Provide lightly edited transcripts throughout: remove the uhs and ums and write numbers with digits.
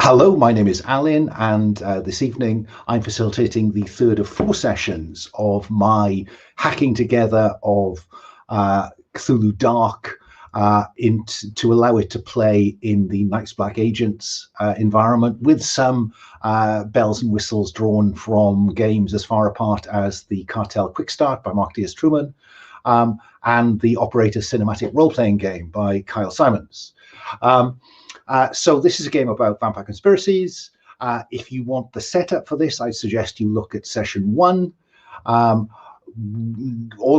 Hello, my name is Alan, and this evening I'm facilitating the third of four sessions of my hacking together of Cthulhu Dark to allow it to play in the Night's Black Agents environment with some bells and whistles drawn from games as far apart as the Cartel Quick Start by Mark Diaz Truman and the Operator Cinematic Role-Playing Game by Kyle Simons. So this is a game about vampire conspiracies. If you want the setup for this, I suggest you look at session 1. All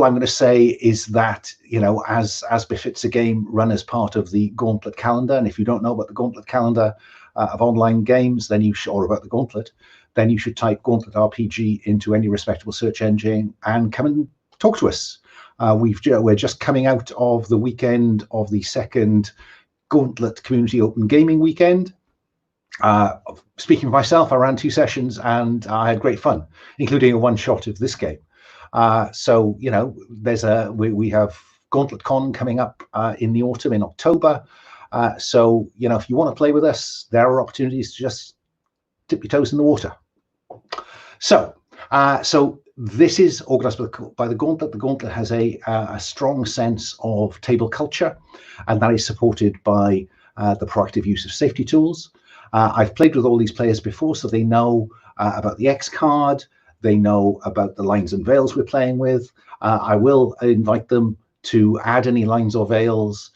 I'm going to say is that, you know, as befits a game run as part of the Gauntlet calendar, and if you don't know about the Gauntlet calendar of online games, then or about the Gauntlet, then you should type Gauntlet RPG into any respectable search engine and come and talk to us. We're just coming out of the weekend of the second Gauntlet Community Open Gaming Weekend. Speaking of myself, I ran 2 sessions and I had great fun, including a one-shot of this game. So, you know, we have Gauntlet Con coming up in the autumn, in October. So, you know, if you want to play with us, there are opportunities to just dip your toes in the water. So this is organised by the Gauntlet. The Gauntlet has a strong sense of table culture, and that is supported by the proactive use of safety tools. I've played with all these players before, so they know about the X card. They know about the lines and veils we're playing with. I will invite them to add any lines or veils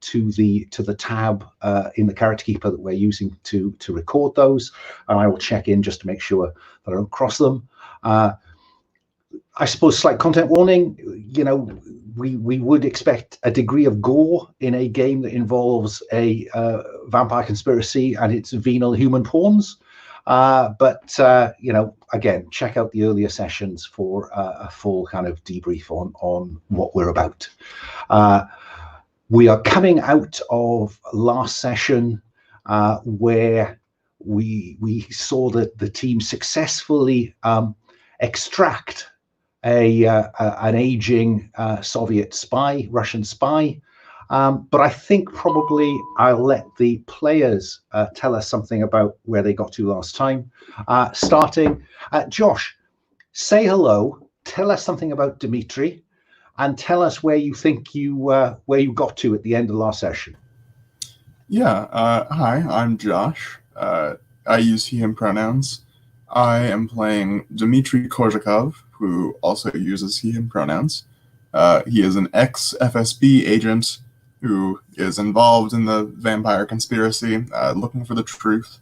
to the tab in the Character Keeper that we're using to record those, and I will check in just to make sure that I don't cross them. I suppose slight content warning, you know, we would expect a degree of gore in a game that involves a vampire conspiracy and its venal human pawns. But you know, again, check out the earlier sessions for a full kind of debrief on what we're about. We are coming out of last session where we saw that the team successfully extract an aging Soviet spy, Russian spy. But I think probably I'll let the players tell us something about where they got to last time. Starting, Josh, say hello, tell us something about Dmitri, and tell us where you think where you got to at the end of last session. Yeah, hi, I'm Josh. I use he/him pronouns. I am playing Dmitri Korzhakov, who also uses he/him pronouns. He is an ex-FSB agent who is involved in the vampire conspiracy, looking for the truth.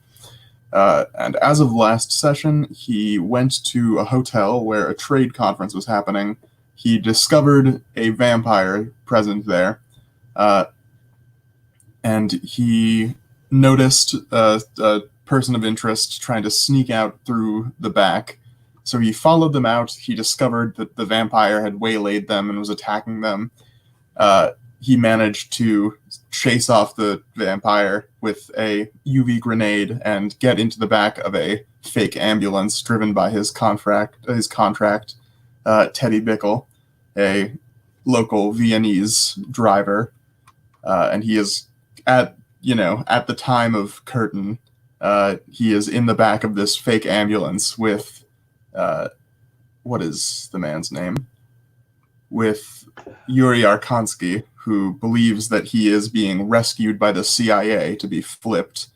And as of last session, he went to a hotel where a trade conference was happening. He discovered a vampire present there, and he noticed a person of interest trying to sneak out through the back. So he followed them out. He discovered that the vampire had waylaid them and was attacking them. He managed to chase off the vampire with a UV grenade and get into the back of a fake ambulance driven by his contract, Teddy Bickle, a local Viennese driver. And he is at the time of curtain, he is in the back of this fake ambulance with, what is the man's name? With Yuri Arkansky, who believes that he is being rescued by the CIA to be flipped,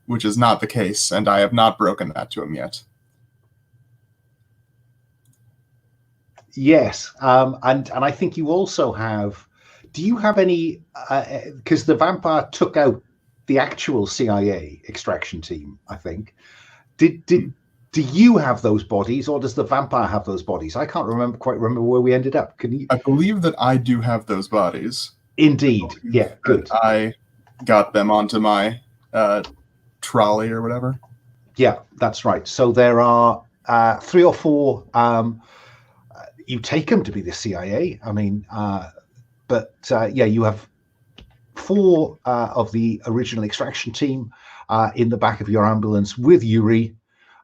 which is not the case, and I have not broken that to him yet. Yes, and I think you also have. Do you have any? Because the vampire took out the actual CIA extraction team, I think. Do you have those bodies, or does the vampire have those bodies? I can't quite remember where we ended up. Can you? I believe that I do have those bodies. Indeed. Yeah, good. I got them onto my trolley or whatever. Yeah, that's right. So there are 3 or 4. You take them to be the CIA. I mean, but yeah, you have 4 of the original extraction team in the back of your ambulance with Yuri.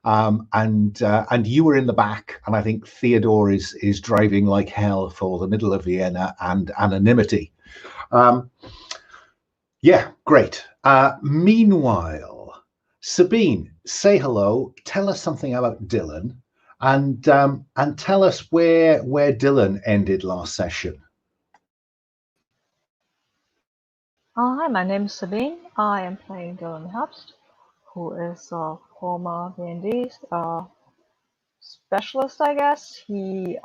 And you were in the back, and I think Theodore is driving like hell for the middle of Vienna and anonymity. Yeah, great. Meanwhile, Sabine, say hello. Tell us something about Dylan, and tell us where Dylan ended last session. Hi, my name is Sabine. I am playing Dylan Herbst, who is a former D&D specialist, I guess. He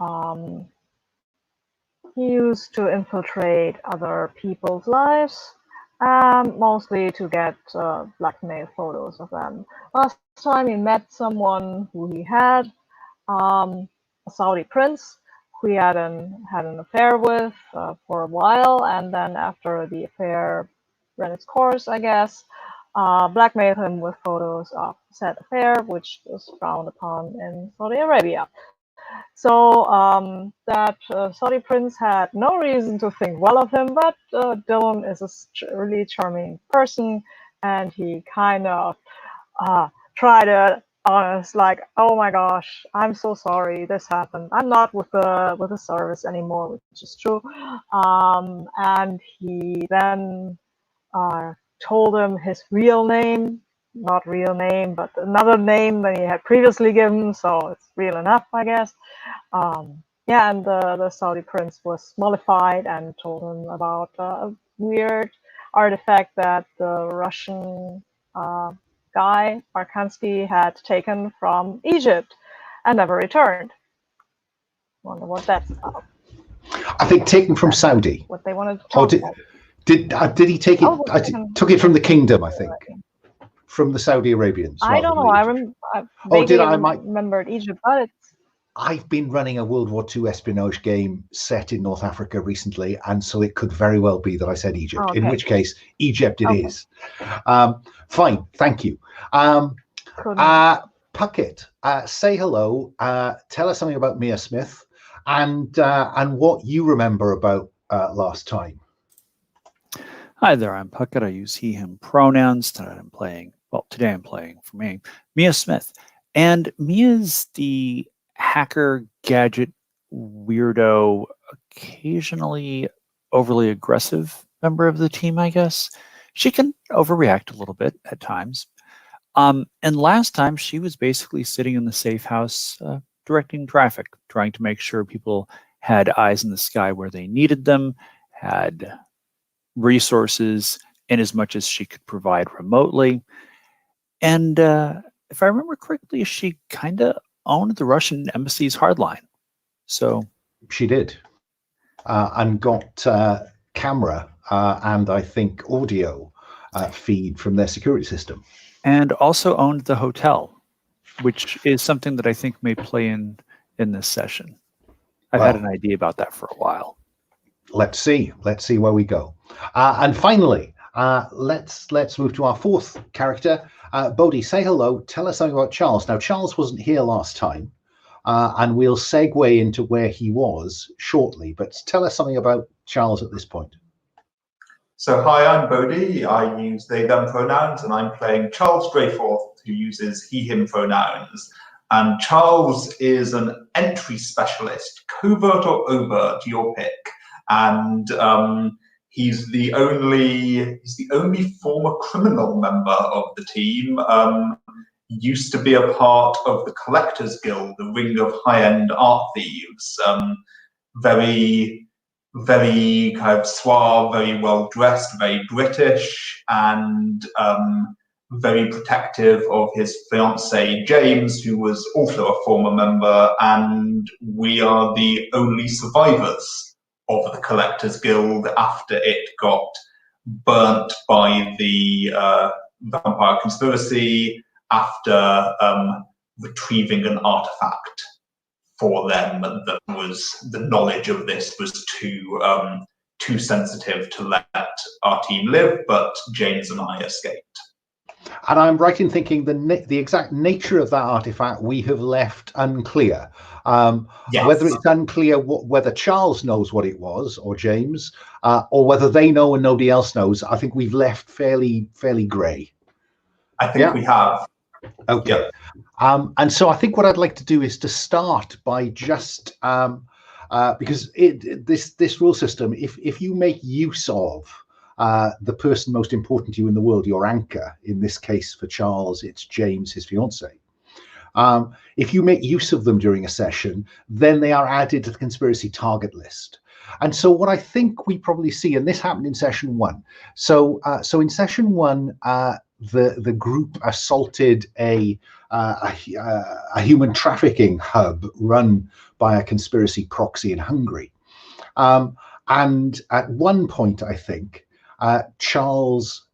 used to infiltrate other people's lives, mostly to get blackmail photos of them. Last time he met someone who he had, a Saudi prince who he had an affair with for a while, and then after the affair ran its course, I guess, blackmailed him with photos of said affair, which was frowned upon in Saudi Arabia. So that Saudi prince had no reason to think well of him, but Dylan is a really charming person, and he kind of tried to honest, like, oh my gosh, I'm so sorry this happened. I'm not with the service anymore, which is true. And he then told him his real name, not real name, but another name than he had previously given, so it's real enough, I guess. Yeah, and the Saudi prince was mollified and told him about a weird artifact that the Russian guy, Arkansky, had taken from Egypt and never returned. Wonder what that's about. I think taken from Saudi. What they wanted to talk about. Did he take it? I took it from the kingdom, I think, from the Saudi Arabians. I don't know. I remembered Egypt, but I've been running a World War II espionage game set in North Africa recently, and so it could very well be that I said Egypt. Okay. In which case, Egypt it is. Fine, thank you. Puckett, say hello. Tell us something about Mia Smith, and what you remember about last time. Hi there, I'm Puckett. I use he, him pronouns. Today I'm playing for me, Mia Smith. And Mia's the hacker, gadget, weirdo, occasionally overly aggressive member of the team, I guess. She can overreact a little bit at times. And last time she was basically sitting in the safe house, directing traffic, trying to make sure people had eyes in the sky where they needed them, had resources in as much as she could provide remotely. And if I remember correctly, she kind of owned the Russian embassy's hardline. So she did, and got camera and I think audio feed from their security system. And also owned the hotel, which is something that I think may play in this session. I've had an idea about that for a while. Let's see where we go. And finally, let's move to our fourth character. Bodhi, say hello. Tell us something about Charles. Now, Charles wasn't here last time, and we'll segue into where he was shortly. But tell us something about Charles at this point. So, hi, I'm Bodhi. I use they, them pronouns, and I'm playing Charles Dreyforth, who uses he, him pronouns. And Charles is an entry specialist, covert or overt, your pick. And he's the only former criminal member of the team. Used to be a part of the Collectors Guild, the ring of high-end art thieves. Very kind of suave, very well dressed, very British, and very protective of his fiancée James, who was also a former member. And we are the only survivors of the Collectors Guild after it got burnt by the vampire conspiracy, after retrieving an artifact for them that was, the knowledge of this was too sensitive to let our team live, but James and I escaped. And I'm right in thinking the exact nature of that artifact we have left unclear. Yes. Whether it's unclear whether Charles knows what it was, or James, or whether they know and nobody else knows, I think we've left fairly grey. I think we have. Okay. Yeah. And so I think what I'd like to do is to start by just because this rule system, if you make use of the person most important to you in the world, your anchor. In this case, for Charles, it's James, his fiance. If you make use of them during a session, then they are added to the conspiracy target list. And so what I think we probably see, and this happened in session one. So in session one, the group assaulted a human trafficking hub run by a conspiracy proxy in Hungary. And at one point, I think, Charles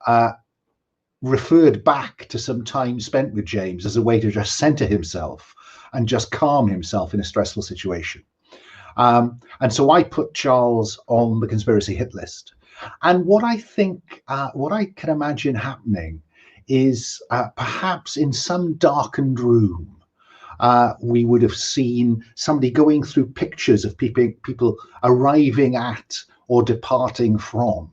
referred back to some time spent with James as a way to just center himself and just calm himself in a stressful situation. And so I put Charles on the conspiracy hit list. And what I think, what I can imagine happening is perhaps in some darkened room, we would have seen somebody going through pictures of people arriving at or departing from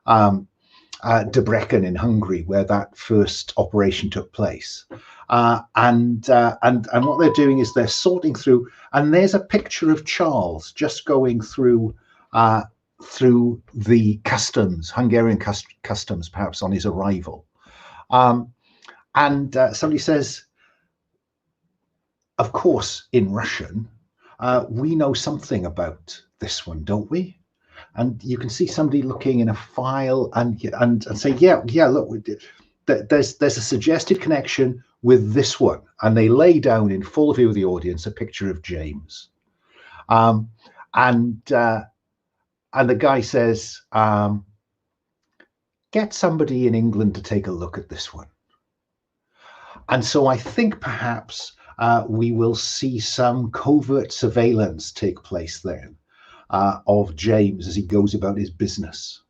Debrecen in Hungary, where that first operation took place. And what they're doing is they're sorting through, and there's a picture of Charles just going through the customs, Hungarian customs, perhaps on his arrival. And somebody says, of course, in Russian, we know something about this one, don't we? And you can see somebody looking in a file and say, yeah, look, there's a suggested connection with this one. And they lay down in full view of the audience a picture of James. And the guy says, get somebody in England to take a look at this one. And so I think perhaps we will see some covert surveillance take place then of James as he goes about his business,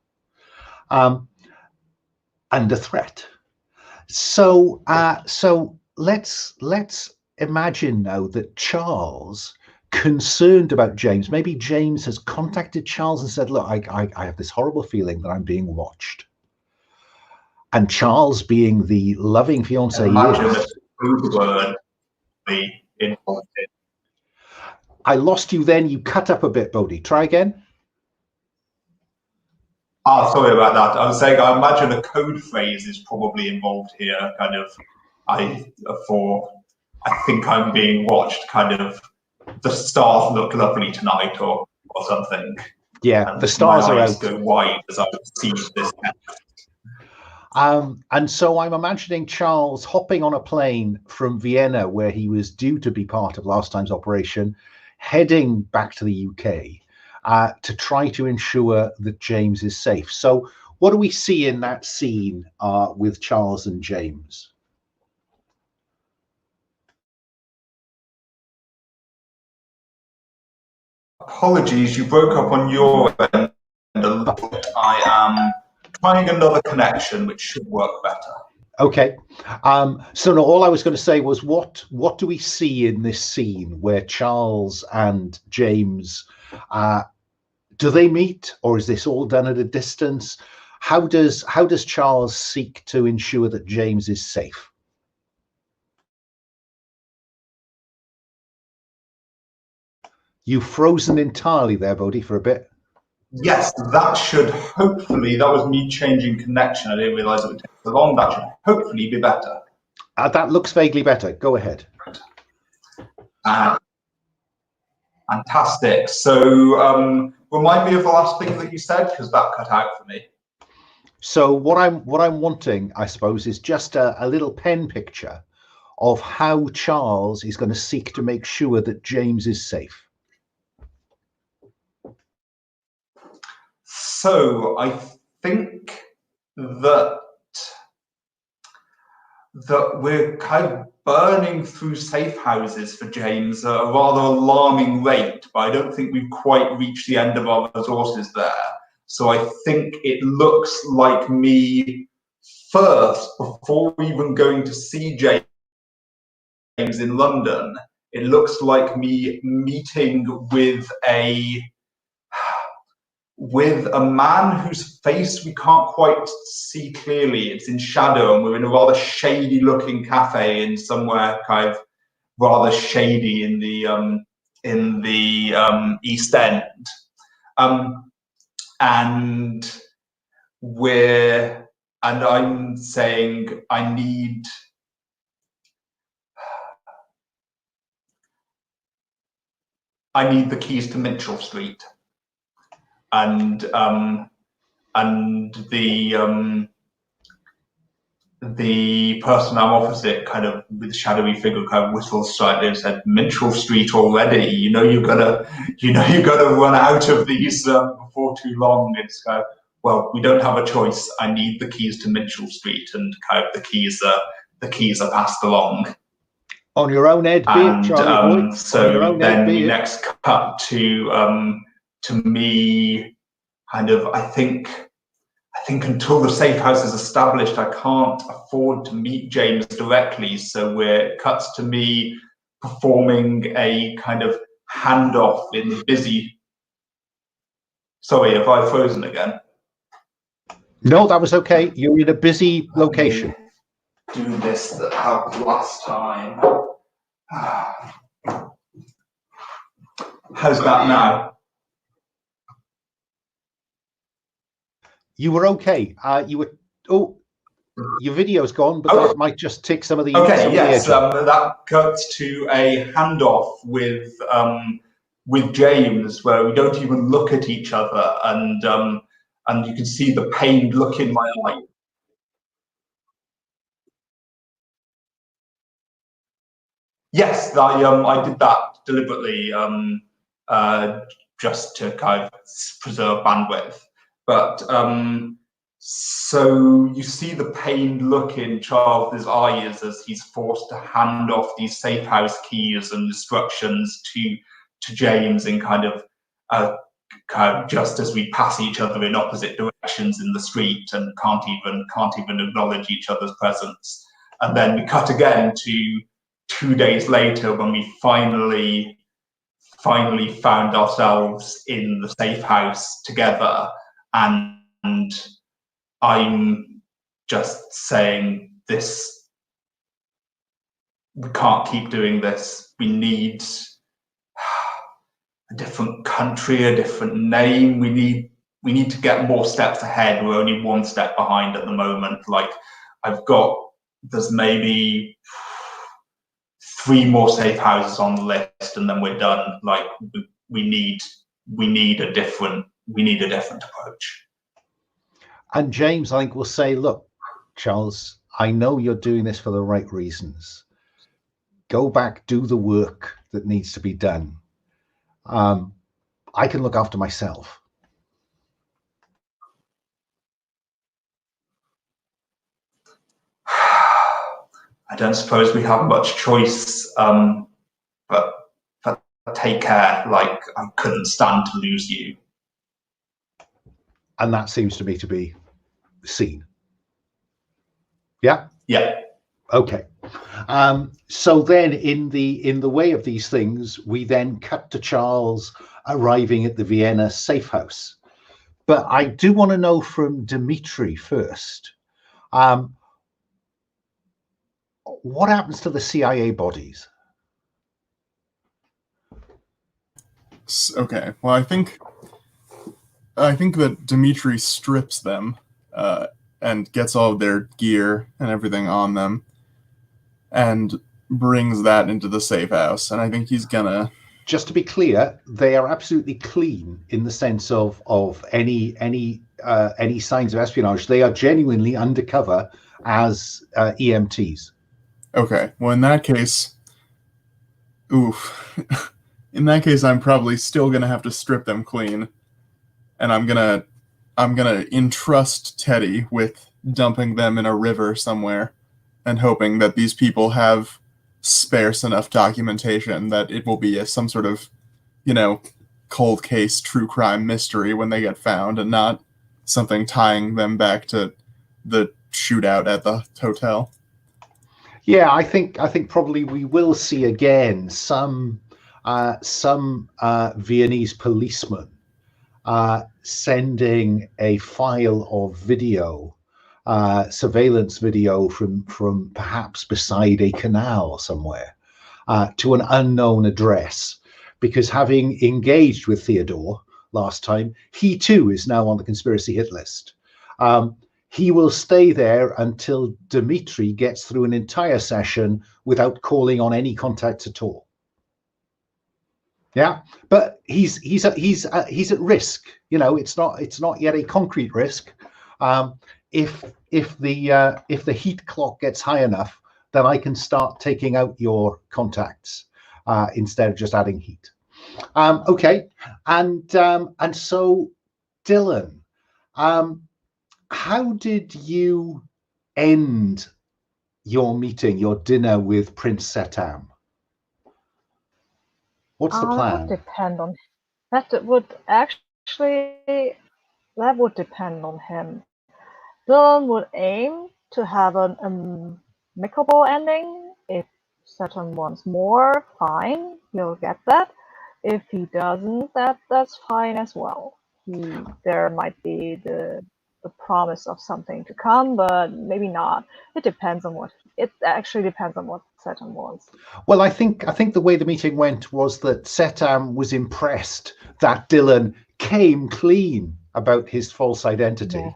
and a threat. So let's imagine now that Charles, concerned about James, maybe James has contacted Charles and said, look, I have this horrible feeling that I'm being watched. And Charles, being the loving fiance he is, I lost you then. You cut up a bit, Bodhi. Try again. Sorry about that. I was saying, I imagine a code phrase is probably involved here. Kind of, I think I'm being watched. Kind of, the stars look lovely tonight, or something. Yeah, the stars are out. Go wide as I see this. And so I'm imagining Charles hopping on a plane from Vienna, where he was due to be part of last time's operation, heading back to the UK to try to ensure that James is safe. So what do we see in that scene with Charles and James? Apologies, you broke up on your end a little bit. I am trying another connection, which should work better. Okay. So no, all I was going to say was, what do we see in this scene where Charles and James, do they meet, or is this all done at a distance? How does Charles seek to ensure that James is safe? You've frozen entirely there, Bodhi, for a bit. Yes, that should hopefully, that was me changing connection. I didn't realize it would take so long. That should hopefully be better. That looks vaguely better. Go ahead. Fantastic. So remind me of the last thing that you said, because that cut out for me. So what I'm wanting, I suppose, is just a little pen picture of how Charles is going to seek to make sure that James is safe. So I think that we're kind of burning through safe houses for James at a rather alarming rate, but I don't think we've quite reached the end of our resources there. So I think it looks like me first, before even going to see James in London, it looks like me meeting with a man whose face we can't quite see clearly. It's in shadow, and we're in a rather shady looking cafe in somewhere kind of rather shady in the East End. And I'm saying I need the keys to Mitchell Street, and the person I'm opposite, kind of with the shadowy figure, kind of whistles slightly and said, "Mitchell Street already? You know you're gonna run out of these before too long." It's kind of, well, we don't have a choice. I need the keys to Mitchell Street, and kind of the keys are passed along. On your own head, be it, Charlie boy. So then we next cut to me, kind of, I think until the safe house is established, I can't afford to meet James directly. So it cuts to me performing a kind of handoff in the busy. Sorry, have I frozen again? No, that was okay. You're in a busy location. Do this that helped last time. How's that now? You were okay. You were. Oh, your video's gone, but that might just take some of the. Okay, yes, that cuts to a handoff with James, where we don't even look at each other, and you can see the pained look in my eye. Yes, I did that deliberately, just to kind of preserve bandwidth. But so you see the pained look in Charles's eyes as he's forced to hand off these safe house keys and instructions to James in kind of just as we pass each other in opposite directions in the street and can't even acknowledge each other's presence. And then we cut again to 2 days later when we finally found ourselves in the safe house together. And I'm just saying, this, we can't keep doing this. We need a different country, a different name. We need to get more steps ahead. We're only 1 step behind at the moment. Like, there's maybe 3 more safe houses on the list, and then we're done. Like, we need a different approach. And James, I think, will say, look, Charles, I know you're doing this for the right reasons. Go back, do the work that needs to be done. I can look after myself. I don't suppose we have much choice, but take care. Like, I couldn't stand to lose you. And that seems to me to be seen. Yeah? Yeah. Okay. So then in the way of these things, we then cut to Charles arriving at the Vienna safe house. But I do want to know from Dimitri first, what happens to the CIA bodies? Okay, well, I think that Dimitri strips them and gets all of their gear and everything on them and brings that into the safe house. And I think he's gonna... Just to be clear, they are absolutely clean in the sense of any signs of espionage. They are genuinely undercover as EMTs. Okay. Well, in that case, in that case, I'm probably still gonna have to strip them clean, and I'm gonna entrust Teddy with dumping them in a river somewhere, and hoping that these people have sparse enough documentation that it will be some sort of, cold case true crime mystery when they get found, and not something tying them back to the shootout at the hotel. Yeah, I think probably we will see again some Viennese policemen sending a file of video, surveillance video from perhaps beside a canal somewhere, to an unknown address, because having engaged with Theodore last time, he too is now on the conspiracy hit list. He will stay there until Dmitri gets through an entire session without calling on any contacts at all. Yeah, but he's at risk. You know, it's not yet a concrete risk. If the heat clock gets high enough, then I can start taking out your contacts instead of just adding heat. Okay, and so Dylan, how did you end your meeting, your dinner with Prince Setam? What's the plan? That would depend on that would depend on him. Dylan would aim to have an amicable ending. If Saturn wants more, fine, he'll get that. If he doesn't, that's fine as well. There might be the promise of something to come, but maybe not. It actually depends on what Saturn wants. Well, I think the way the meeting went was that Setam was impressed that Dylan came clean about his false identity. Yes.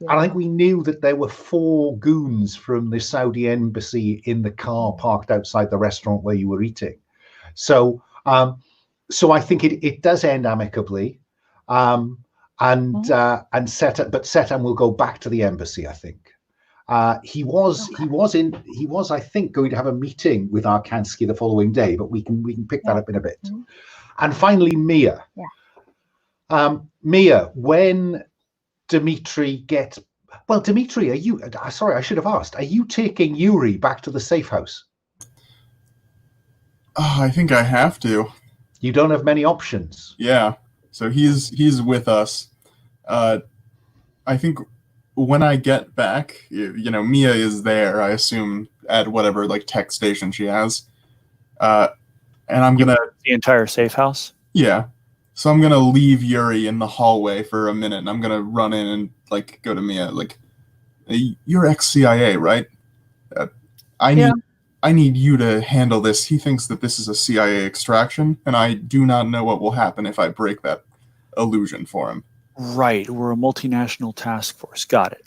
And I think we knew that there were 4 goons from the Saudi embassy in the car parked outside the restaurant where you were eating. So I think it does end amicably. And Setam will go back to the embassy, I think. He was, I think, going to have a meeting with Arkansky the following day, but we can pick that up in a bit. Mm-hmm. And finally, Mia. Yeah. Mia, when Dmitri gets... Well, Dmitri, are you... Sorry, I should have asked. Are you taking Yuri back to the safe house? I think I have to. You don't have many options. Yeah. So he's with us. I think when I get back, you know, Mia is there, I assume, at whatever, like, tech station she has. And I'm going to... The entire safe house? Yeah. So I'm going to leave Yuri in the hallway for a minute, and I'm going to run in and, like, go to Mia. Like, you're ex-CIA, right? I need you to handle this. He thinks that this is a CIA extraction, and I do not know what will happen if I break that illusion for him. Right. We're a multinational task force. Got it.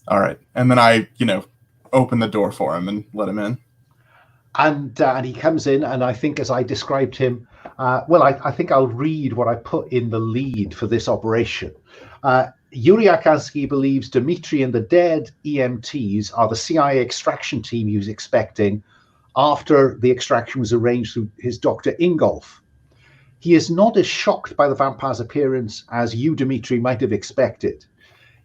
All right. And then I, open the door for him and let him in. And he comes in, and I think as I described him, I think I'll read what I put in the lead for this operation. Yuri Arkansky believes Dmitri and the dead EMTs are the CIA extraction team he was expecting after the extraction was arranged through his Dr. Ingolf. He is not as shocked by the vampire's appearance as you, Dmitri, might have expected.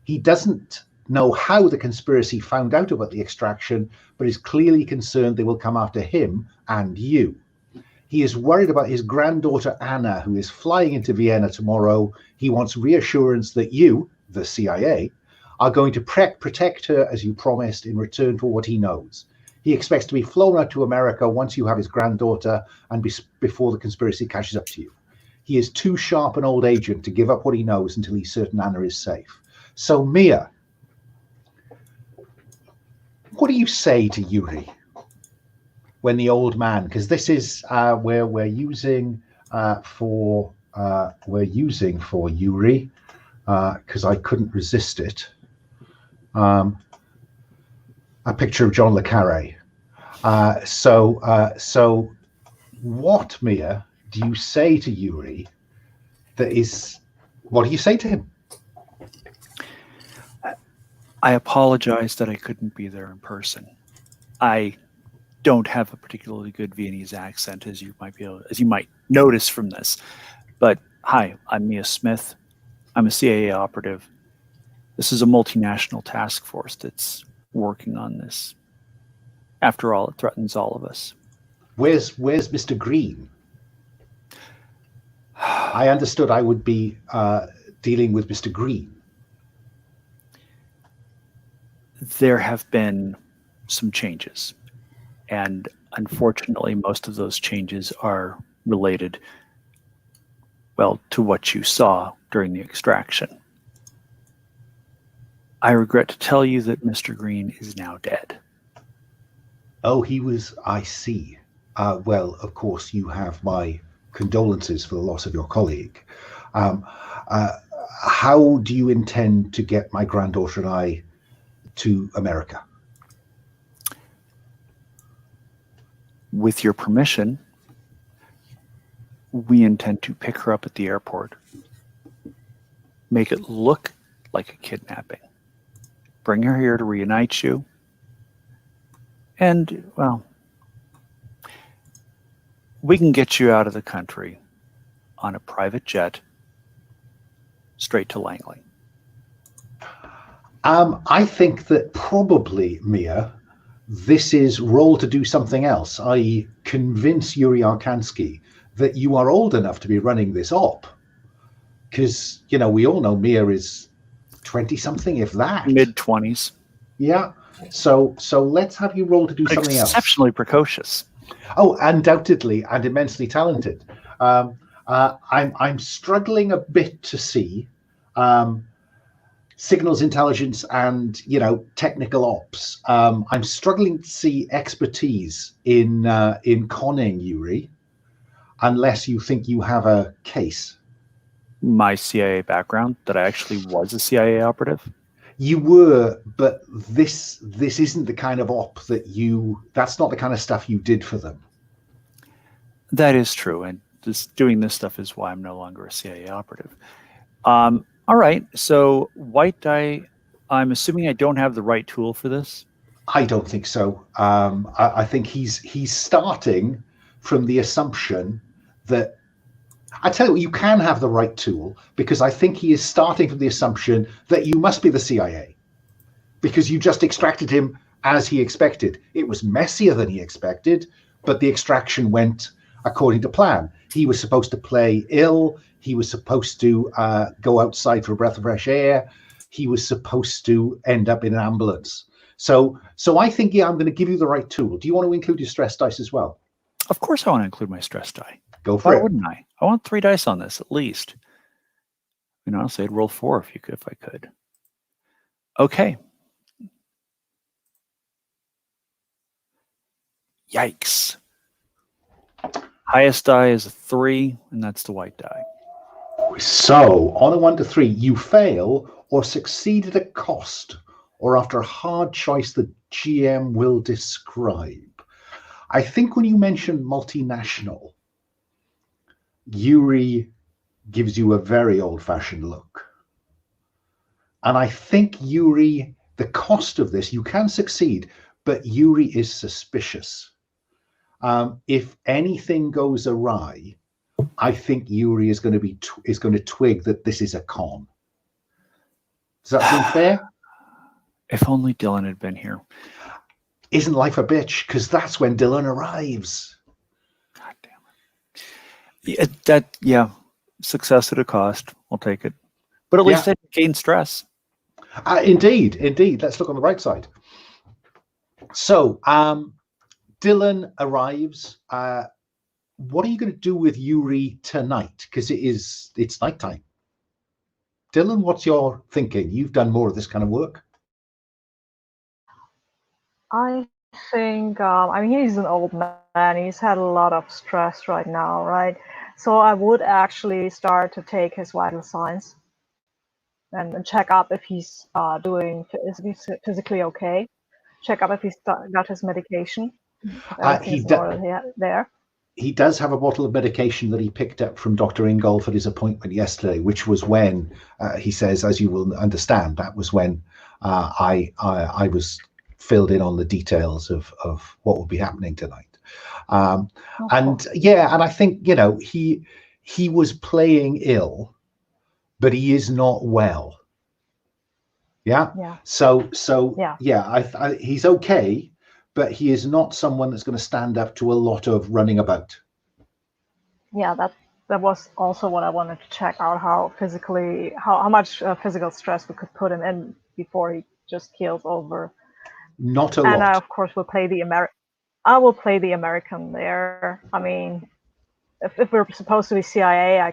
He doesn't know how the conspiracy found out about the extraction, but is clearly concerned they will come after him and you. He is worried about his granddaughter, Anna, who is flying into Vienna tomorrow. He wants reassurance that you, the CIA, are going to protect her as you promised in return for what he knows. He expects to be flown out to America once you have his granddaughter and before the conspiracy catches up to you. He is too sharp an old agent to give up what he knows until he's certain Anna is safe. So, Mia, what do you say to Yuri when the old man, because this is where we're using for Yuri, because I couldn't resist it. A picture of John le Carré. So what, Mia, do you say to Yuri what do you say to him? I apologize that I couldn't be there in person. I don't have a particularly good Viennese accent, as you might notice from this. But hi, I'm Mia Smith. I'm a CIA operative. This is a multinational task force that's working on this. After all, it threatens all of us. Where's Mr. Green? I understood I would be dealing with Mr. Green. There have been some changes, and unfortunately, most of those changes are related, to what you saw during the extraction. I regret to tell you that Mr. Green is now dead. Oh, I see. Well, of course, you have my condolences for the loss of your colleague. how do you intend to get my granddaughter and I to America? With your permission, we intend to pick her up at the airport, make it look like a kidnapping, bring her here to reunite you, and, well, we can get you out of the country on a private jet straight to Langley. I think that probably, Mia, this is roll to do something else, i.e. convince Yuri Arkansky that you are old enough to be running this op. Because, you know, we all know Mia is 20-something, if that. Mid-20s. Yeah. So let's have you roll to do something else. Exceptionally precocious. Oh, undoubtedly, and immensely talented. I'm struggling a bit to see signals intelligence and, you know, technical ops. I'm struggling to see expertise in conning, Yuri, unless you think you have a case. My CIA background, that I actually was a CIA operative. You were, but this isn't the kind of op that's not the kind of stuff you did for them. That is true, and just doing this stuff is why I'm no longer a CIA operative. All right, so white die, I'm assuming I don't have the right tool for this? I don't think so. I think he's starting from the assumption that, I tell you what, you can have the right tool, because I think he is starting from the assumption that you must be the CIA, because you just extracted him as he expected. It was messier than he expected, but the extraction went according to plan. He was supposed to play ill. He was supposed to go outside for a breath of fresh air. He was supposed to end up in an ambulance. So I think, yeah, I'm going to give you the right tool. Do you want to include your stress dice as well? Of course I want to include my stress die. Go for Why it. wouldn't I? I want 3 dice on this, at least. You know, honestly, I'd roll 4 if I could. Okay. Yikes. Highest die is a 3, and that's the white die. So on a 1 to 3, you fail or succeed at a cost, or after a hard choice the GM will describe. I think when you mention multinational, Yuri gives you a very old-fashioned look. And I think Yuri, the cost of this, you can succeed, but Yuri is suspicious. If anything goes awry, I think Yuri is going to twig that this is a con. Does that seem fair? If only Dylan had been here. Isn't life a bitch? Because that's when Dylan arrives. God damn it. Yeah, success at a cost. I'll take it. But at least I gain stress. Indeed. Let's look on the right side. So, Dylan arrives. What are you going to do with Yuri tonight? Because it's nighttime. Dylan, what's your thinking? You've done more of this kind of work. I think, I mean, he's an old man. He's had a lot of stress right now, right? So I would actually start to take his vital signs and check up if he's physically okay. Check up if he's got his medication. He does have a bottle of medication that he picked up from Dr. Ingolf at his appointment yesterday, which was when he says, as you will understand, that was when I was filled in on the details of what will be happening tonight. And I think, you know, he was playing ill, but he is not well. Yeah. So he's okay, but he is not someone that's going to stand up to a lot of running about. Yeah, that was also what I wanted to check out, how much physical stress we could put him in before he just keels over. Not a lot. And I, of course, will play the American there. I mean, if we're supposed to be CIA, I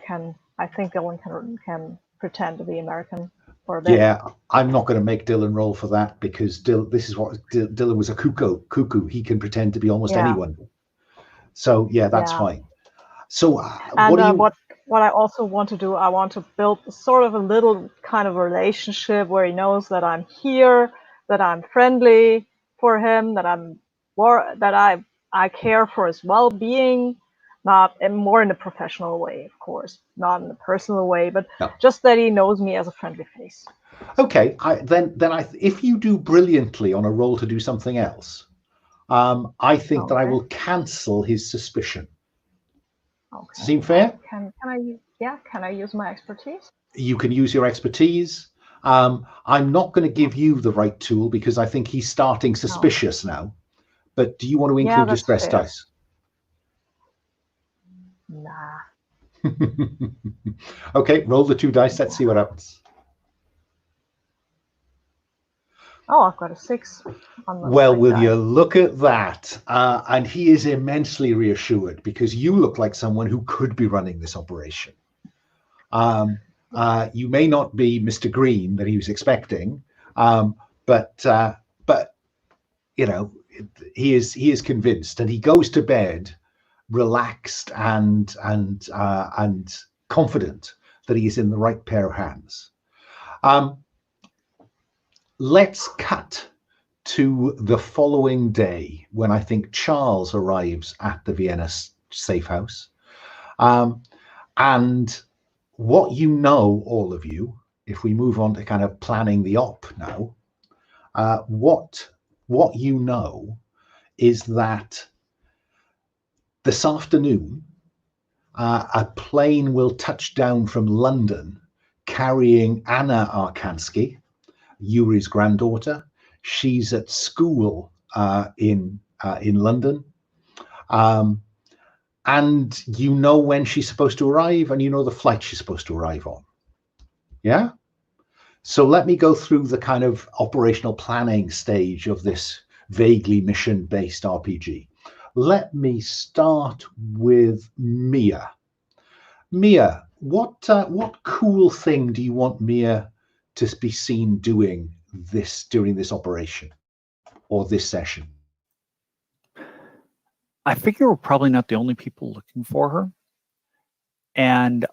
think Dylan can pretend to be American for a bit. Yeah, I'm not going to make Dylan roll for that, because Dylan was a cuckoo. He can pretend to be almost anyone. So yeah, that's fine. So And what do you? what I also want to do, I want to build sort of a little kind of relationship where he knows that I'm here, that I'm friendly for him, that I care for his well-being, not more in a professional way, of course, not in a personal way, but No. just that he knows me as a friendly face. Okay, if you do brilliantly on a roll to do something else, I think that I Okay. will cancel his suspicion. Okay. Seem fair? Can I use my expertise? You can use your expertise. I'm not going to give you the right tool because I think he's starting suspicious now. But do you want to include your that's stress fair. dice? Nah. Okay, roll the 2 dice. Let's see what happens. Oh, I've got a 6. On the Well, straight will die. you look at that? And he is immensely reassured because you look like someone who could be running this operation. You may not be Mr. Green that he was expecting, but you know, he is convinced, and he goes to bed relaxed and confident that he is in the right pair of hands. Let's cut to the following day when I think Charles arrives at the Vienna safe house. And what you know, all of you, if we move on to kind of planning the op now, what you know is that this afternoon, a plane will touch down from London carrying Anna Arkansky, Yuri's granddaughter. She's at school in London. And you know when she's supposed to arrive, and you know the flight she's supposed to arrive on. Yeah? So let me go through the kind of operational planning stage of this vaguely mission-based RPG. Let me start with Mia. Mia, what cool thing do you want Mia to be seen doing during this operation or this session? I figure we're probably not the only people looking for her. And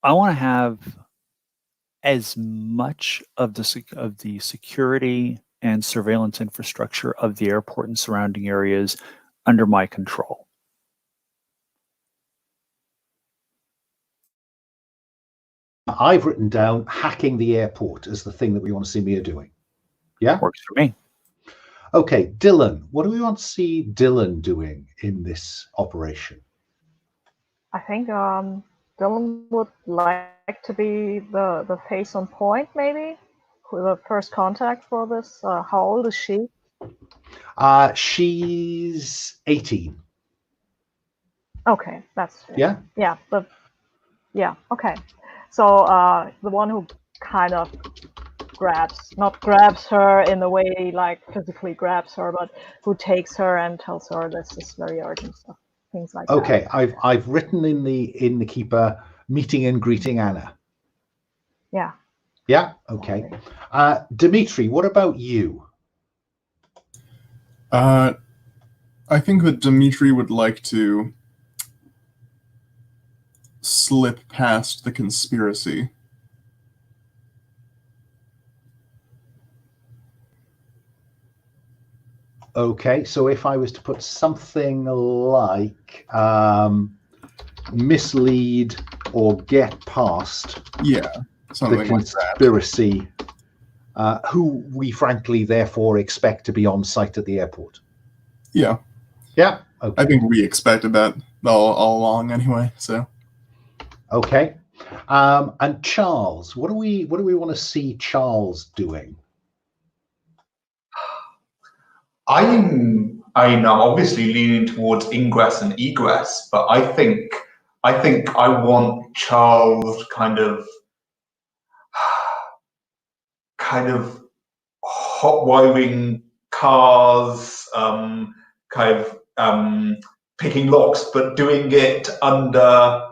I want to have as much of the security and surveillance infrastructure of the airport and surrounding areas under my control. I've written down hacking the airport as the thing that we want to see Mia doing. Yeah? Works for me. Okay, Dylan, what do we want to see Dylan doing in this operation? I think Dylan would like to be the face on point, maybe, with the first contact for this. How old is she? She's 18. Okay, that's Yeah. Yeah. Okay, so the one who kind of not grabs her in the way like physically grabs her, but who takes her and tells her this is very urgent stuff, things like that. Okay, I've written in the keeper meeting and greeting Anna. Yeah. Yeah. Okay. Dimitri, what about you? I think that Dimitri would like to slip past the conspiracy. Okay, so if I was to put something like mislead or get past Something the conspiracy, who we frankly therefore expect to be on site at the airport. Yeah. Yeah. Okay. I think we expected that all along anyway. So. Okay. And Charles, what do we want to see Charles doing? I'm obviously leaning towards ingress and egress, but I think I want Charles kind of hot wiring cars, picking locks, but doing it under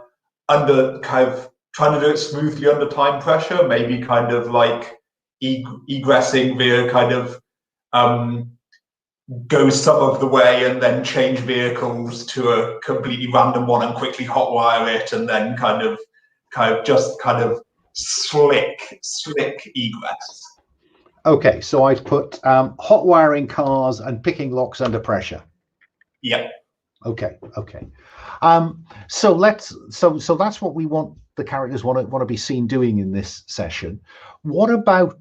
kind of trying to do it smoothly under time pressure, maybe kind of like egressing via kind of go some of the way and then change vehicles to a completely random one and quickly hotwire it, and then kind of slick egress. Okay, so I've put hot wiring cars and picking locks under pressure. Yeah. Okay. So that's what we want the characters want to be seen doing in this session. What about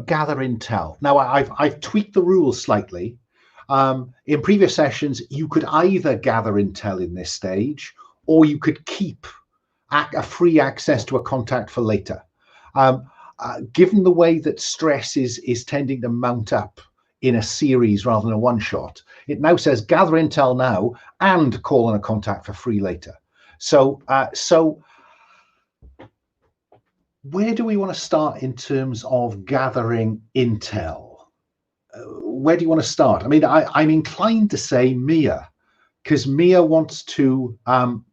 gather intel? Now I've tweaked the rules slightly. In previous sessions, you could either gather intel in this stage, or you could keep a free access to a contact for later. Given the way that stress is tending to mount up in a series rather than a one shot, it now says gather intel now and call on a contact for free later. So where do we want to start in terms of gathering intel? Where do you want to start? I mean, I'm inclined to say Mia, because Mia wants to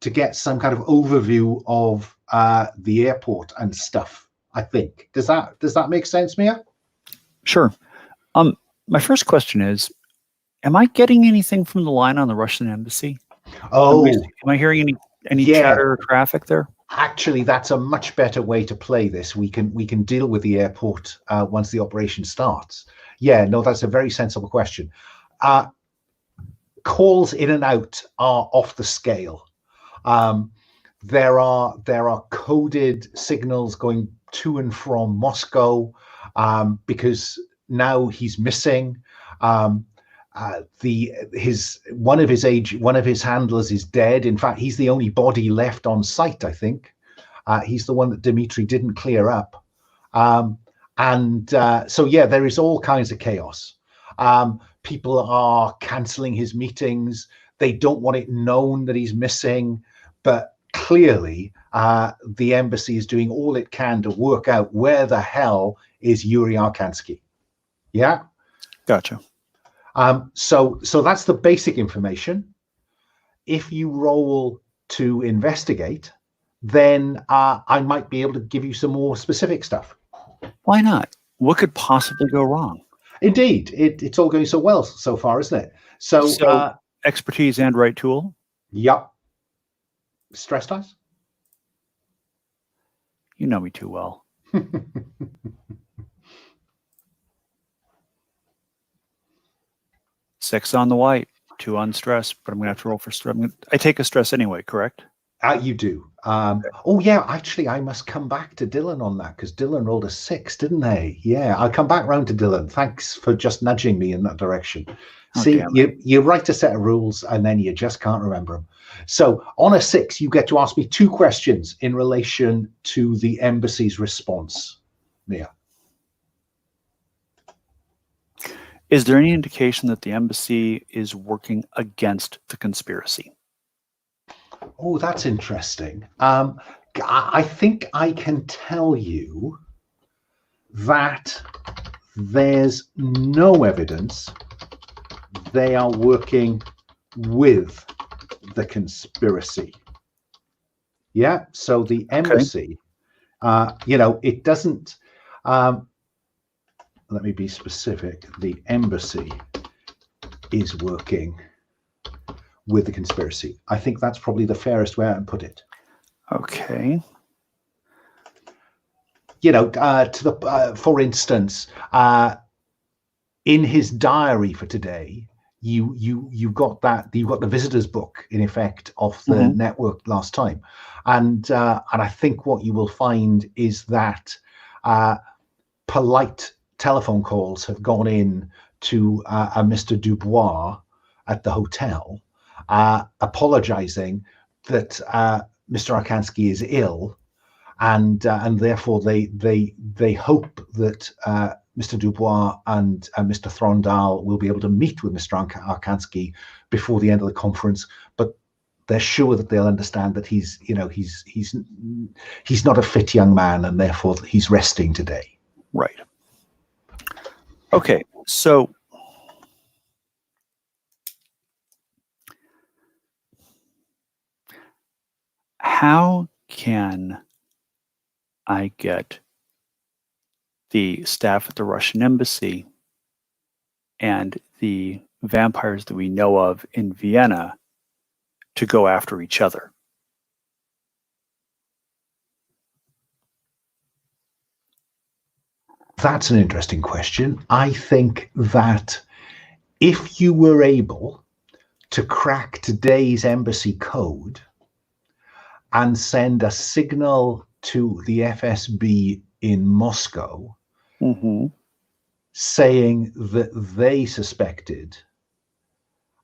get some kind of overview of the airport and stuff. I think does that make sense, Mia? Sure. My first question is, am I getting anything from the line on the Russian embassy? Oh, am I hearing any yeah. chatter or traffic there? Actually, that's a much better way to play this. We can deal with the airport once the operation starts. Yeah, no, that's a very sensible question. Calls in and out are off the scale. There are coded signals going to and from Moscow because now he's missing. One of his handlers is dead. In fact, he's the only body left on site, I think. He's the one that Dmitry didn't clear up. So yeah, there is all kinds of chaos. People are canceling his meetings. They don't want it known that he's missing, but clearly the embassy is doing all it can to work out where the hell is Yuri Arkansky. Yeah. Gotcha. So that's the basic information. If you roll to investigate, then I might be able to give you some more specific stuff. Why not? What could possibly go wrong? Indeed, it's all going so well so far, isn't it? So expertise and right tool. Yep. Stress dice. You know me too well. 6 on the white, 2 on stress, but I'm going to have to roll for stress. I take a stress anyway, correct? You do. Oh, yeah, actually, I must come back to Dylan on that because Dylan rolled a 6, didn't they? Yeah, I'll come back round to Dylan. Thanks for just nudging me in that direction. Oh, see, you write a set of rules and then you just can't remember them. So on a 6, you get to ask me 2 questions in relation to the embassy's response. Yeah. Is there any indication that the embassy is working against the conspiracy? Oh, that's interesting. I think I can tell you that there's no evidence they are working with the conspiracy. Yeah, so the embassy, it doesn't, let me be specific, the embassy is working with the conspiracy. I think that's probably the fairest way I can put it. Okay. For instance, in his diary for today, you got the visitors book in effect off the network last time, and I think what you will find is that polite telephone calls have gone in to a Mr. Dubois at the hotel, apologizing that Mr. Arkansky is ill, and therefore they hope that Mr. Dubois and Mr. Throndal will be able to meet with Mr. Arkansky before the end of the conference, but they're sure that they'll understand that he's not a fit young man, and therefore he's resting today. Right. Okay, so how can I get the staff at the Russian embassy and the vampires that we know of in Vienna to go after each other? That's an interesting question. I think that if you were able to crack today's embassy code and send a signal to the FSB in Moscow saying that they suspected,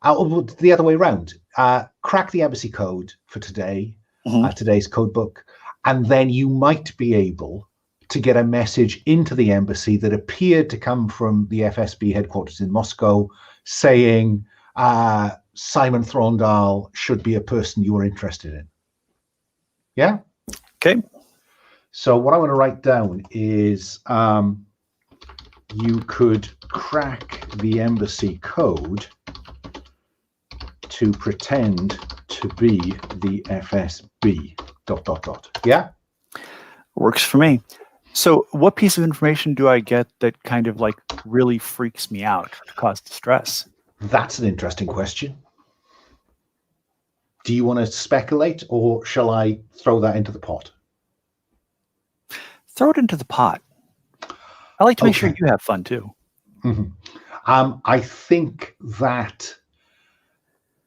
the other way around, crack the embassy code for today, today's code book, and then you might be able to get a message into the embassy that appeared to come from the FSB headquarters in Moscow saying Simon Throndal should be a person you are interested in. Yeah? Okay. So what I want to write down is you could crack the embassy code to pretend to be the FSB, ... Yeah? Works for me. So what piece of information do I get that kind of like really freaks me out to cause distress? That's an interesting question. Do you want to speculate, or shall I throw that into the pot? Throw it into the pot. I like to make sure you have fun too. I think that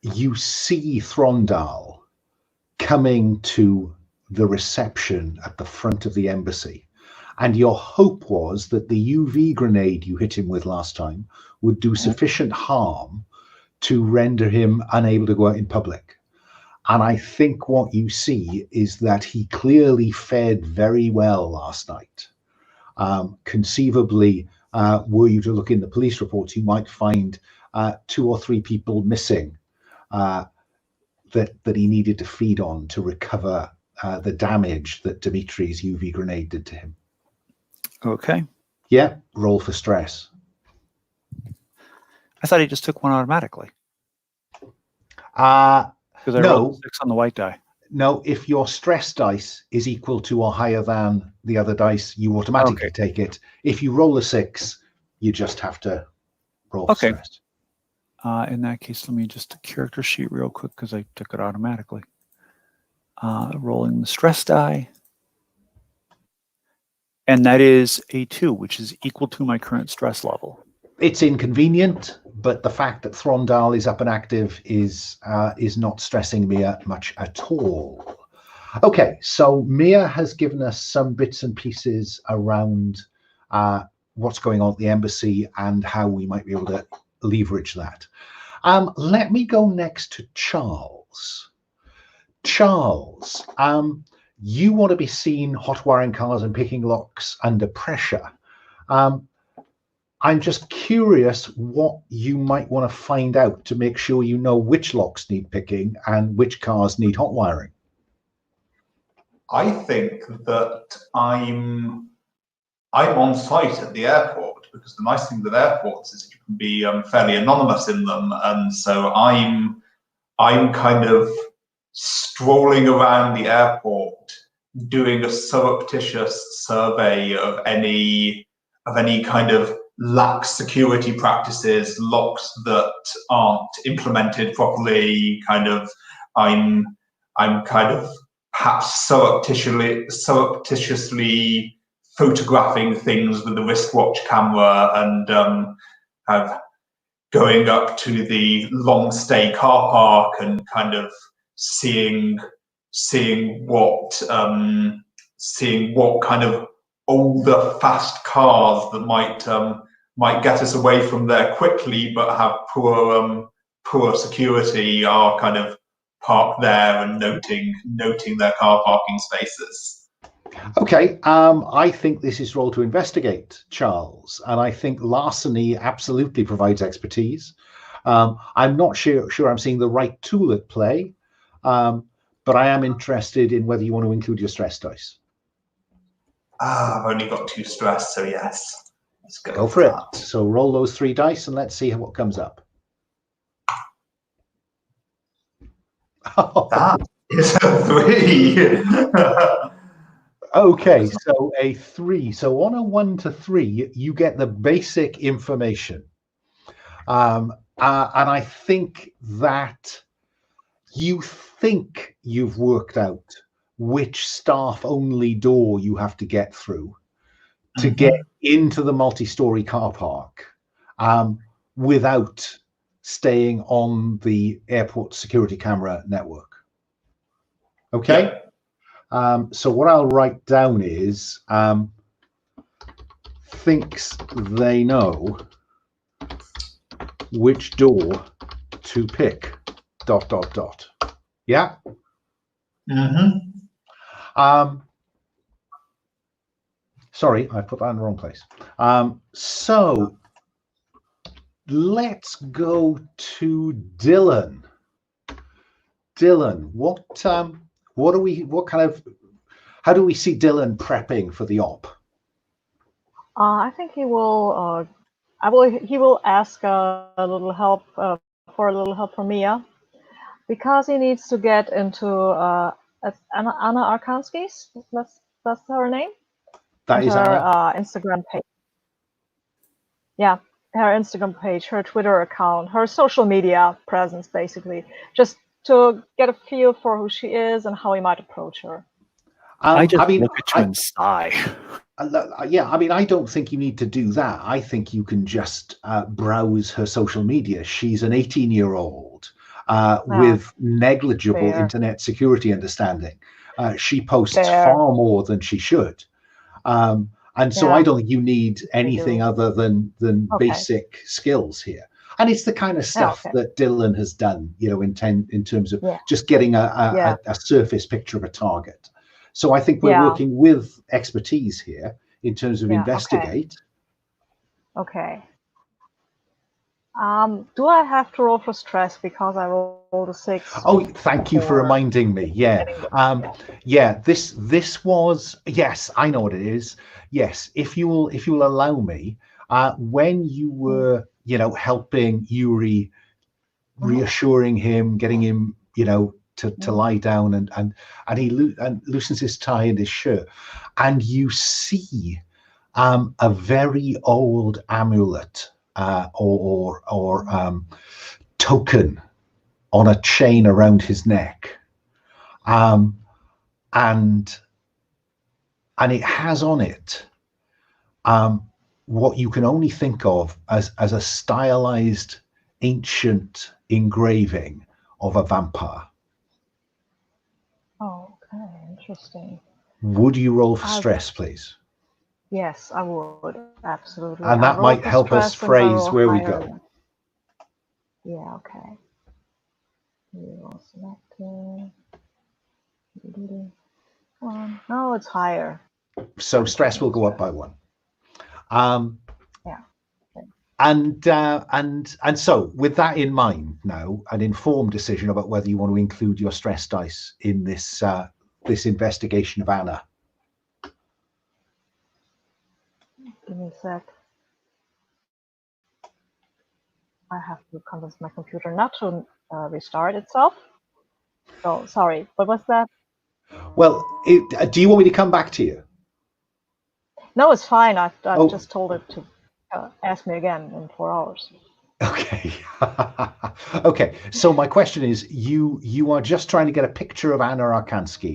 you see Throndal coming to the reception at the front of the embassy, and your hope was that the UV grenade you hit him with last time would do sufficient harm to render him unable to go out in public. And I think what you see is that he clearly fared very well last night. Conceivably, were you to look in the police reports, you might find 2 or 3 people missing that he needed to feed on to recover the damage that Dimitri's UV grenade did to him. Okay. Yeah, roll for stress. I thought he just took one automatically. Because I rolled 6 on the white die. No, if your stress dice is equal to or higher than the other dice, you automatically take it. If you roll a 6, you just have to roll for stress. In that case, let me just character sheet real quick because I took it automatically. Rolling the stress die. And that is a 2, which is equal to my current stress level. It's inconvenient, but the fact that Throndal is up and active is not stressing Mia much at all. Okay, so Mia has given us some bits and pieces around what's going on at the embassy and how we might be able to leverage that. Let me go next to Charles. Charles, you want to be seen hot wiring cars and picking locks under pressure. I'm just curious what you might want to find out to make sure you know which locks need picking and which cars need hot wiring. I think that I'm on site at the airport, because the nice thing with airports is you can be fairly anonymous in them, and so I'm kind of strolling around the airport doing a surreptitious survey of any kind of lax security practices, locks that aren't implemented properly. I'm kind of perhaps surreptitiously photographing things with the wristwatch camera, and going up to the long stay car park and kind of seeing what kind of older fast cars that might get us away from there quickly but have poor security are kind of parked there and noting their car parking spaces. Okay, I think this is role to investigate, Charles, and I think larceny absolutely provides expertise. I'm not sure I'm seeing the right tool at play, but I am interested in whether you want to include your stress dice. I've only got 2 stress, so yes. Let's go for it. So roll those 3 dice and let's see what comes up. That is a 3. Okay, so a 3. So on a 1 to 3, you get the basic information. And I think that you think you've worked out which staff-only door you have to get through to get into the multi-story car park without staying on the airport security camera network. Okay? So what I'll write down is thinks they know which door to pick, ... Yeah? Sorry, I put that in the wrong place. So let's go to Dylan. Dylan, how do we see Dylan prepping for the op? I think he will. He will ask a little help from Mia, because he needs to get into Anna Arkansky's. That's her name. That is her Anna. Instagram page. Yeah, her Instagram page, her Twitter account, her social media presence, basically, just to get a feel for who she is and how he might approach her. I just look at you and sigh. Yeah, I mean, I don't think you need to do that. I think you can just browse her social media. She's an 18-year-old with negligible internet security understanding. She posts far more than she should. And so I don't think you need anything other than basic skills here. And it's the kind of stuff that Dylan has done, you know, in terms of just getting a surface picture of a target. So I think we're working with expertise here in terms of investigate. Okay. Do I have to roll for stress because I rolled a 6? Oh, thank you for reminding me. Yeah. This was, yes, I know what it is. Yes, if you will allow me, when you were, you know, helping Yuri, reassuring him, getting him, you know, to lie down, and he loosens his tie and his shirt, and you see a very old amulet or token on a chain around his neck, and it has on it what you can only think of as a stylized ancient engraving of a vampire. Oh, okay, interesting. Would you roll for stress, please? Yes, I would, absolutely. And that might help us phrase where we go. Yeah, okay. Selected. No, it's higher. So stress will go up by 1. Yeah. And so with that in mind now, an informed decision about whether you want to include your stress dice in this this investigation of Anna. Give me a sec. I have to convince my computer not to restart itself. So sorry, what was that? Well, do you want me to come back to you? No, it's fine. I've just told it to ask me again in 4 hours. Okay. Okay. So my question is, you are just trying to get a picture of Anna Arkansky.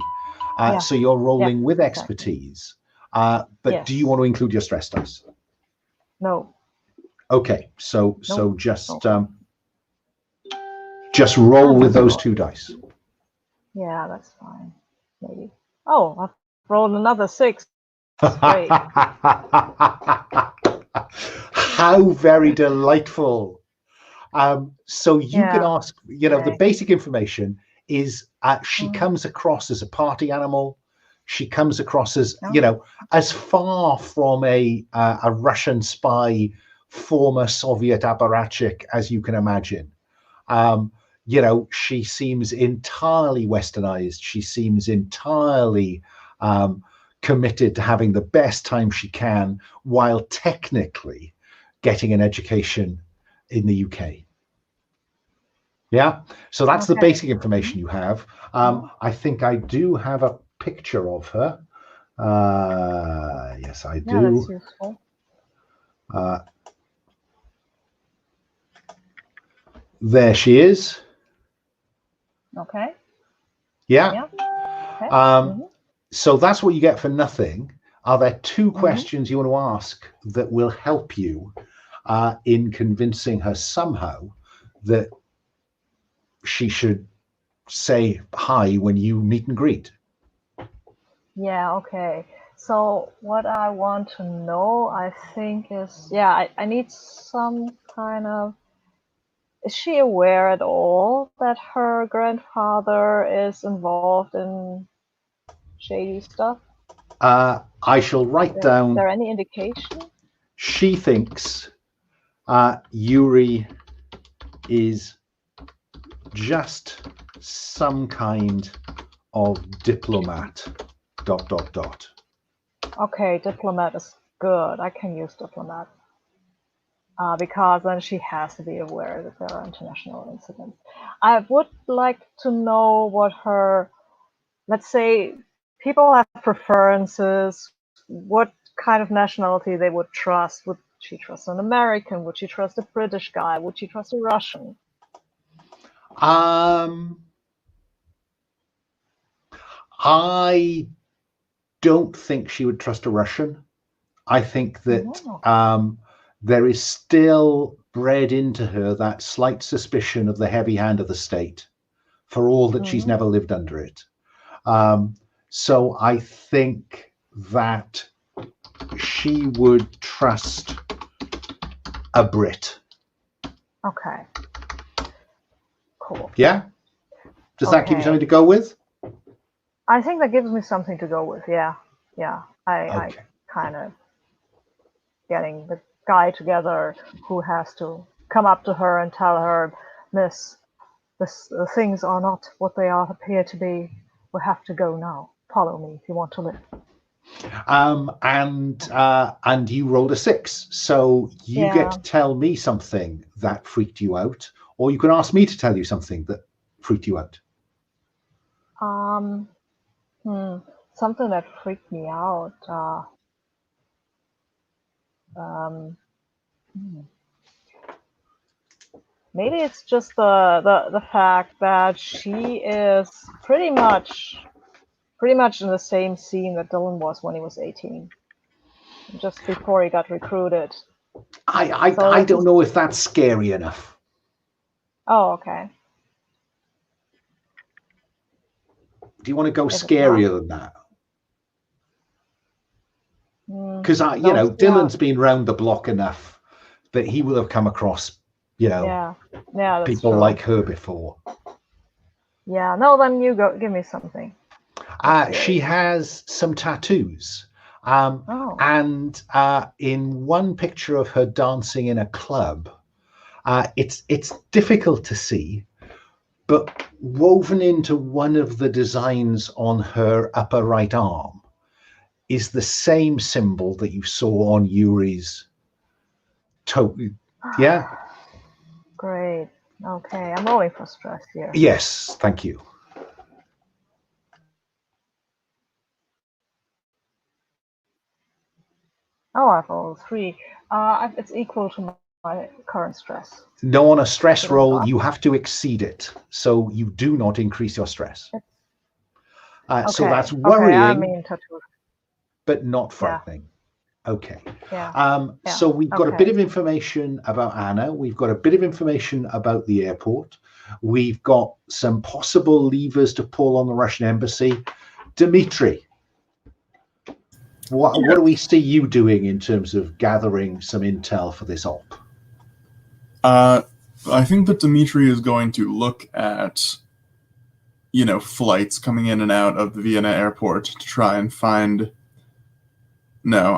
So you're rolling with expertise. But do you want to include your stress dice? No. Okay. So just roll with those 2 dice. Yeah, that's fine. Maybe. Oh, I've rolled another 6. Great. How very delightful. So you can ask, you know, the basic information is she comes across as a party animal. She comes across as, you know, as far from a Russian spy, former Soviet apparatchik as you can imagine. You know, she seems entirely westernized. She seems entirely committed to having the best time she can while technically getting an education in the UK. Yeah, so that's the basic information you have. I think I do have a picture of her. Yes, I do. Yeah, that's useful. There she is. Okay. Yeah. Yeah. Okay. So that's what you get for nothing. Are there two questions you want to ask that will help you in convincing her somehow that she should say hi when you meet and greet? Yeah, okay. So what I want to know, I think, is, yeah, I need some kind of, is she aware at all that her grandfather is involved in shady stuff? I shall write down. Is there any indication? She thinks Yuri is just some kind of diplomat. ... Okay, diplomat is good. I can use diplomat. Because then she has to be aware that there are international incidents. I would like to know what her, let's say, people have preferences, what kind of nationality they would trust. Would she trust an American? Would she trust a British guy? Would she trust a Russian? I don't think she would trust a Russian. I think that there is still bred into her that slight suspicion of the heavy hand of the state, for all that she's never lived under it. So I think that she would trust a Brit. Okay. Cool. Yeah? Does that give you something to go with? I think that gives me something to go with, yeah. Yeah. I kind of getting the guy together who has to come up to her and tell her, Miss, the things are not what they appear to be. We have to go now. Follow me if you want to live. And you rolled a 6, so you get to tell me something that freaked you out, or you can ask me to tell you something that freaked you out. Something that freaked me out. Maybe it's just the fact that she is pretty much in the same scene that Dylan was when he was 18, just before he got recruited. I don't know if that's scary enough. Oh, okay. Do you want to go scarier than that? Because Dylan's been round the block enough that he will have come across, people like her before. Yeah, no, then you go. Give me something. She has some tattoos. And in one picture of her dancing in a club, it's difficult to see, but woven into one of the designs on her upper right arm is the same symbol that you saw on Yuri's toe. Yeah? Great. Okay, I'm rolling for stress here. Yes, thank you. Oh, I've rolled 3. It's equal to my current stress. No, on a stress roll, you have to exceed it. So you do not increase your stress. So that's worrying, but not frightening. Okay. So we've got a bit of information about Anna. We've got a bit of information about the airport. We've got some possible levers to pull on the Russian embassy. Dmitry, what do we see you doing in terms of gathering some intel for this op? I think that Dmitry is going to look at, flights coming in and out of the Vienna airport to try and find... No,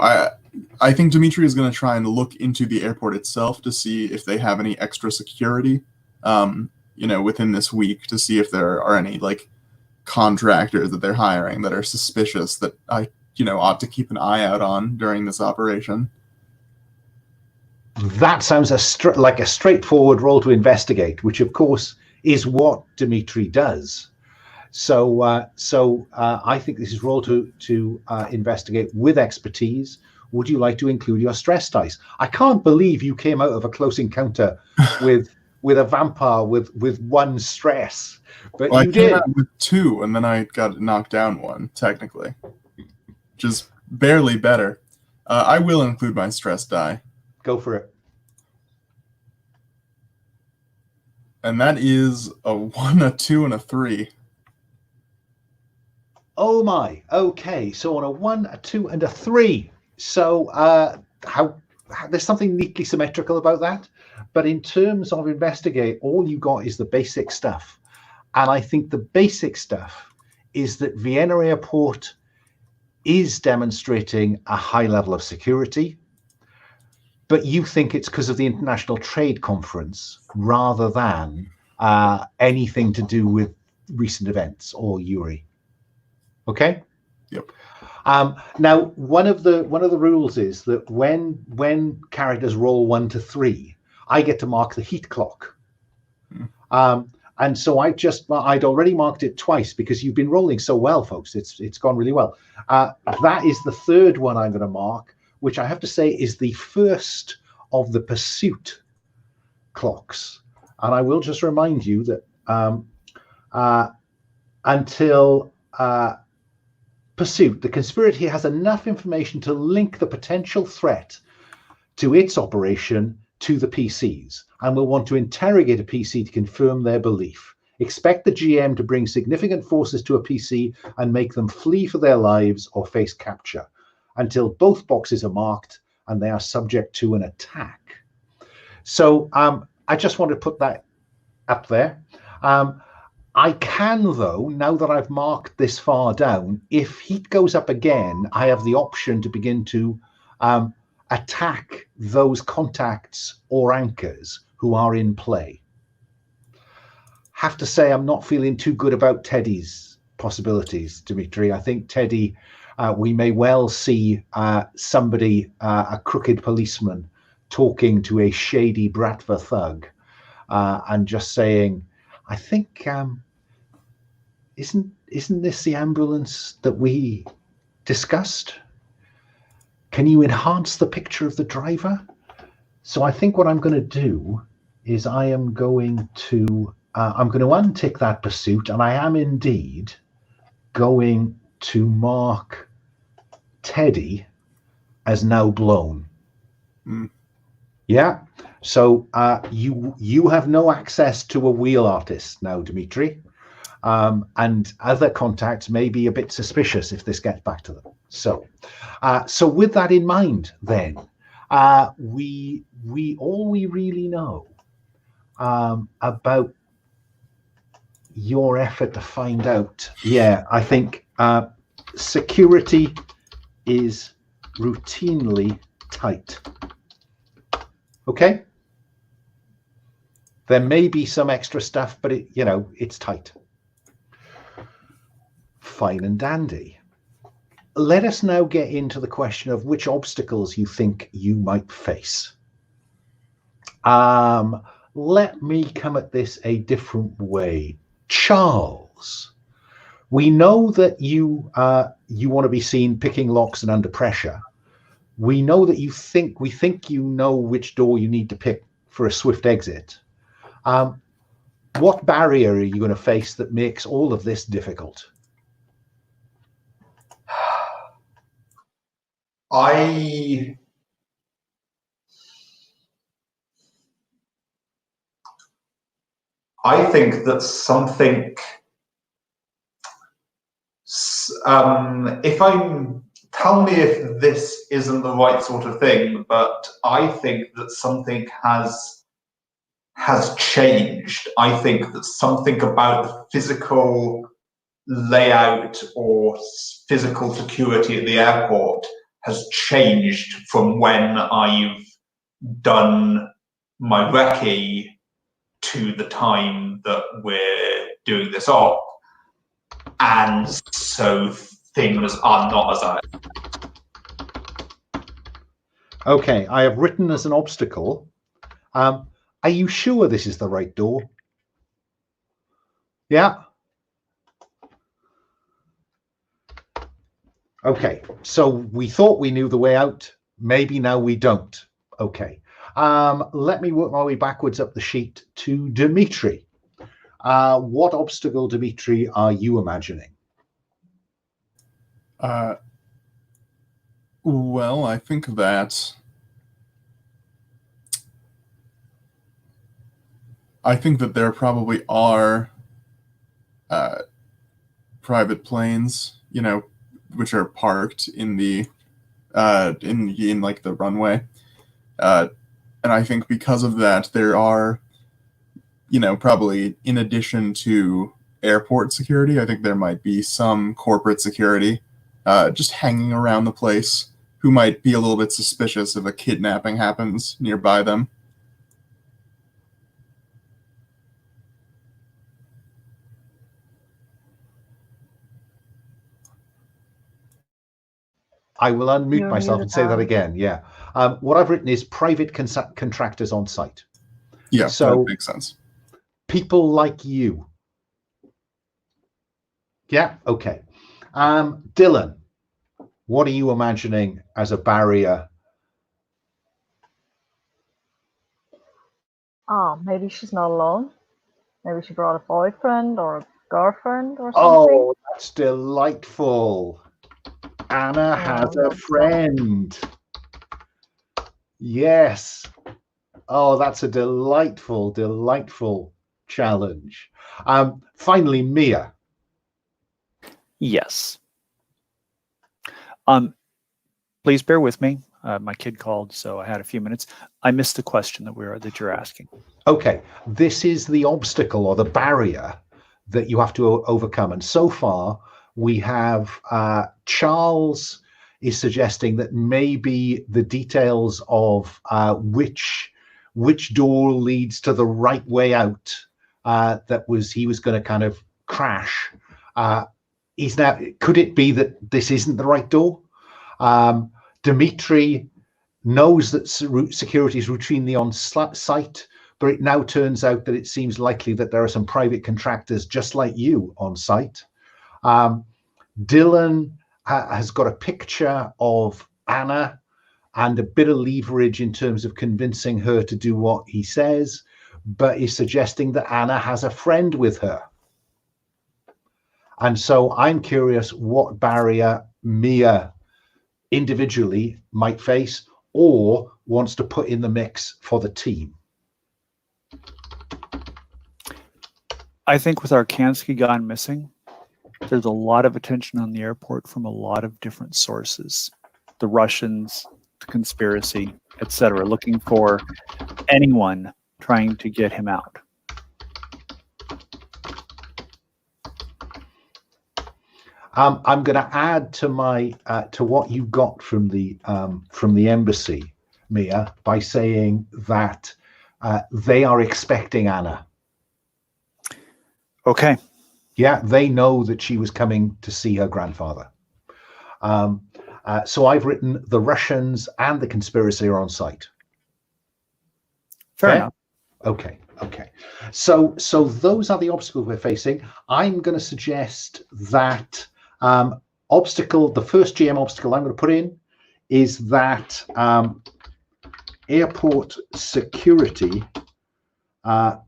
I think Dmitry is going to try and look into the airport itself to see if they have any extra security, within this week, to see if there are any, contractors that they're hiring that are suspicious that I ought to keep an eye out on during this operation. That sounds like a straightforward role to investigate, which of course is what Dmitry does. So I think this is role to investigate with expertise. Would you like to include your stress dice? I can't believe you came out of a close encounter with with a vampire with one stress, but Well, you I came did. out with 2, and then I got knocked down 1, technically. Which is barely better. I will include my stress die. Go for it. And that is a 1, a 2, and a 3. Oh my. Okay. So on a 1, a 2, and a 3. So how there's something neatly symmetrical about that. But in terms of investigate, all you got is the basic stuff. And I think the basic stuff is that Vienna Airport is demonstrating a high level of security, but you think it's because of the International Trade Conference rather than anything to do with recent events or Yuri. Okay. Yep. Now, one of the rules is that when characters roll 1 to 3, I get to mark the heat clock. And so I'd already marked it twice because you've been rolling so well, folks. It's gone really well. That is the third one I'm going to mark, which I have to say is the first of the pursuit clocks. And I will just remind you that until pursuit, the conspiracy has enough information to link the potential threat to its operation to the PCs, and will want to interrogate a PC to confirm their belief. Expect the GM to bring significant forces to a PC and make them flee for their lives or face capture until both boxes are marked and they are subject to an attack. So I just want to put that up there. I can, though, now that I've marked this far down, if heat goes up again, I have the option to begin to attack those contacts or anchors who are in play. Have to say, I'm not feeling too good about Teddy's possibilities, Dimitri. I think Teddy, we may well see somebody, a crooked policeman, talking to a shady Bratva thug and just saying, I think, isn't this the ambulance that we discussed? Can you enhance the picture of the driver? So I think what I'm going to do is I'm going to untick that pursuit, and I am indeed going to mark Teddy as now blown. Yeah. So you have no access to a wheel artist now, Dimitri. And other contacts may be a bit suspicious if this gets back to them. So with that in mind, then we really know about your effort to find out. Yeah, I think security is routinely tight. Okay. There may be some extra stuff, but it's tight. Fine and dandy. Let us now get into the question of which obstacles you think you might face. Let me come at this a different way. Charles, we know that you want to be seen picking locks and under pressure. We know that we think you know which door you need to pick for a swift exit. What barrier are you going to face that makes all of this difficult? I think that something, tell me if this isn't the right sort of thing, but I think that something has changed. I think that something about the physical layout or physical security at the airport has changed from when I've done my recce to the time that we're doing this op, and so things are not as I. Okay, I have written as an obstacle. Are you sure this is the right door? Yeah. Okay, so we thought we knew the way out. Maybe now we don't. Okay. Let me work my way backwards up the sheet to Dimitri. What obstacle, Dimitri, are you imagining? Well, I think that there probably are private planes, which are parked in the in like the runway, and I think because of that, there are, probably in addition to airport security, I think there might be some corporate security just hanging around the place who might be a little bit suspicious if a kidnapping happens nearby them. I will unmute You're myself muted and say that now. again. Yeah. What I've written is private contractors on site. Yeah, So that makes sense. people like you. Yeah. Okay. Dylan, what are you imagining as a barrier? Oh, maybe she's not alone. Maybe she brought a boyfriend or a girlfriend or something. Oh, that's delightful. Anna has a love friend. Yes. Oh, that's a delightful, delightful challenge. Finally, Mia. Yes. Please bear with me. My kid called, so I had a few minutes. I missed the question that you're asking. Okay, this is the obstacle or the barrier that you have to overcome. And so far, we have Charles is suggesting that maybe the details of which door leads to the right way out he was going to kind of crash. Could it be that this isn't the right door? Dimitri knows that security is routinely on site, but it now turns out that it seems likely that there are some private contractors just like you on site. Dylan has got a picture of Anna and a bit of leverage in terms of convincing her to do what he says, but is suggesting that Anna has a friend with her. And so I'm curious what barrier Mia individually might face or wants to put in the mix for the team. I think with Arkansky gone missing, there's a lot of attention on the airport from a lot of different sources. The Russians, the conspiracy, etc., looking for anyone trying to get him out. I'm going to add to my to what you got from the embassy, Mia, by saying that they are expecting Anna. Okay. Yeah, they know that she was coming to see her grandfather. So I've written the Russians and the conspiracy are on site. Fair enough. Okay. So those are the obstacles we're facing. I'm going to suggest that the first GM obstacle I'm going to put in is that airport security. No,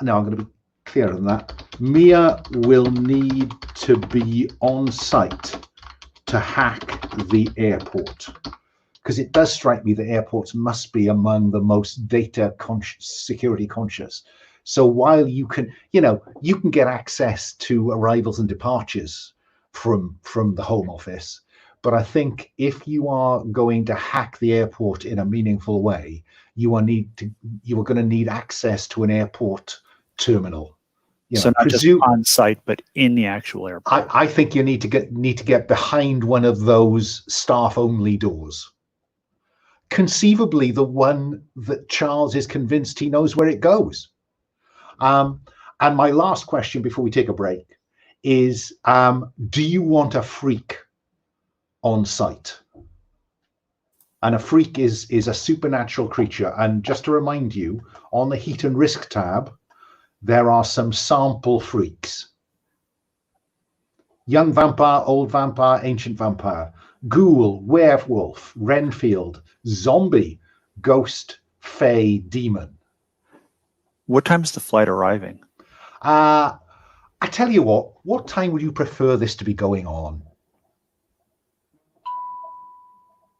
I'm going to be clearer than that. Mia will need to be on site to hack the airport, because it does strike me that airports must be among the most data conscious, security conscious. So while you can get access to arrivals and departures from the Home Office, but I think if you are going to hack the airport in a meaningful way, you are going to need access to an airport terminal. So not just on site, but in the actual airport. I think you need to get behind one of those staff-only doors. Conceivably, the one that Charles is convinced he knows where it goes. And my last question before we take a break is, do you want a freak on site? And a freak is a supernatural creature. And just to remind you, on the Heat and Risk tab, there are some sample freaks. Young vampire, old vampire, ancient vampire, ghoul, werewolf, Renfield, zombie, ghost, Fey demon. What time's the flight arriving? I tell you what time would you prefer this to be going on?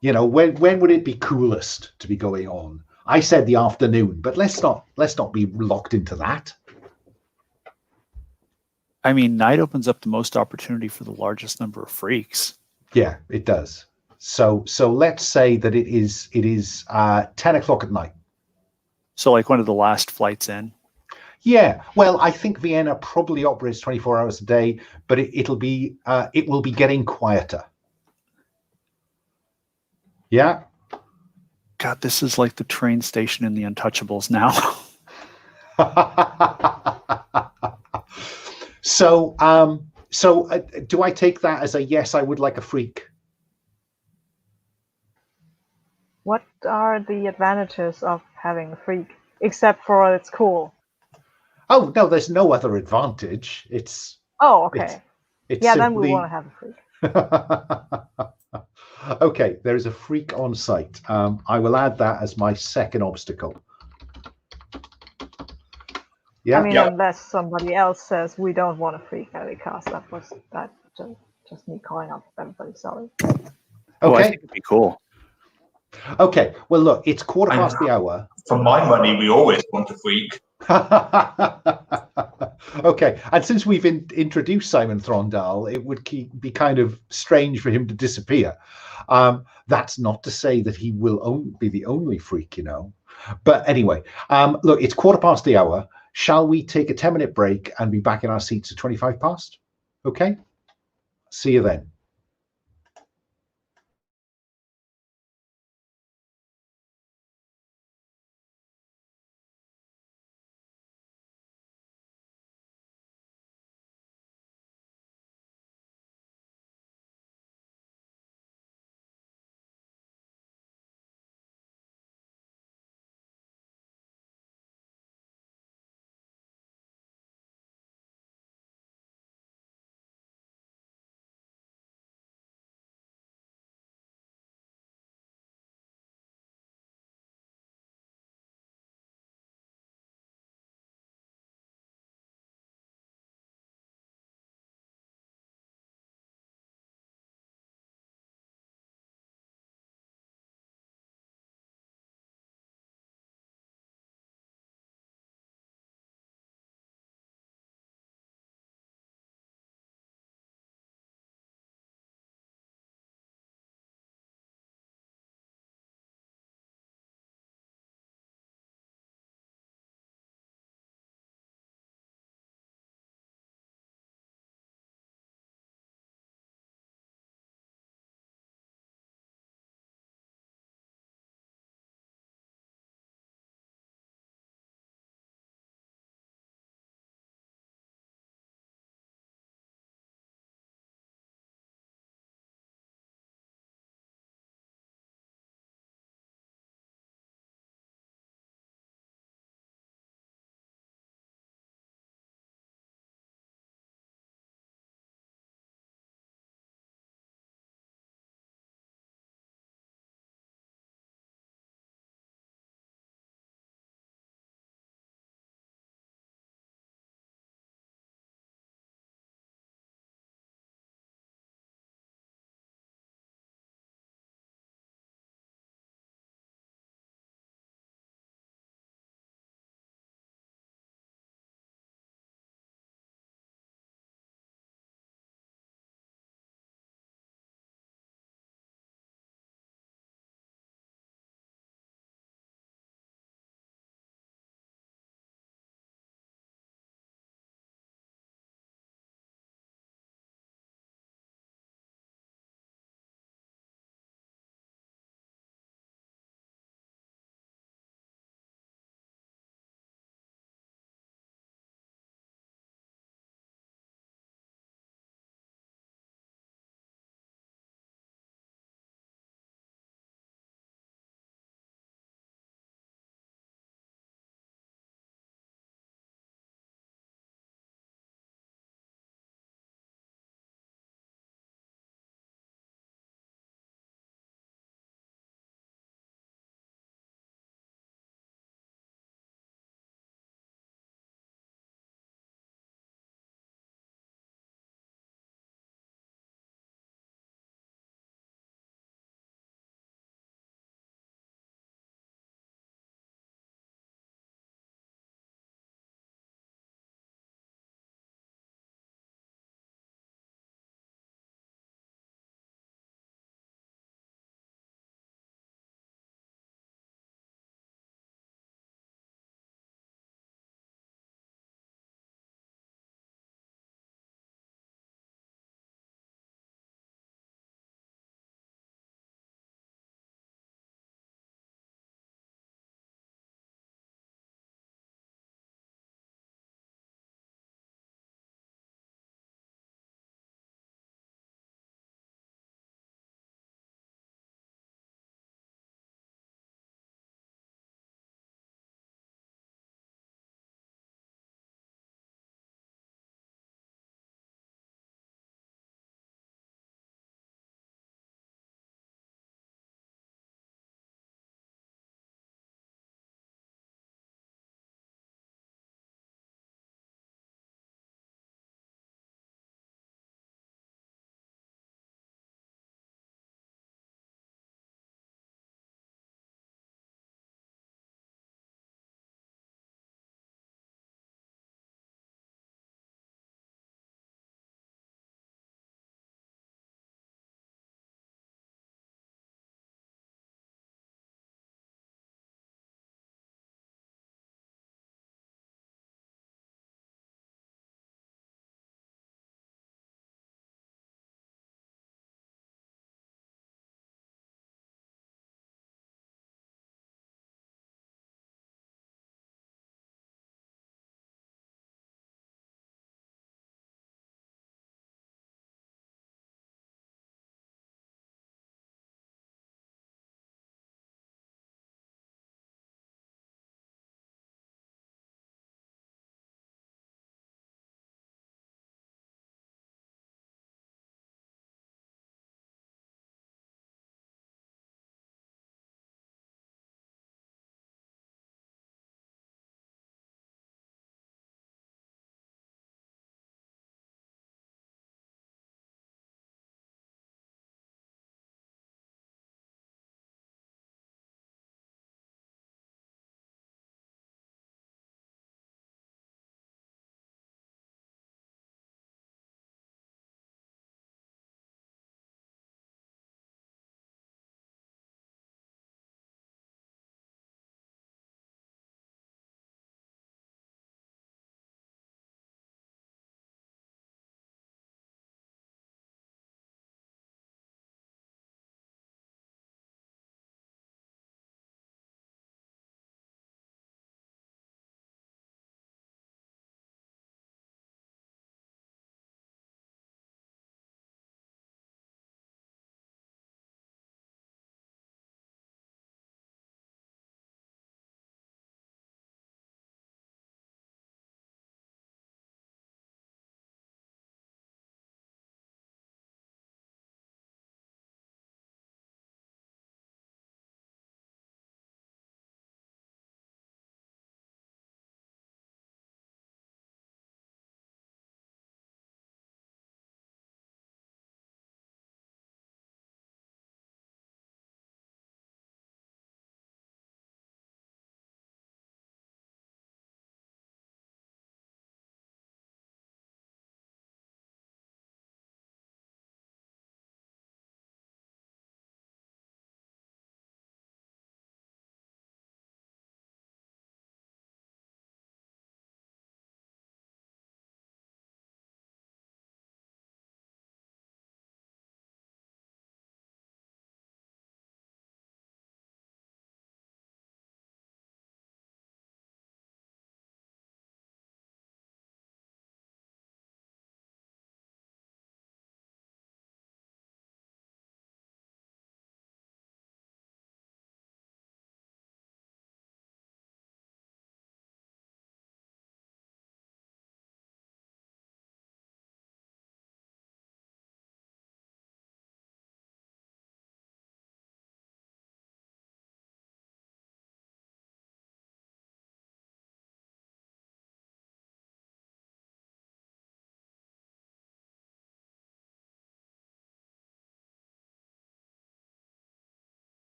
You know, when would it be coolest to be going on? I said the afternoon, but let's not be locked into that. I mean, night opens up the most opportunity for the largest number of freaks. Yeah, it does. So let's say that it is 10 o'clock at night. So like one of the last flights in. Yeah, well, I think Vienna probably operates 24 hours a day, but it will be getting quieter. Yeah. God, this is like the train station in the Untouchables now. So do I take that as a yes? I would like a freak. What are the advantages of having a freak, except for it's cool? Oh no, there's no other advantage. It's Oh, okay. it's Yeah, simply... then we want to have a freak. Okay, there is a freak on site. I will add that as my second obstacle. Yeah. I mean, unless somebody else says we don't want a freak, because that just me calling out everybody. Sorry. Oh, I Okay. think it'd be cool. Okay. Well, look, it's quarter past the hour. For my money, we always want a freak. Okay, and since we've introduced Simon Throndal, it would be kind of strange for him to disappear. That's not to say that he will be the only freak, you know. But anyway, look, it's quarter past the hour. Shall we take a 10-minute break and be back in our seats at 25 past? Okay. See you then.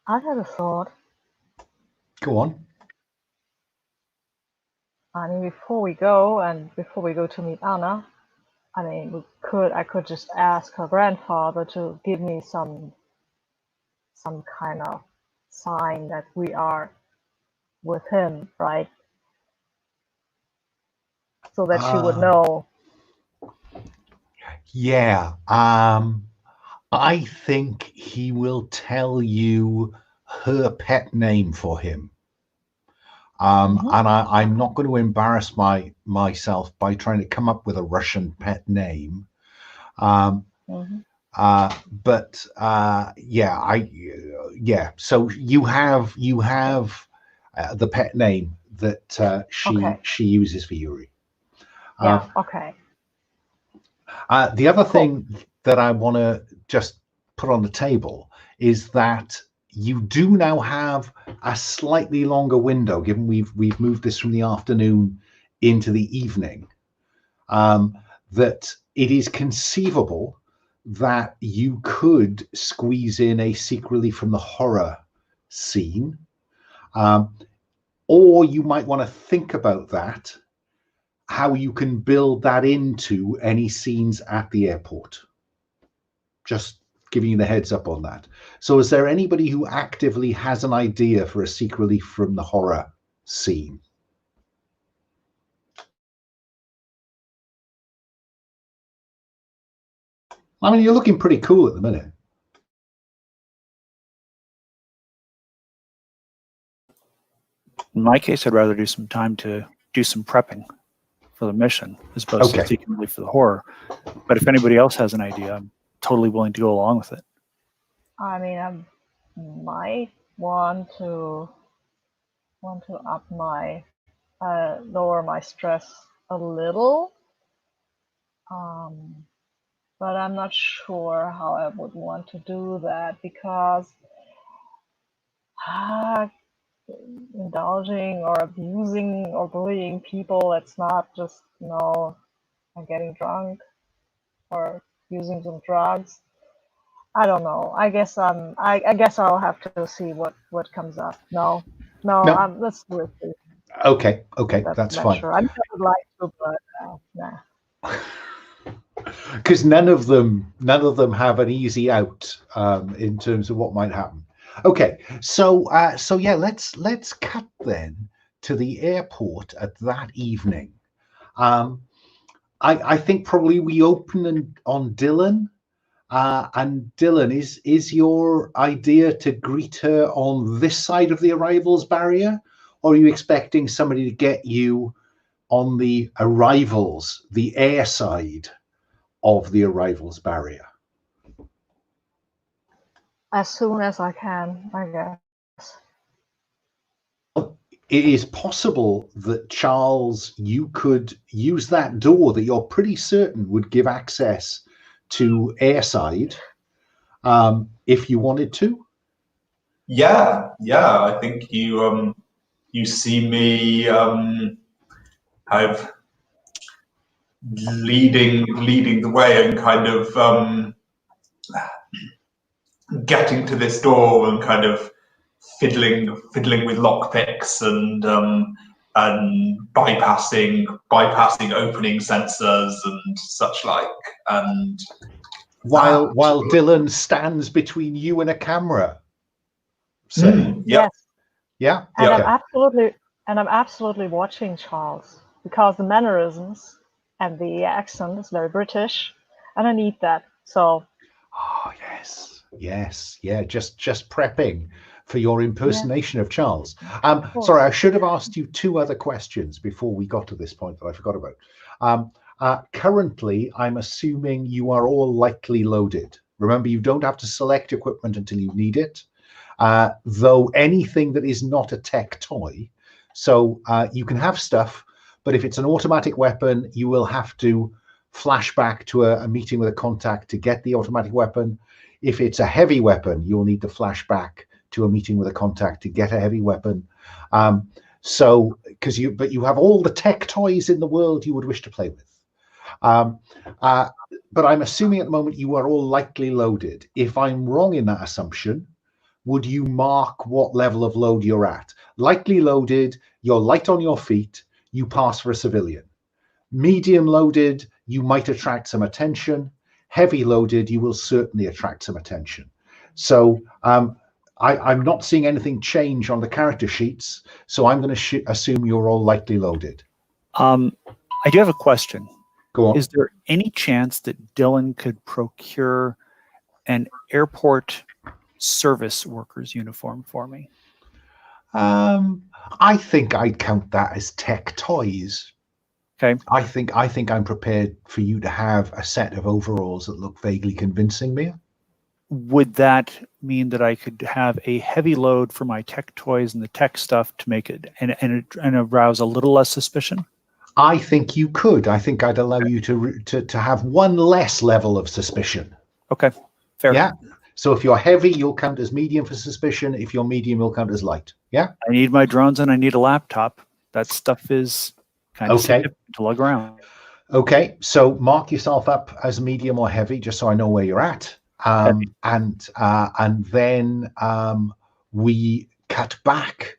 I had a thought. Go on. I mean, before we go to meet Anna, I mean, I could just ask her grandfather to give me some kind of sign that we are with him, right? So that she would know. Yeah. I think he will tell you her pet name for him. And I'm not going to embarrass myself by trying to come up with a Russian pet name. But yeah. So you have the pet name that she uses for Yuri. Yeah. Okay. The other thing that I want to just put on the table is that you do now have a slightly longer window, given we've moved this from the afternoon into the evening, that it is conceivable that you could squeeze in a secretly from the horror scene, or you might want to think about that, how you can build that into any scenes at the airport. Just giving you the heads up on that. So is there anybody who actively has an idea for a secretly from the horror scene? I mean, you're looking pretty cool at the minute. In my case, I'd rather do some time to do some prepping for the mission as opposed to secretly for the horror. But if anybody else has an idea, I'm totally willing to go along with it. I mean, I might want to up my lower my stress a little, but I'm not sure how I would want to do that because indulging or abusing or bullying people, it's not just getting drunk or using some drugs. I don't know. I guess I guess I'll have to see what comes up. No. Let's do it. Please. Okay, that's fine. Sure. I would like to, but nah. Because none of them have an easy out in terms of what might happen. Okay, so yeah, let's cut then to the airport at that evening. I think probably we open on Dylan. And Dylan, is your idea to greet her on this side of the arrivals barrier, or are you expecting somebody to get you on the arrivals, the air side of the arrivals barrier? As soon as I can, I guess. It is possible that, Charles, you could use that door that you're pretty certain would give access to airside if you wanted to. Yeah. I think you see me kind of leading the way and kind of getting to this door and kind of fiddling with lockpicks and bypassing opening sensors and such like. And while Dylan stands between you and a camera. Yes. Yeah. And I'm absolutely watching Charles because the mannerisms and the accent is very British, and I need that. So. Oh yes, yeah. Just prepping for your impersonation of Charles. Sorry, I should have asked you two other questions before we got to this point that I forgot about. Currently, I'm assuming you are all lightly loaded. Remember, you don't have to select equipment until you need it, though anything that is not a tech toy. So you can have stuff, but if it's an automatic weapon, you will have to flash back to a meeting with a contact to get the automatic weapon. If it's a heavy weapon, you'll need to flash back to a meeting with a contact to get a heavy weapon. But you have all the tech toys in the world you would wish to play with. But I'm assuming at the moment you are all lightly loaded. If I'm wrong in that assumption, would you mark what level of load you're at? Lightly loaded, you're light on your feet, you pass for a civilian. Medium loaded, you might attract some attention. Heavy loaded, you will certainly attract some attention. So I'm not seeing anything change on the character sheets, so I'm going to assume you're all lightly loaded. I do have a question. Go on. Is there any chance that Dylan could procure an airport service worker's uniform for me? I think I'd count that as tech toys. Okay. I think I'm prepared for you to have a set of overalls that look vaguely convincing, Mia. Would that mean that I could have a heavy load for my tech toys and the tech stuff to make it and arouse a little less suspicion? I think you could. I think I'd allow you to have one less level of suspicion. Okay, fair. Yeah. So if you're heavy, you'll count as medium for suspicion. If you're medium, you'll count as light. Yeah. I need my drones and I need a laptop. That stuff is kind of okay significant to lug around. Okay. So mark yourself up as medium or heavy, just so I know where you're at. And then we cut back.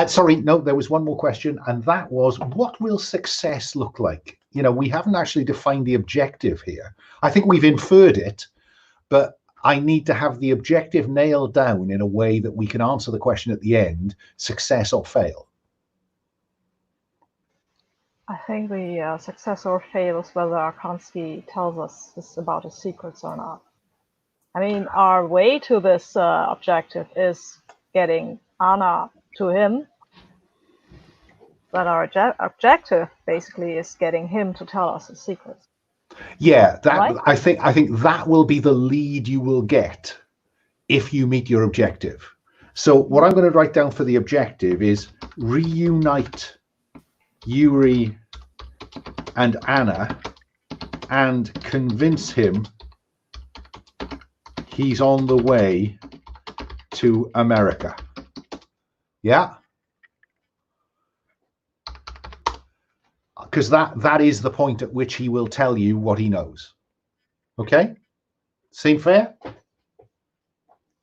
Sorry, no, there was one more question, and that was, what will success look like? You know, we haven't actually defined the objective here. I think we've inferred it, but I need to have the objective nailed down in a way that we can answer the question at the end, success or fail. I think the success or fail is whether Arkansky tells us this about his secrets or not. I mean, our way to this objective is getting Anna to him, but our objective basically is getting him to tell us his secrets. Yeah, that right? I think that will be the lead you will get if you meet your objective. So what I'm going to write down for the objective is reunite Yuri and Anna and convince him he's on the way to America. Yeah. Because that is the point at which he will tell you what he knows. Okay? Seem fair?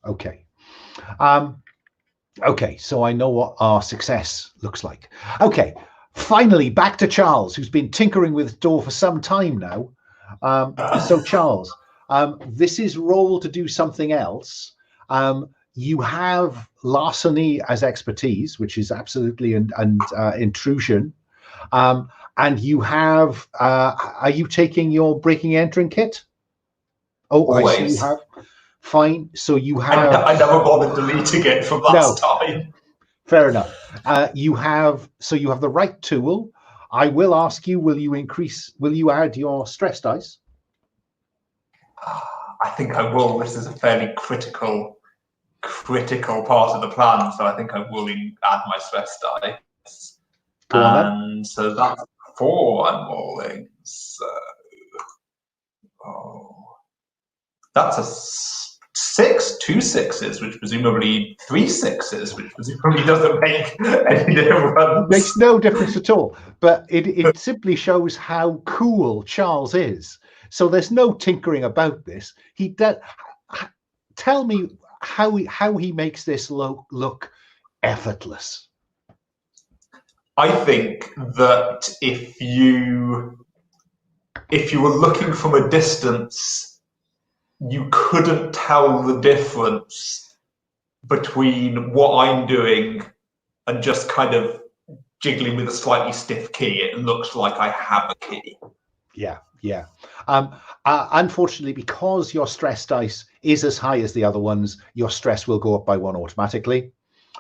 Okay. Okay, so I know what our success looks like. Okay, finally, back to Charles, who's been tinkering with the door for some time now. So Charles, this is roll to do something else. You have larceny as expertise, which is absolutely an intrusion. And you have, are you taking your breaking entering kit? Oh, Always. I see you have. Fine. So you have. I never bothered deleting it from last time. Fair enough. You have the right tool. I will ask you, will you add your stress dice? I think I will. This is a fairly critical part of the plan, so I think I will add my stress dice. Go on then. And so that's 4 I'm rolling. So, that's a 6, 2 6s, which presumably 3 6s, which presumably doesn't make any difference. Makes no difference at all. But it simply shows how cool Charles is. So there's no tinkering about this. He does. Tell me how he makes this look effortless. I think that if you were looking from a distance, you couldn't tell the difference between what I'm doing and just kind of jiggling with a slightly stiff key. It looks like I have a key. Yeah. Unfortunately, because your stress dice is as high as the other ones, your stress will go up by 1 automatically.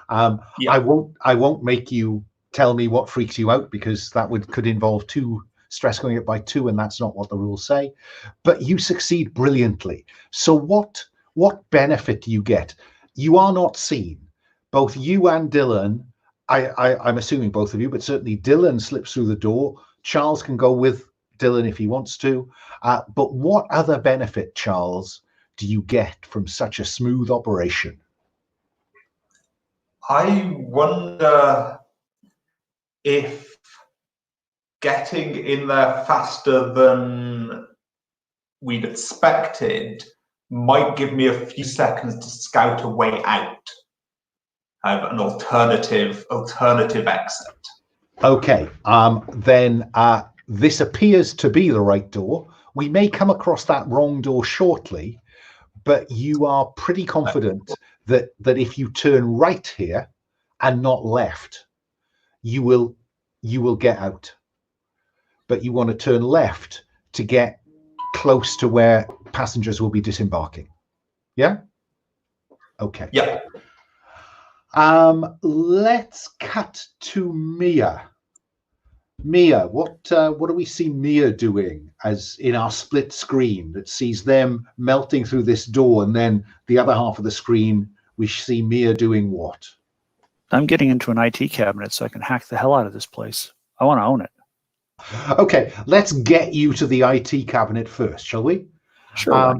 I won't make you tell me what freaks you out, because that could involve 2 stress going up by 2, and that's not what the rules say. But you succeed brilliantly. So what benefit do you get? You are not seen. Both you and Dylan, I'm assuming both of you, but certainly Dylan slips through the door. Charles can go with Dylan if he wants to. But what other benefit, Charles, do you get from such a smooth operation? I wonder if getting in there faster than we'd expected might give me a few seconds to scout a way out. I have an alternative exit. Okay, then this appears to be the right door. We may come across that wrong door shortly, but you are pretty confident that if you turn right here and not left, you will get out. But you want to turn left to get close to where passengers will be disembarking. Yeah? Okay. Yeah. Let's cut to Mia. Mia, what do we see Mia doing as in our split screen that sees them melting through this door, and then the other half of the screen we see Mia doing what? I'm getting into an IT cabinet so I can hack the hell out of this place. I want to own it. Okay, let's get you to the IT cabinet first, shall we? Sure.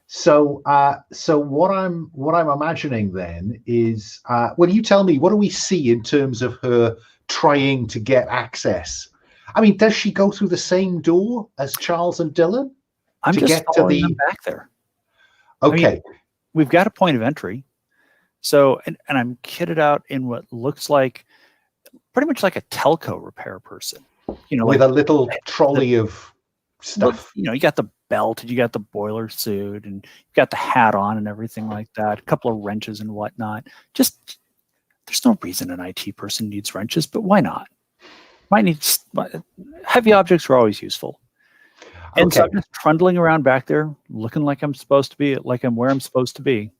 So what I'm imagining then is, well, you tell me, what do we see in terms of her trying to get access? I mean, does she go through the same door as Charles and Dylan? I'm just following them back there. Okay. I mean, we've got a point of entry. So, and I'm kitted out in what looks like pretty much like a telco repair person. You know, with like a little trolley of stuff. You know, you got the belt and you got the boiler suit and you got the hat on and everything like that. A couple of wrenches and whatnot. Just there's no reason an IT person needs wrenches, but why not? Might need heavy objects are always useful. And Okay. so I'm just trundling around back there, looking like I'm supposed to be, like I'm where I'm supposed to be.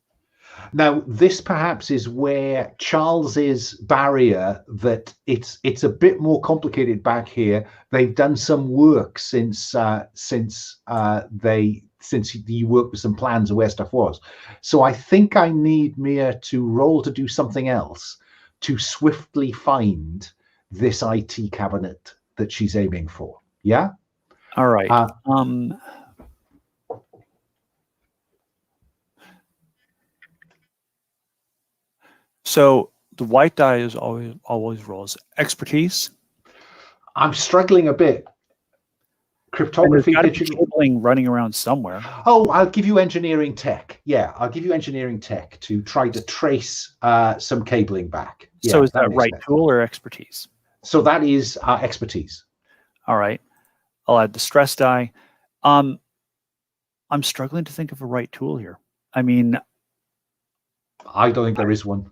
Now, this perhaps is where Charles's barrier, that it's a bit more complicated back here. They've done some work since you worked with some plans of where stuff was. So I think I need Mia to roll to do something else to swiftly find this IT cabinet that she's aiming for. Yeah? All right. So the white die is always rolls expertise. I'm struggling a bit. Cryptography, digital cabling running around somewhere. Oh, I'll give you engineering tech. Yeah, I'll give you engineering tech to try to trace some cabling back. Yeah, so is that right tool or expertise? So that is expertise. All right. I'll add the stress die. I'm struggling to think of a right tool here. I mean, I don't think there is one.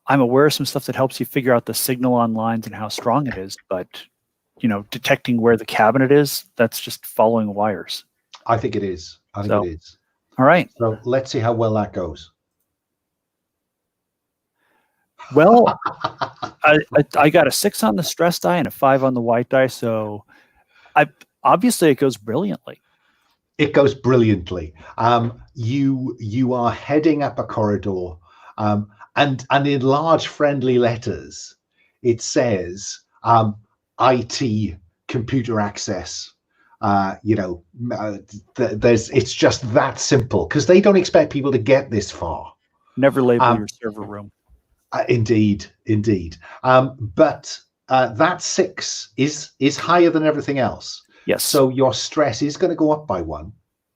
I'm aware of some stuff that helps you figure out the signal on lines and how strong it is, but you know, detecting where the cabinet is, that's just following wires. I think it is. I think it is. All right. So let's see how well that goes. Well, I got a 6 on the stress die and a 5 on the white die, so obviously it goes brilliantly. It goes brilliantly. You are heading up a corridor, and in large friendly letters, it says IT computer access. It's just that simple because they don't expect people to get this far. Never label your server room. Indeed. But that 6 is higher than everything else. Yes. So your stress is going to go up by 1.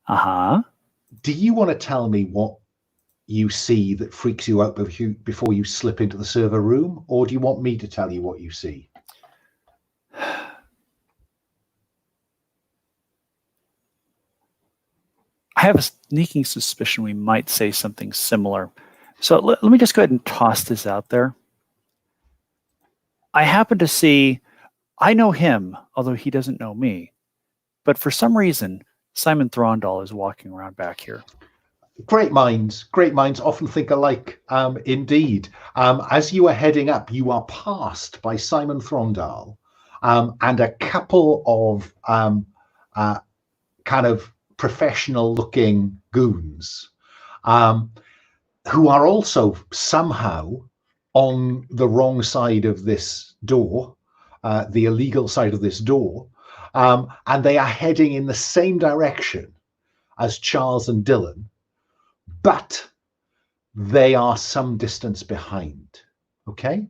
Uh-huh. Do you want to tell me what you see that freaks you out before you slip into the server room, or do you want me to tell you what you see? I have a sneaking suspicion we might say something similar. So let me just go ahead and toss this out there. I happen to see, I know him, although he doesn't know me. But for some reason, Simon Throndal is walking around back here. Great minds often think alike, indeed. As you are heading up, you are passed by Simon Throndal and a couple of kind of professional-looking goons who are also somehow on the wrong side of this door, the illegal side of this door, and they are heading in the same direction as Charles and Dylan, but they are some distance behind, okay?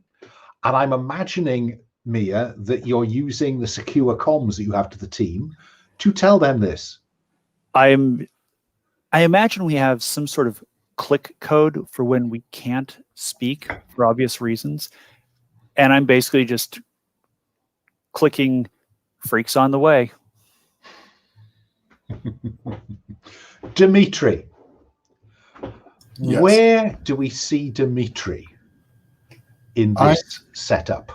And I'm imagining, Mia, that you're using the secure comms that you have to the team to tell them this. I'm I imagine we have some sort of click code for when we can't speak for obvious reasons. And I'm basically just clicking freaks on the way. Dimitri. Yes. Where do we see Dimitri in this setup?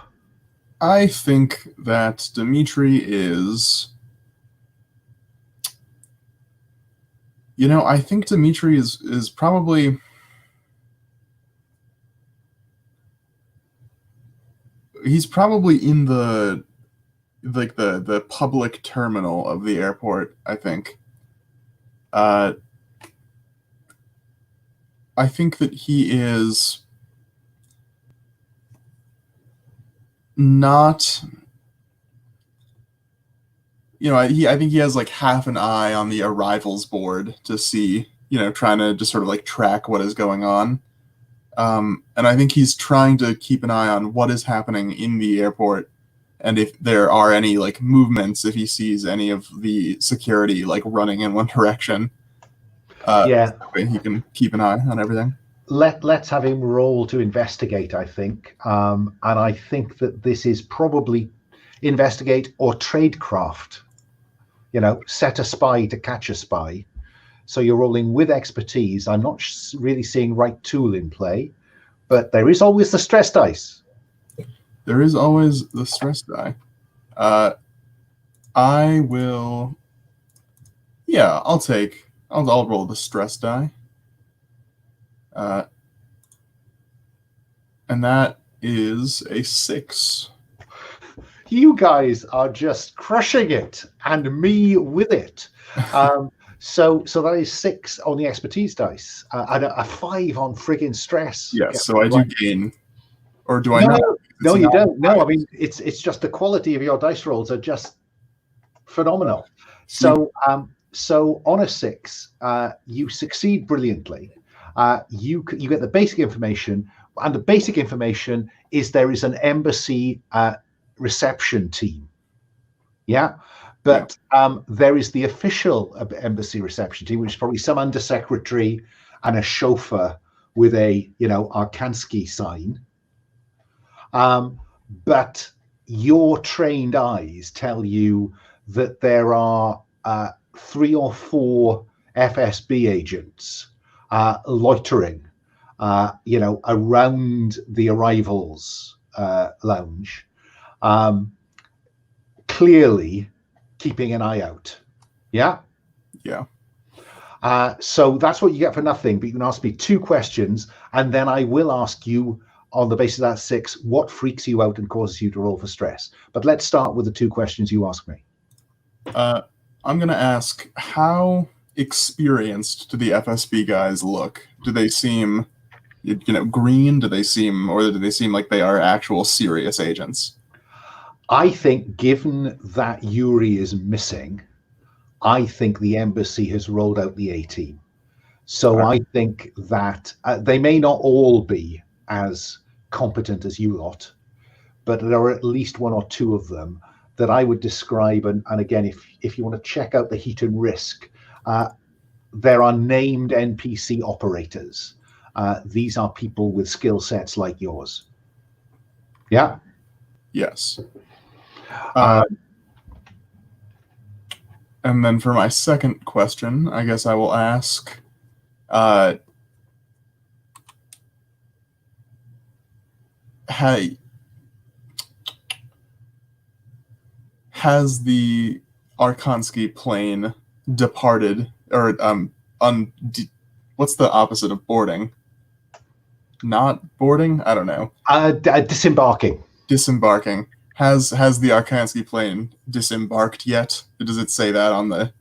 I think that Dimitri is... I think Dimitri is probably... He's probably in the public terminal of the airport, I think. I think that he is not... I think he has like half an eye on the arrivals board to see, trying to just sort of like track what is going on. And I think he's trying to keep an eye on what is happening in the airport, and if there are any like movements, if he sees any of the security like running in one direction. Yeah, that way he can keep an eye on everything. let's have him roll to investigate, I think. And I think that this is probably investigate or tradecraft. Set a spy to catch a spy. So you're rolling with expertise. I'm not really seeing right tool in play, but there is always the stress dice. There is always the stress die. I will... Yeah, I'll roll the stress die. And that is a 6. You guys are just crushing it, and me with it. So that is 6 on the expertise dice, and a 5 on friggin' stress. Yes, so I do gain, or do I not? No, you don't. No, I mean it's just the quality of your dice rolls are just phenomenal. So on a 6, you succeed brilliantly. You get the basic information, and the basic information is there is an embassy reception team. Yeah. But there is the official embassy reception team, which is probably some undersecretary and a chauffeur with a, Arkansky sign. But your trained eyes tell you that there are 3 or 4 FSB agents loitering, around the arrivals lounge, clearly keeping an eye out. Yeah. So that's what you get for nothing, but you can ask me 2 questions, and then I will ask you on the basis of that 6 what freaks you out and causes you to roll for stress. But let's start with the 2 questions you ask me. I'm going to ask, how experienced do the FSB guys look? Do they seem, green? Do they seem like they are actual serious agents? I think, given that Yuri is missing, I think the embassy has rolled out the A-team. So I think that they may not all be as competent as you lot, but there are at least 1 or 2 of them that I would describe. And again, if you want to check out the heat and risk, there are named NPC operators. These are people with skill sets like yours. Yeah? Yes. And then for my second question, I guess I will ask, has the Arkansky plane departed, or what's the opposite of boarding? Not boarding? I don't know. Disembarking. Disembarking. Has the Arkansky plane disembarked yet? Does it say that on the,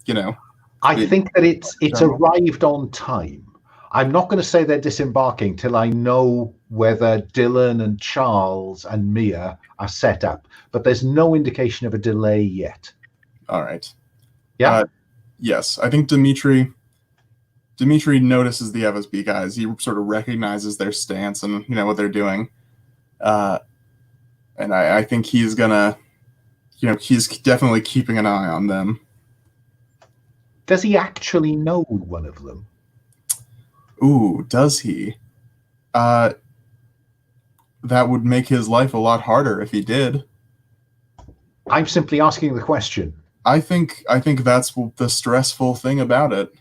I think that it's arrived on time. I'm not going to say they're disembarking till I know whether Dylan and Charles and Mia are set up, but there's no indication of a delay yet. All right. Yeah. Yes, I think Dimitri notices the FSB guys. He sort of recognizes their stance and what they're doing. And I think he's gonna, he's definitely keeping an eye on them. Does he actually know one of them? Ooh, does he? That would make his life a lot harder if he did. I'm simply asking the question. I think that's the stressful thing about it.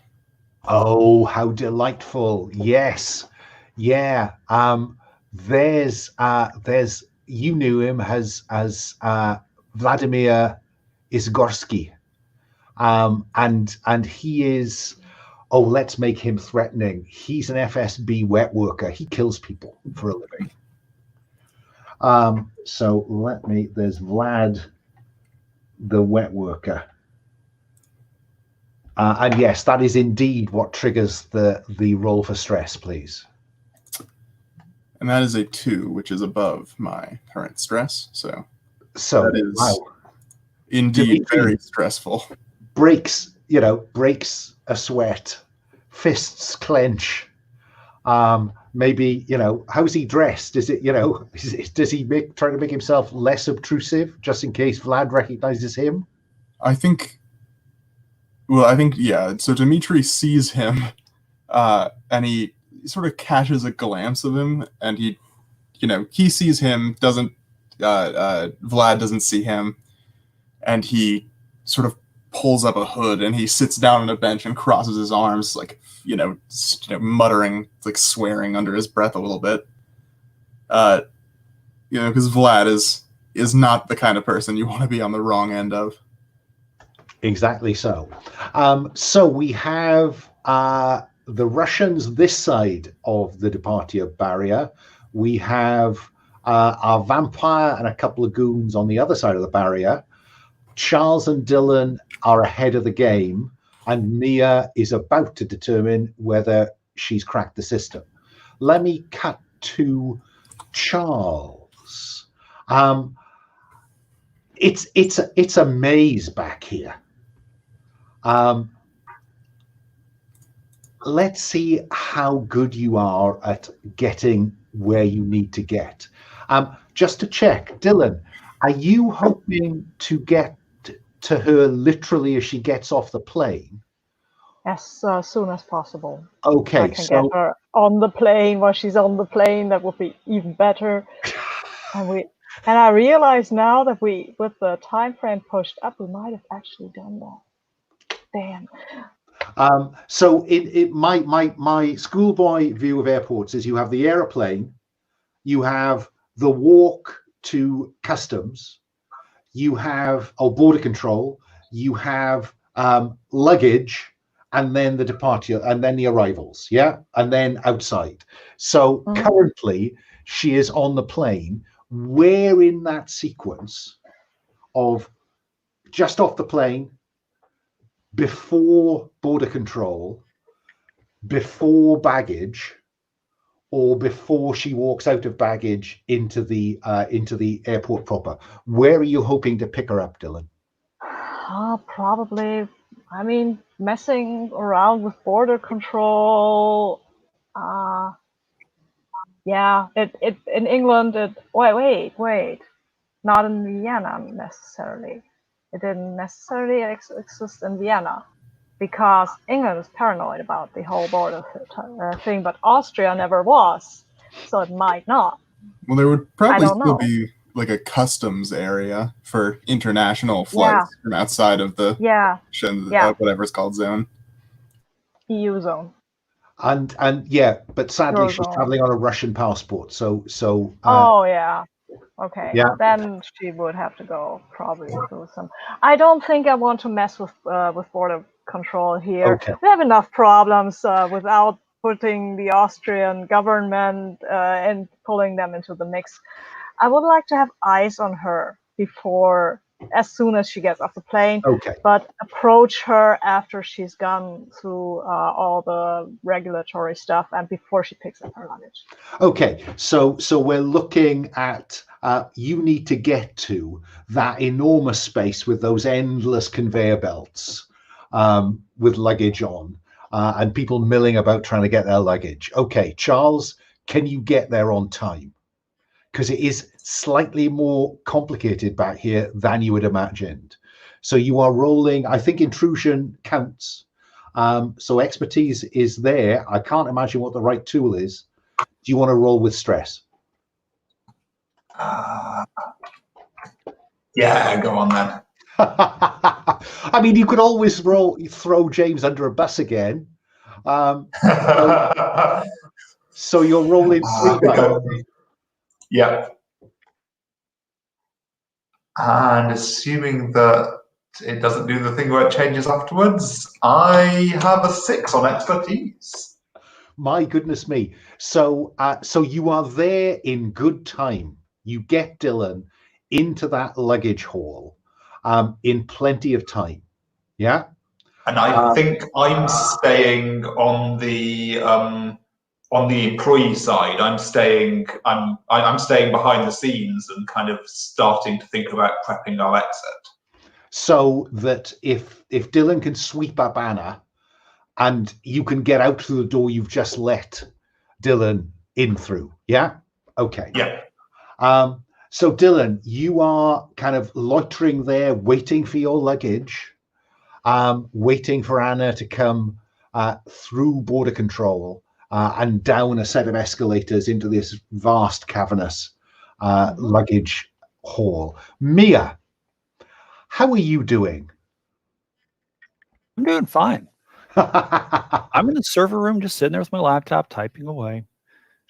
Oh, how delightful. Yes. Yeah. There's you knew him as Vladimir Izgorsky. And he is, oh, let's make him threatening. He's an FSB wet worker. He kills people for a living. So there's Vlad the wet worker. And yes, that is indeed what triggers the roll for stress, please. And that is a 2, which is above my current stress. So that is indeed Dimitri very stressful. Breaks a sweat, fists clench. Maybe, how's he dressed? Is it, does he try to make himself less obtrusive just in case Vlad recognizes him? I think, yeah. So Dimitri sees him, and he sort of catches a glance of him, and he sees him, Vlad doesn't see him, and he sort of pulls up a hood and he sits down on a bench and crosses his arms, like, muttering, like swearing under his breath a little bit. Because Vlad is not the kind of person you want to be on the wrong end of. Exactly so. So we have the Russians this side of the departure barrier. We have our vampire and a couple of goons on the other side of the barrier. Charles and Dylan are ahead of the game, and Mia is about to determine whether she's cracked the system. Let me cut to Charles. It's a maze back here. Let's see how good you are at getting where you need to get. Just to check, Dylan, are you hoping to get to her literally as she gets off the plane? As soon as possible. Okay, I can get her on the plane while she's on the plane. That would be even better. And I realize now that with the time frame pushed up, we might have actually done that. Damn. So my schoolboy view of airports is you have the airplane, you have the walk to customs, you have border control, you have luggage, and then the departure, and then the arrivals, and then outside. So currently she is on the plane. Where in that sequence of just off the plane, before border control, before baggage, or before she walks out of baggage into the airport proper, where are you hoping to pick her up, Dylan? Probably, messing around with border control. Yeah, it in England. Wait, not in Vienna necessarily. It didn't necessarily exist in Vienna, because England is paranoid about the whole border thing, but Austria never was, so it might not. Well, there would probably still be like a customs area for international flights from outside of the whatever it's called zone. EU zone. And but sadly she's traveling on a Russian passport, so okay, then she would have to go probably through some. I don't think I want to mess with border control here. Okay. We have enough problems without putting the Austrian government and pulling them into the mix. I would like to have eyes on her as soon as she gets off the plane, but approach her after she's gone through all the regulatory stuff and before she picks up her luggage. Okay, so we're looking at you need to get to that enormous space with those endless conveyor belts with luggage on and people milling about trying to get their luggage. Okay, Charles, can you get there on time? Because it is slightly more complicated back here than you would imagined. So you are rolling, I think intrusion counts. So expertise is there. I can't imagine what the right tool is. Do you want to roll with stress? Yeah, go on then. I mean, you could always throw James under a bus again. So you're rolling 3 dice. Yeah. And assuming that it doesn't do the thing where it changes afterwards, I have a 6 on expertise. My goodness me. So you are there in good time. You get Dylan into that luggage hall in plenty of time. Yeah. And I think I'm staying on the employee side. I'm staying behind the scenes and kind of starting to think about prepping our exit. So that if Dylan can sweep up Anna and you can get out through the door you've just let Dylan in through. Yeah? Okay. Yeah. So Dylan, you are kind of loitering there, waiting for your luggage, waiting for Anna to come through border control and down a set of escalators into this vast, cavernous luggage hall. Mia, how are you doing? I'm doing fine. I'm in the server room just sitting there with my laptop typing away.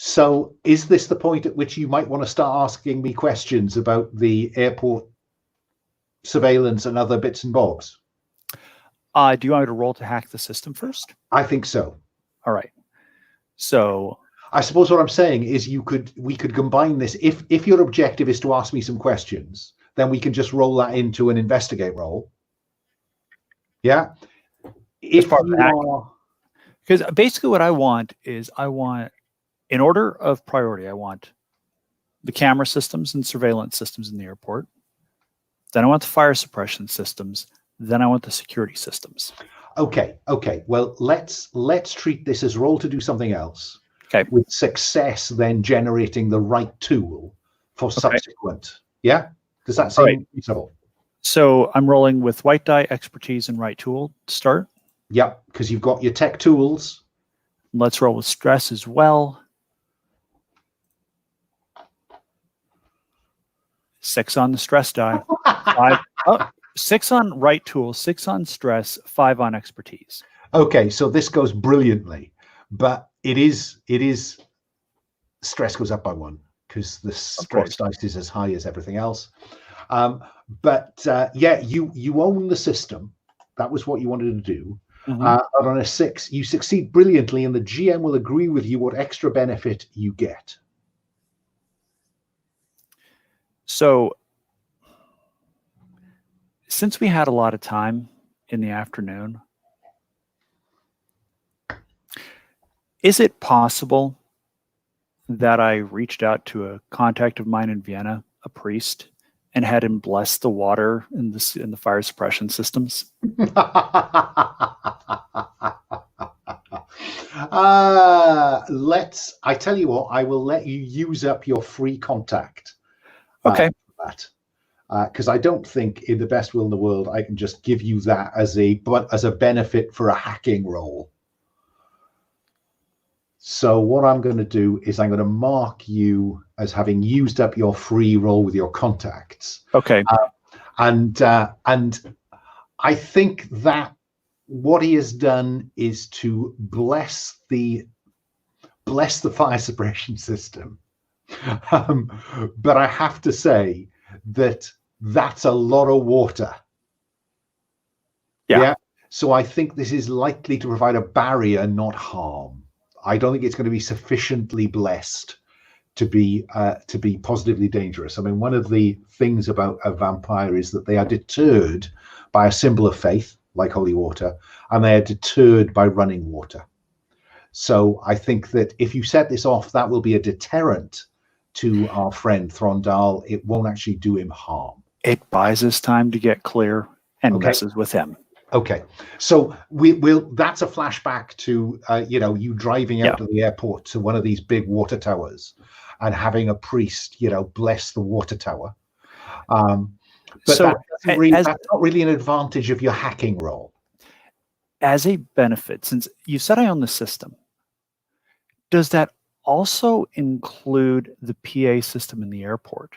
So is this the point at which you might want to start asking me questions about the airport surveillance and other bits and bobs? Do you want me to roll to hack the system first? I think so. All right. So I suppose what I'm saying is we could combine this. If your objective is to ask me some questions, then we can just roll that into an investigate roll. Yeah. Because basically what I want is in order of priority, I want the camera systems and surveillance systems in the airport. Then I want the fire suppression systems. Then I want the security systems. Okay. Well, let's treat this as roll to do something else. Okay. With success, then generating the right tool for subsequent. Yeah. Does that seem reasonable? So I'm rolling with white die, expertise, and right tool to start. Yep, because you've got your tech tools. Let's roll with stress as well. 6 on the stress die. 6 on right tool, 6 on stress, 5 on expertise. Okay, so this goes brilliantly, but it is stress goes up by 1 because the stress dice is as high as everything else. But you own the system. That was what you wanted to do. Mm-hmm. And on a 6, you succeed brilliantly, and the GM will agree with you what extra benefit you get. So, since we had a lot of time in the afternoon, is it possible that I reached out to a contact of mine in Vienna, a priest, and had him bless the water in the fire suppression systems? I tell you what, I will let you use up your free contact. Okay. Because I don't think in the best will in the world I can just give you that as a benefit for a hacking roll. So what I'm going to do is I'm going to mark you as having used up your free roll with your contacts. Okay. And I think that what he has done is to bless the fire suppression system. But I have to say that's a lot of water. Yeah. So I think this is likely to provide a barrier, not harm. I don't think it's going to be sufficiently blessed to be positively dangerous. I mean, one of the things about a vampire is that they are deterred by a symbol of faith, like holy water, and they are deterred by running water. So I think that if you set this off, that will be a deterrent to our friend Throndal. It won't actually do him harm. It buys us time to get clear and messes with him. Okay, so that's a flashback to you driving out to the airport to one of these big water towers and having a priest bless the water tower. But so that's not really an advantage of your hacking roll. as a benefit, since you said I own the system, does that also include the PA system in the airport?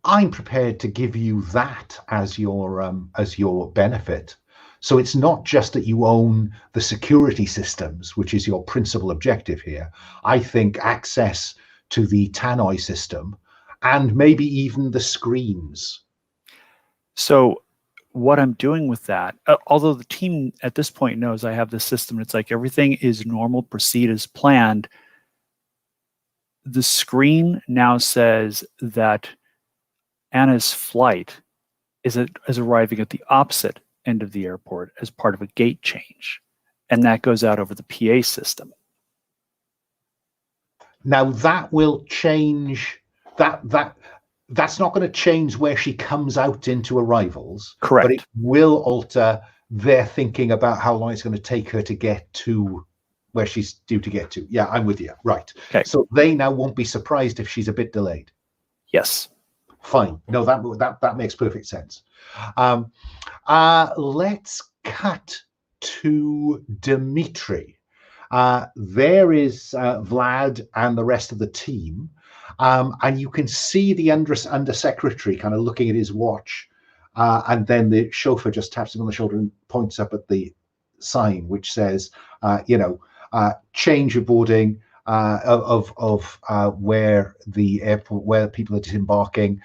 I'm prepared to give you that as your benefit. So it's not just that you own the security systems, which is your principal objective here. I think access to the tannoy system and maybe even the screens. So what I'm doing with that, although the team at this point knows I have the system, it's like everything is normal, proceed as planned. The screen now says that Anna's flight is arriving at the opposite end of the airport as part of a gate change, and that goes out over the PA system. Now that will change that's not going to change where she comes out into arrivals. Correct. But it will alter their thinking about how long it's going to take her to get to where she's due to get to. Yeah, I'm with you. Right. Okay. So they now won't be surprised if she's a bit delayed. Yes. Fine. No, that makes perfect sense. Let's cut to Dimitri. There is Vlad and the rest of the team. And you can see the undersecretary kind of looking at his watch. And then the chauffeur just taps him on the shoulder and points up at the sign, which says, change of boarding of where the airport, where people are disembarking.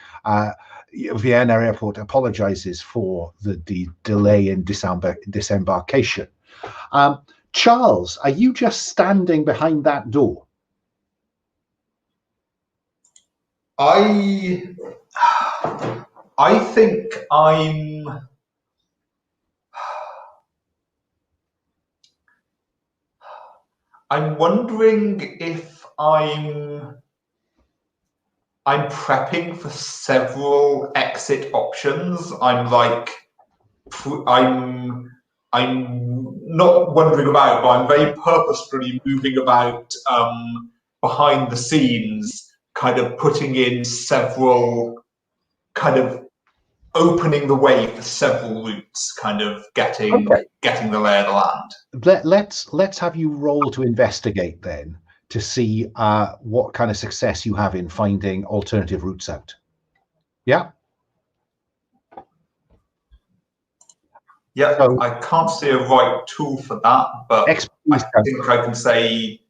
Vienna Airport apologizes for the delay in disembarkation. Charles, are you just standing behind that door? I think I'm wondering if I'm prepping for several exit options. I'm not wandering about, but I'm very purposefully moving about behind the scenes, kind of putting in several, kind of opening the way for several routes, kind of getting the lay of the land. Let's have you roll to investigate then to see what kind of success you have in finding alternative routes out. Yeah. Yeah, so, I can't see a right tool for that, but I think I can say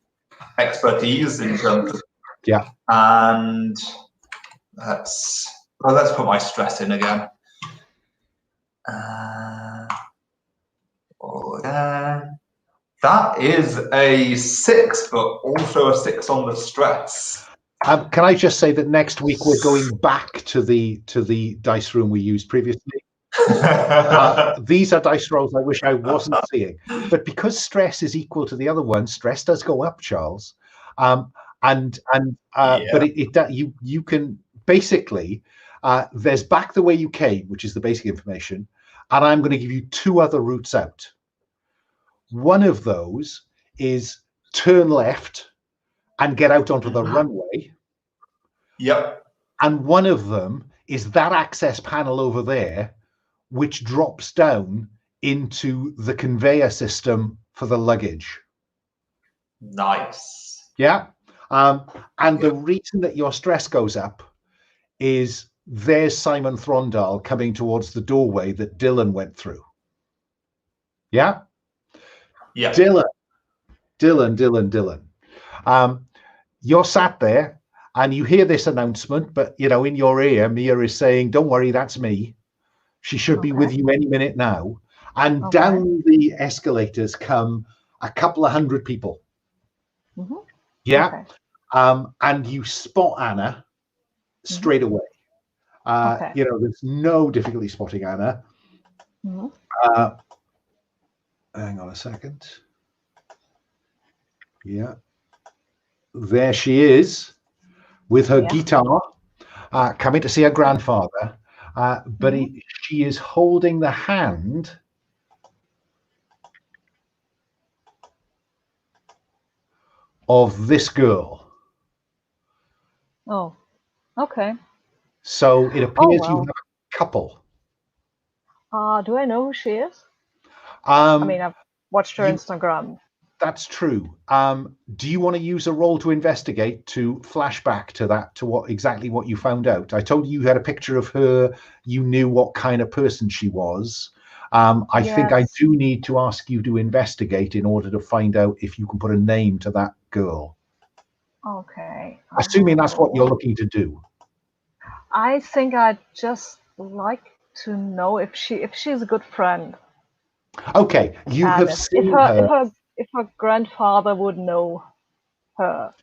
expertise in terms of, yeah. And let's put my stress in again. That is a 6, but also a 6 on the stress. Can I just say that next week we're going back to the dice room we used previously? These are dice rolls I wish I wasn't seeing, but because stress is equal to the other one, stress does go up, Charles. But you can basically there's back the way you came, which is the basic information, and I'm going to give you 2 other routes out. One of those is turn left and get out onto the runway. Yep. And one of them is that access panel over there, which drops down into the conveyor system for the luggage. Nice. Yeah. And the reason that your stress goes up is there's Simon Throndal coming towards the doorway that Dylan went through. Yeah? Yeah. Dylan. You're sat there and you hear this announcement, but in your ear, Mia is saying, "Don't worry, that's me. She should be with you any minute now." And down the escalators come a couple of hundred people. Mm-hmm. Yeah. And you spot Anna straight away. There's no difficulty spotting Anna. Mm-hmm. Hang on a second. Yeah. There she is with her guitar, coming to see her grandfather. But she is holding the hand of this girl. Oh, okay. So it appears you have a couple. Do I know who she is? I mean, I've watched her you- Instagram. That's true. Do you want to use a roll to investigate to flash back to that, to exactly what you found out? I told you had a picture of her. You knew what kind of person she was. I think I Yes. do need to ask you to investigate in order to find out if you can put a name to that girl. Okay. Assuming that's what you're looking to do. I think I'd just like to know if she's a good friend. Okay, you And have if seen her her. if her grandfather would know her.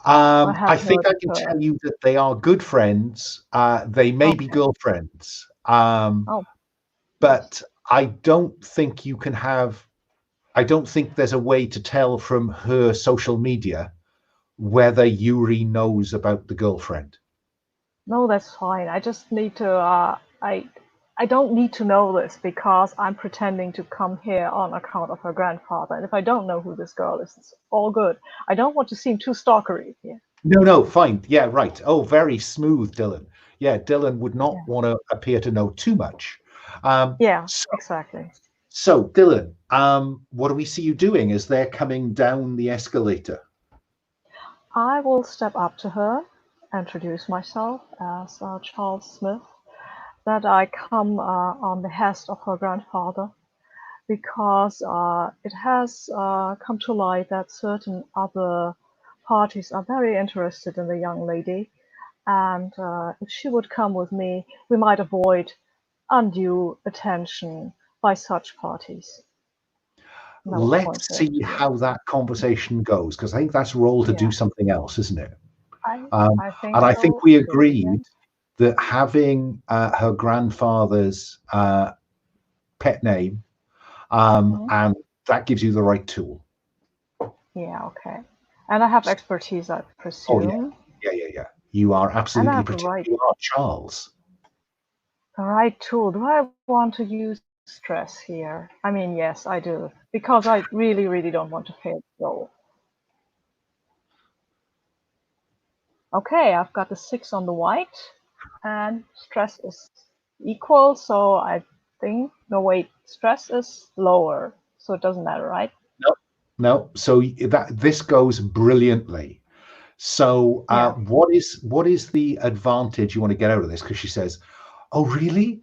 I think I heard can of her. tell you that they are good friends. They may be Okay. girlfriends. Oh. But I don't think you can have. I don't think there's a way to tell from her social media whether Yuri knows about the girlfriend. No, that's fine. I just need to. I don't need to know this because I'm pretending to come here on account of her grandfather. And if I don't know who this girl is, it's all good. I don't want to seem too stalkery here. No, fine. Yeah, right. Oh, very smooth, Dylan. Yeah, Dylan would not want to appear to know too much. Exactly. So, Dylan, what do we see you doing as they're coming down the escalator? I will step up to her, introduce myself as Charles Smith, that I come on behest of her grandfather, because it has come to light that certain other parties are very interested in the young lady, and if she would come with me, we might avoid undue attention by such parties. Let's see how that conversation goes, because I think that's roll to do something else, isn't it? I think we agreed that having her grandfather's pet name, and that gives you the right tool. Yeah, okay. And I have expertise, I presume. Oh, yeah. You are absolutely protected. You are Charles. The right tool. Do I want to use stress here? I mean, yes, I do. Because I really, really don't want to fail the roll. Okay, I've got the 6 on the white, and stress is equal, so I think, no wait, stress is lower, so it doesn't matter, right? No. So this goes brilliantly. So what is the advantage you want to get out of this? Because she says, "Oh, really?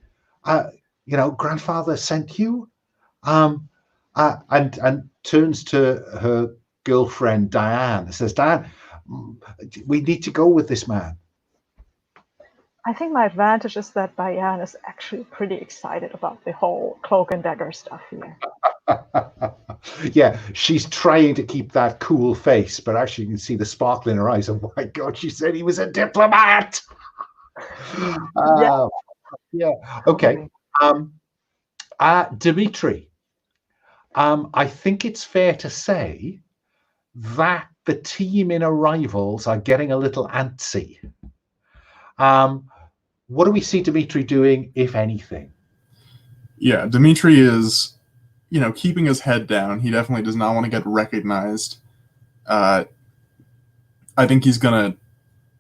Grandfather sent you?" And turns to her girlfriend Diane and says, "Diane, we need to go with this man." I think my advantage is that Diane is actually pretty excited about the whole cloak and dagger stuff here. Yeah, she's trying to keep that cool face, but actually you can see the sparkle in her eyes. Oh my God, she said he was a diplomat. Yeah. Okay. Dimitri, I think it's fair to say that the team in Arrivals are getting a little antsy. What do we see Dimitri doing, if anything? Yeah, Dimitri is, keeping his head down. He definitely does not want to get recognized. I think he's gonna,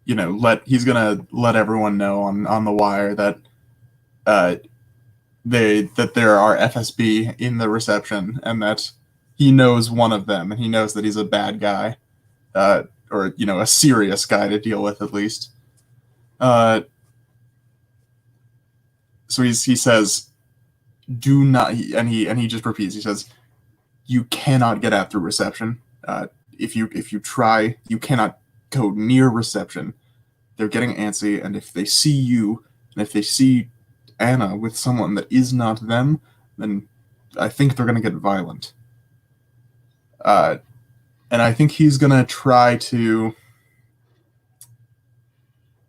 let everyone know on the wire that that there are FSB in the reception, and that he knows one of them, and he knows that he's a bad guy, or a serious guy to deal with at least. So he says, "Do not," and he just repeats. He says, "You cannot get out through reception. If you try, you cannot go near reception. They're getting antsy, and if they see you, and if they see Anna with someone that is not them, then I think they're going to get violent." And I think he's going to try to.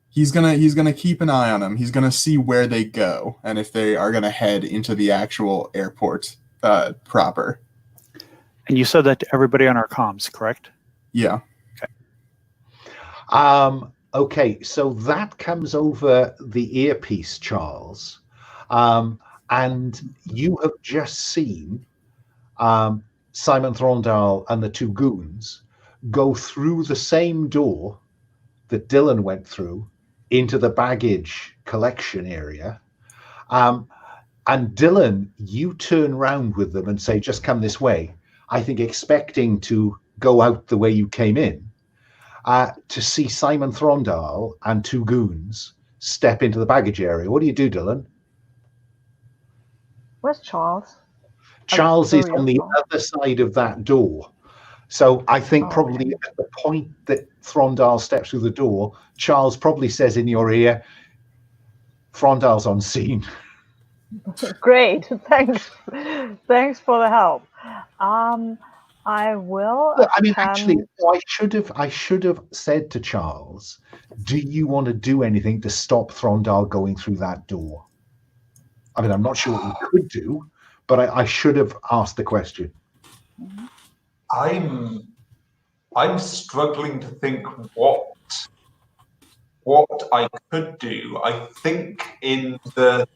He's gonna keep an eye on them. He's gonna see where they go, and if they are gonna head into the actual airport proper. And you said that to everybody on our comms, correct? Yeah. Okay. Okay, so that comes over the earpiece, Charles, and you have just seen Simon Throndal and the two goons go through the same door that Dylan went through into the baggage collection area. And Dylan, you turn round with them and say, just come this way. I think expecting to go out the way you came in, to see Simon Throndal and two goons step into the baggage area. What do you do, Dylan? Where's Charles? Charles is on the other side of that door. So I think probably at the point that Throndal steps through the door, Charles probably says in your ear, Throndal's on scene. Great, thanks. Thanks for the help. I will. I mean, actually, I should have said to Charles, "Do you want to do anything to stop Throndal going through that door?" I mean, I'm not sure what we could do, but I should have asked the question. I'm struggling to think what I could do. I think in the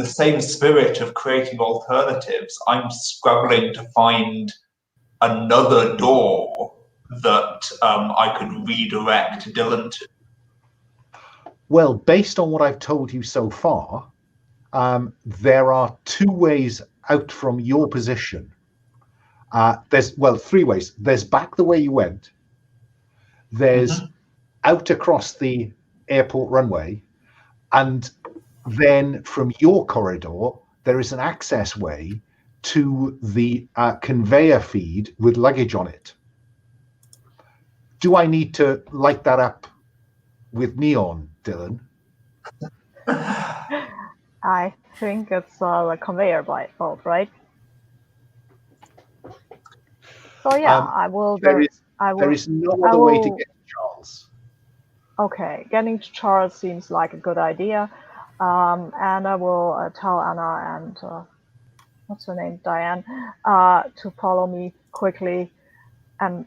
same spirit of creating alternatives, I'm struggling to find another door that I could redirect Dylan to. Well, based on what I've told you so far, there are two ways out from your position. There's three ways. There's back the way you went. There's out across the airport runway, and then from your corridor, there is an access way to the conveyor feed with luggage on it. Do I need to light that up with neon, Dylan? I think it's a conveyor belt, right? So yeah, I will. There is no other way to get to Charles. Okay, getting to Charles seems like a good idea. And I will tell Anna and what's her name, Diane, to follow me quickly, and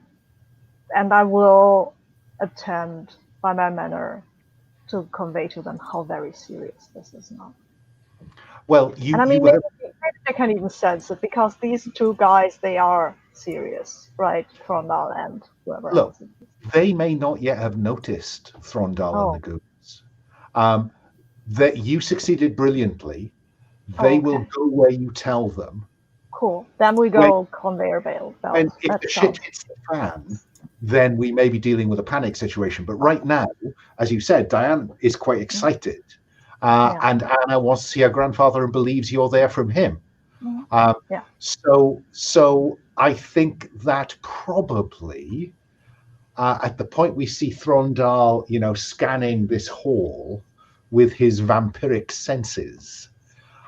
I will attempt by my manner to convey to them how very serious this is now. Well, maybe they can even sense it, because these two guys, they are serious, right? Throndal and whoever else. They may not yet have noticed Throndal and the goons. That you succeeded brilliantly. They will go where you tell them. Cool. Then we go conveyor belt. And if the shit hits the fan, then we may be dealing with a panic situation. But right now, as you said, Diane is quite excited. And Anna wants to see her grandfather and believes you're there from him. So I think that probably at the point we see Throndal, scanning this hall with his vampiric senses,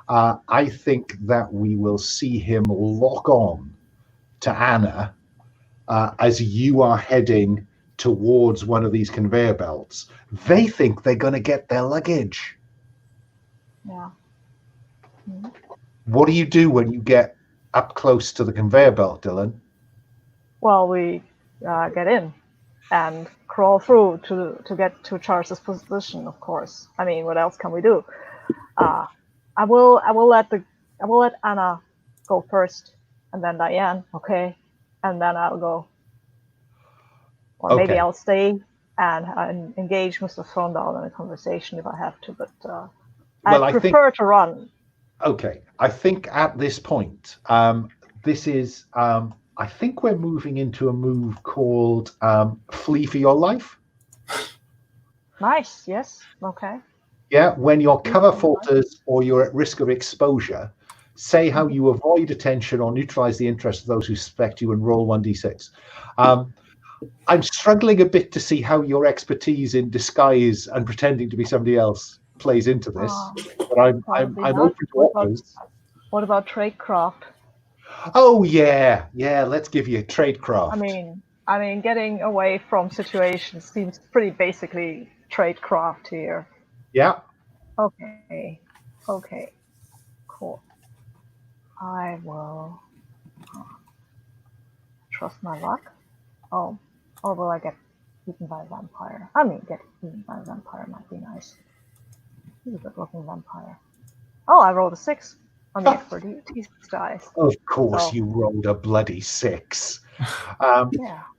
I think that we will see him lock on to Anna as you are heading towards one of these conveyor belts. They think they're going to get their luggage. Yeah. What do you do when you get up close to the conveyor belt, Dylan? Well, we get in and crawl through to get to Charles's position, of course. I mean, what else can we do? I will let Anna go first, and then Diane, okay, and then I'll go. Or maybe I'll stay and engage Mr. Throndal in a conversation if I have to, but I prefer to run. Okay, I think at this point, this is, I think we're moving into a move called Flee for Your Life. Nice, yes, okay. Yeah, when your cover falters or you're at risk of exposure, say how you avoid attention or neutralize the interest of those who suspect you and roll 1d6. I'm struggling a bit to see how your expertise in disguise and pretending to be somebody else plays into this, but I'm open to offers. What about tradecraft? Oh yeah, let's give you tradecraft. I mean, getting away from situations seems pretty basically tradecraft here. Yeah. Okay, cool. I will trust my luck. Or will I get eaten by a vampire? Get eaten by a vampire might be nice. He's a good-looking vampire. Oh, I rolled a 6 on the expertise dice. Of course, you rolled a bloody 6.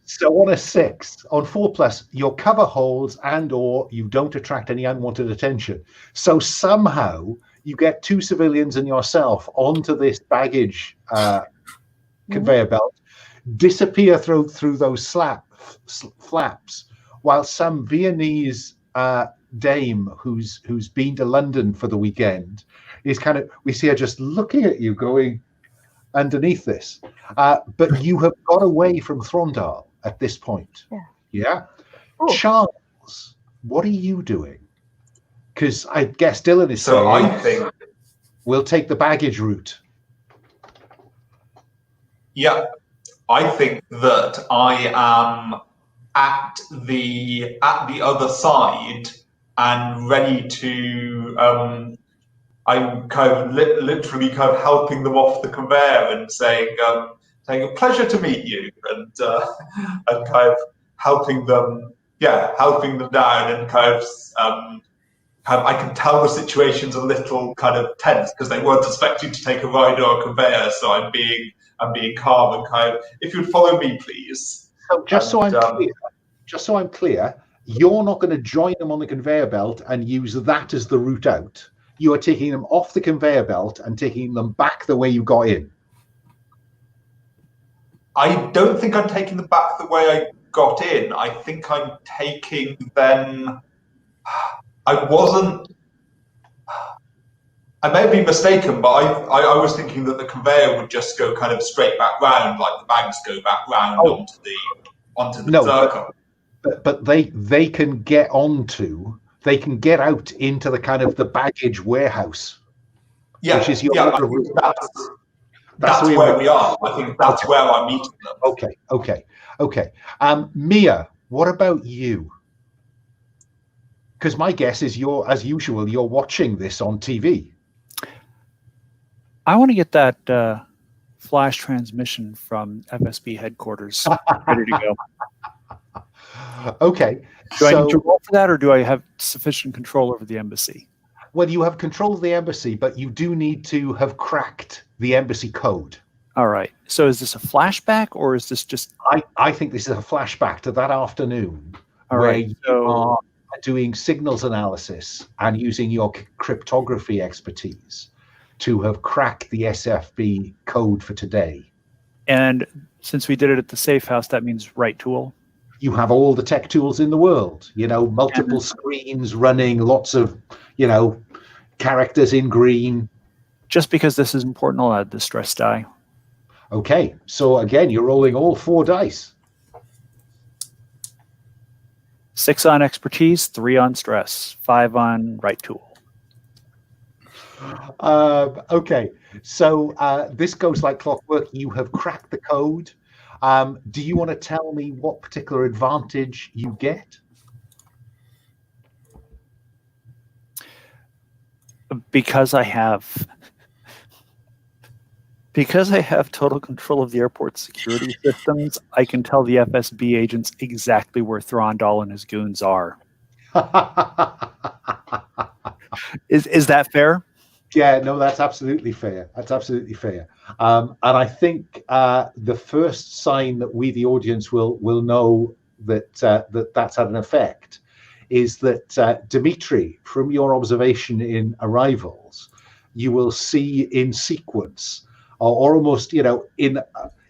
So on a 6, on 4+, your cover holds and/or you don't attract any unwanted attention. So somehow you get 2 civilians and yourself onto this baggage conveyor belt, disappear through those flaps, while some Viennese dame who's been to London for the weekend is we see her just looking at you going underneath this. But you have got away from Throndal at this point. Yeah. Oh. Charles, what are you doing? Because I guess Dylan is So saying, I think, we'll take the baggage route. yeah, I think that I am at the other side and ready to. I'm kind of literally kind of helping them off the conveyor and saying a pleasure to meet you, and kind of helping them down, and I can tell the situation's a little kind of tense because they weren't expecting to take a ride or a conveyor, so I'm being calm and kind of, if you'd follow me, please. So just so I'm clear, you're not going to join them on the conveyor belt and use that as the route out. You are taking them off the conveyor belt and taking them back the way you got in. I don't think I'm taking them back the way I got in. I think I'm taking them. I may have been mistaken, but I was thinking that the conveyor would just go kind of straight back round, like the bags go back round onto the circle. But they can get onto. They can get out into the kind of the baggage warehouse, which is your route. That's where we are. I think that's where I'm meeting them. Okay. Mia, what about you? Because my guess is as usual, you're watching this on TV. I want to get that flash transmission from FSB headquarters ready to go. Okay. Do I need to roll for that, or do I have sufficient control over the embassy? Well, you have control of the embassy, but you do need to have cracked the embassy code. All right. So is this a flashback, or is this just... I think this is a flashback to that afternoon where you are doing signals analysis and using your cryptography expertise to have cracked the SFB code for today. And since we did it at the safe house, that means right tool? You have all the tech tools in the world, multiple screens running, lots of, characters in green. Just because this is important, I'll add the stress die. Okay, so again, you're rolling all 4 dice. 6 on expertise, 3 on stress, 5 on right tool. Okay, so this goes like clockwork. You have cracked the code. Do you want to tell me what particular advantage you get? Because I have total control of the airport security systems, I can tell the FSB agents exactly where Throndal and his goons are. Is that fair? Yeah, no, that's absolutely fair. That's absolutely fair. And I think the first sign that we, the audience, will know that that's had an effect is that Dimitri, from your observation in arrivals, you will see in sequence, or almost, in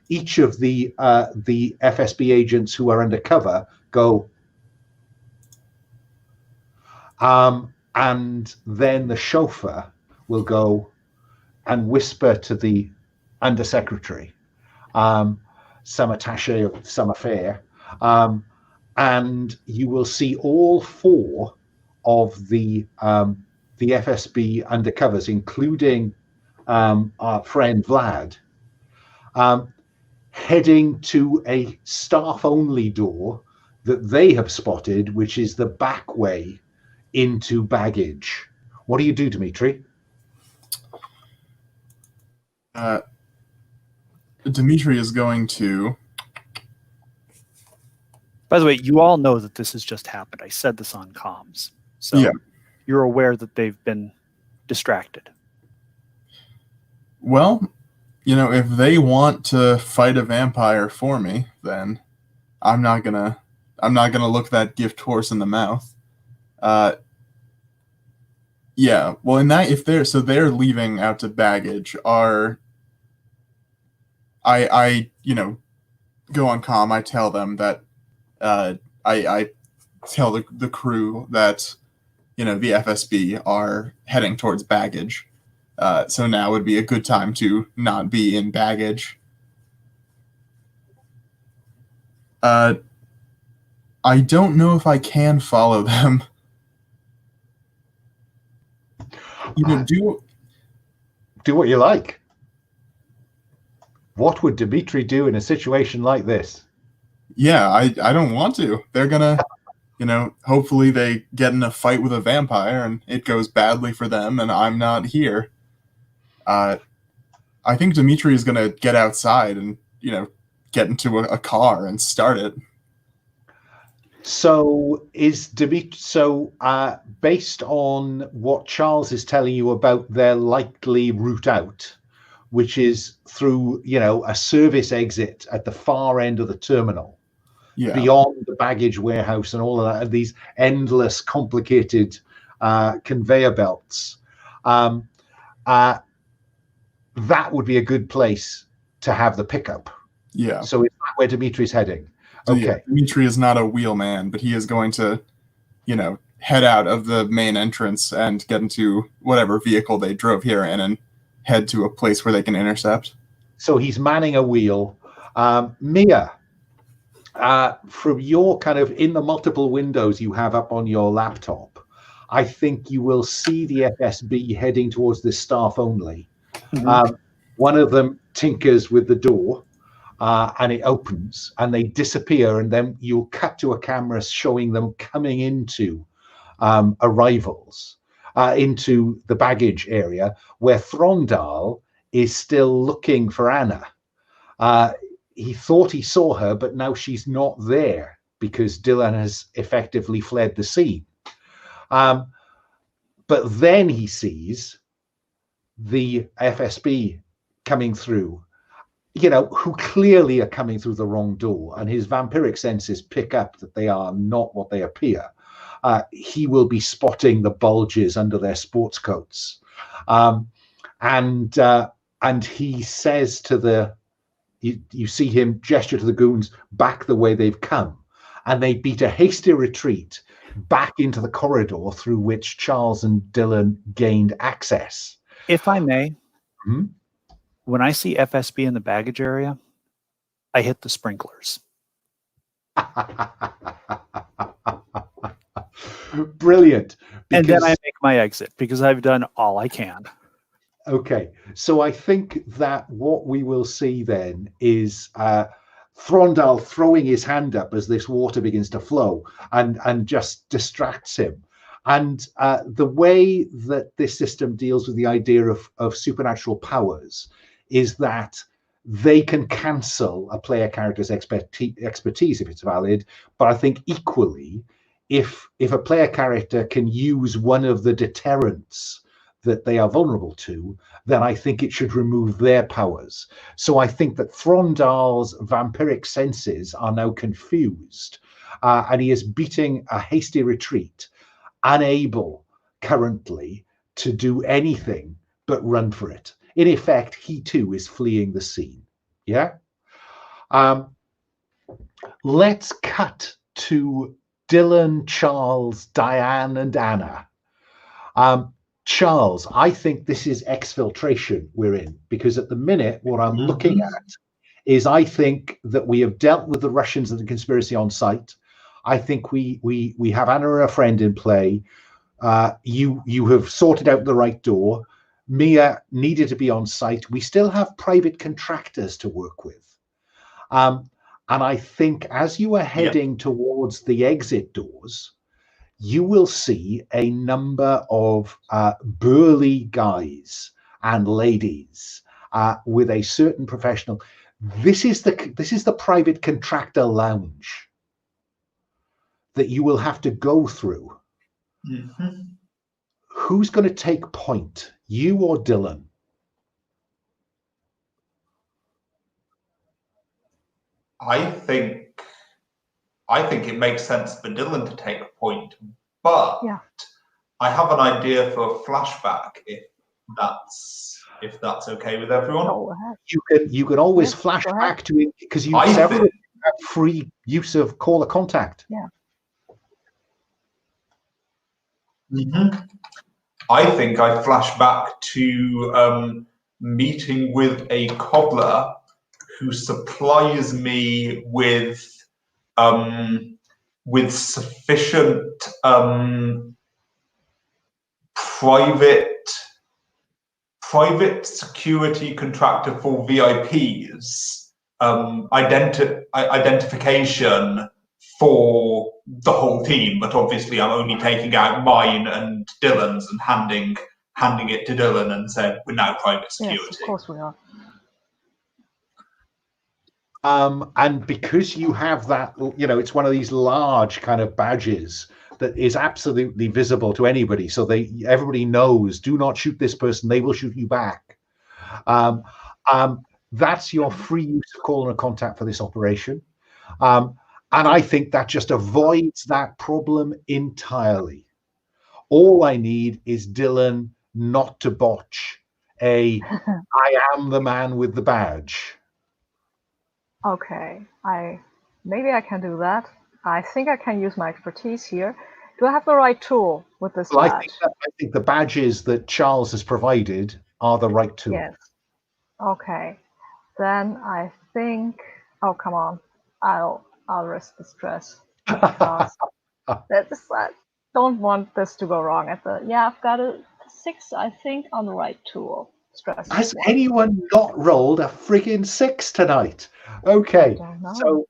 each of the FSB agents who are undercover go, and then the chauffeur will go and whisper to the undersecretary, some attache or some affair, and you will see all 4 of the FSB undercovers, including our friend Vlad, heading to a staff-only door that they have spotted, which is the back way into baggage. What do you do, Dimitri? Dimitri is going to... By the way, you all know that this has just happened. I said this on comms. So yeah. You're aware that they've been distracted. Well, if they want to fight a vampire for me, then I'm not gonna look that gift horse in the mouth. Yeah, well, in that, if they're leaving out to baggage, I go on comm. I tell them that I tell the crew that the FSB are heading towards baggage. So now would be a good time to not be in baggage. I don't know if I can follow them. Do what you like. What would Dimitri do in a situation like this? Yeah, I don't want to. They're gonna, hopefully they get in a fight with a vampire and it goes badly for them and I'm not here. I think Dimitri is gonna get outside and, get into a car and start it. So based on what Charles is telling you about their likely route out, which is through, a service exit at the far end of the terminal, beyond the baggage warehouse and all of that, these endless, complicated conveyor belts, that would be a good place to have the pickup. Yeah. So is that where Dimitri's heading? Okay. Yeah, Dimitri is not a wheelman, but he is going to, head out of the main entrance and get into whatever vehicle they drove here in and head to a place where they can intercept. So he's manning a wheel. Mia, from your kind of in the multiple windows you have up on your laptop, I think you will see the FSB heading towards this staff only. Mm-hmm. One of them tinkers with the door. And it opens and they disappear, and then you'll cut to a camera showing them coming into arrivals into the baggage area where Throndal is still looking for Anna. He thought he saw her, but now she's not there because Dylan has effectively fled the scene. But then he sees the FSB coming through, who clearly are coming through the wrong door, and his vampiric senses pick up that they are not what they appear. He will be spotting the bulges under their sports coats. And he says to you see him gesture to the goons back the way they've come, and they beat a hasty retreat back into the corridor through which Charles and Dylan gained access. If I may, mm-hmm. When I see FSB in the baggage area, I hit the sprinklers. Brilliant. And then I make my exit because I've done all I can. Okay. So I think that what we will see then is Throndal throwing his hand up as this water begins to flow and just distracts him. And the way that this system deals with the idea of supernatural powers is that they can cancel a player character's expertise if it's valid, but I think equally, if a player character can use one of the deterrents that they are vulnerable to, then I think it should remove their powers. So I think that Throndal's vampiric senses are now confused, and he is beating a hasty retreat, unable currently to do anything but run for it. In effect, he too is fleeing the scene. Yeah. Let's cut to Dylan, Charles, Diane, and Anna. Charles, I think this is exfiltration we're in, because at the minute, what I'm looking at is I think that we have dealt with the Russians and the conspiracy on site. I think we have Anna and a friend in play. You have sorted out the right door. Mia needed to be on site. We still have private contractors to work with. And I think as you are heading towards the exit doors, you will see a number of burly guys and ladies with a certain professional. This is the private contractor lounge that you will have to go through. Mm-hmm. Who's going to take point, you or Dylan? I think it makes sense for Dylan to take point, but I have an idea for a flashback if that's okay with everyone. Go ahead. You can always Yes, flash go ahead. back to it because you I several think- have free use of caller contact. Mhm. I think I flash back to meeting with a cobbler who supplies me with sufficient private security contractor for VIPs identification for the whole team, but obviously I'm only taking out mine and Dylan's and handing it to Dylan and said, we're now private security. Yes, of course we are. And because you have that, it's one of these large kind of badges that is absolutely visible to anybody. So everybody knows, do not shoot this person, they will shoot you back. That's your free use of call and contact for this operation. And I think that just avoids that problem entirely. All I need is Dylan not to botch I am the man with the badge. Okay, maybe I can do that. I think I can use my expertise here. Do I have the right tool with this Well, badge? I think the badges that Charles has provided are the right tool. Yes. Okay. Then I think. Oh, come on. I'll risk the stress because I don't want this to go wrong. I've got a 6, I think, on the right tool. Stress. Has anyone not rolled a friggin' 6 tonight? Okay, so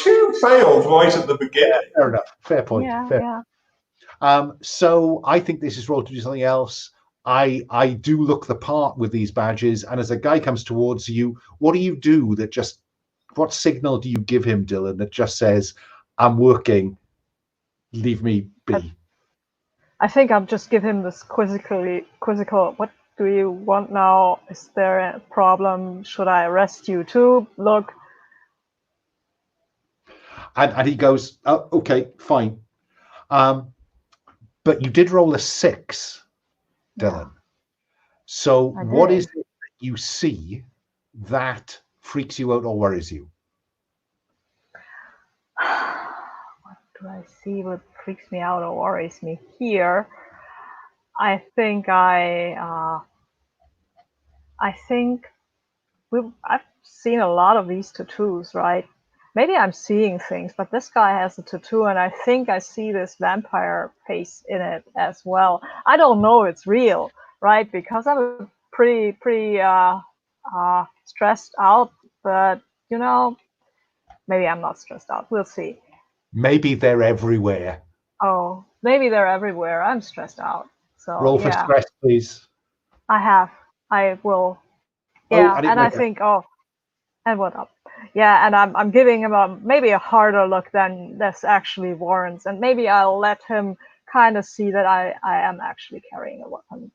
2 failed right at the beginning. Yeah, fair enough. Fair point. Yeah. So I think this is rolled to do something else. I do look the part with these badges, and as a guy comes towards you, what do you do what signal do you give him, Dylan, that just says, I'm working, leave me be? I think I'll just give him this quizzical, what do you want now? Is there a problem? Should I arrest you too? Look. And he goes, oh, okay, fine. But you did roll a 6, Dylan. Yeah. So I what did. is it that you see that freaks you out or worries you? What do I see what freaks me out or worries me here? I think I've seen a lot of these tattoos, right? Maybe I'm seeing things, but this guy has a tattoo, and I think I see this vampire face in it as well. I don't know if it's real, right? Because I'm pretty stressed out, but maybe I'm not stressed out. We'll see. Maybe they're everywhere. Oh, maybe they're everywhere. I'm stressed out. So Roll for stress, please. I will. Yeah, and I think, and what up? Yeah, and I'm giving him maybe a harder look than this actually warrants, and maybe I'll let him kind of see that I am actually carrying a weapon.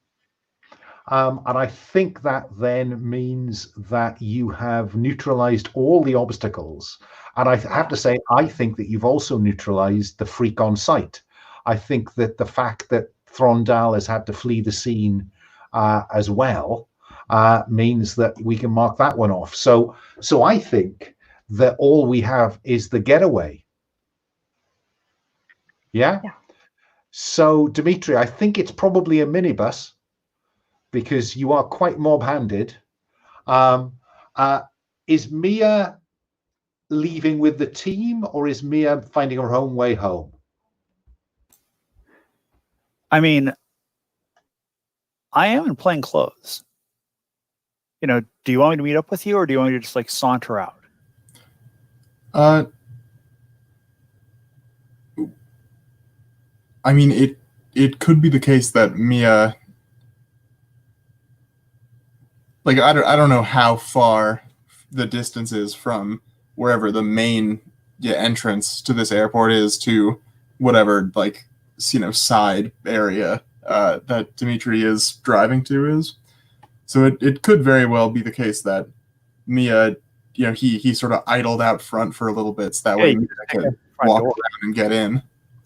And I think that then means that you have neutralized all the obstacles. And I have to say, I think that you've also neutralized the freak on site. I think that the fact that Throndal has had to flee the scene as well means that we can mark that one off. So I think that all we have is the getaway. Yeah? So, Dimitri, I think it's probably a minibus, because you are quite mob-handed. Is Mia leaving with the team, or is Mia finding her own way home? I mean, I am in plain clothes. Do you want me to meet up with you, or do you want me to just saunter out? I mean, it could be the case that Mia, I don't know how far the distance is from wherever the main entrance to this airport is to whatever side area that Dimitri is driving to is. So it could very well be the case that Mia, he sort of idled out front for a little bit, so that way Mia could walk around and get in.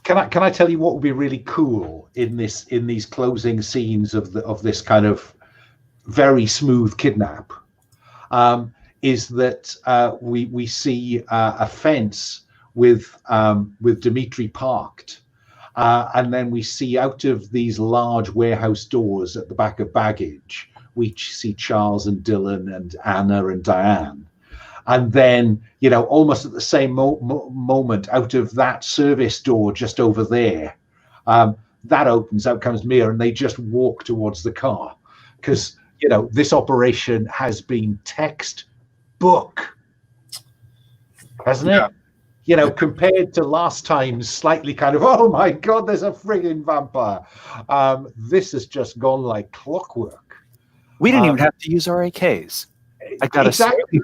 can I tell you what would be really cool in these closing scenes of this kind of very smooth kidnap? Is that we see a fence with Dimitri parked, and then we see out of these large warehouse doors at the back of baggage, we see Charles and Dylan and Anna and Diane. And then, almost at the same moment, out of that service door just over there, that opens, out comes Mia, and they just walk towards the car. Because, this operation has been textbook, hasn't it? Compared to last time's slightly kind of, oh my God, there's a frigging vampire. This has just gone like clockwork. We didn't even have to use our AKs. I gotta exactly.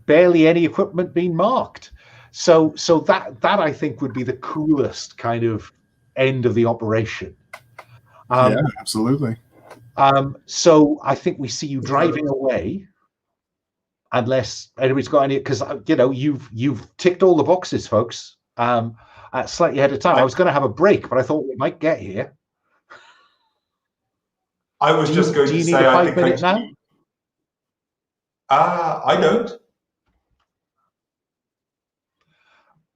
Barely any equipment being marked. So that I think would be the coolest kind of end of the operation. Yeah, absolutely. So I think we see you driving away, unless anybody's got any, because you've ticked all the boxes, folks. Slightly ahead of time. I was going to have a break, but I thought we might get here. I was just going to say, do you need a 5 minute now? I don't.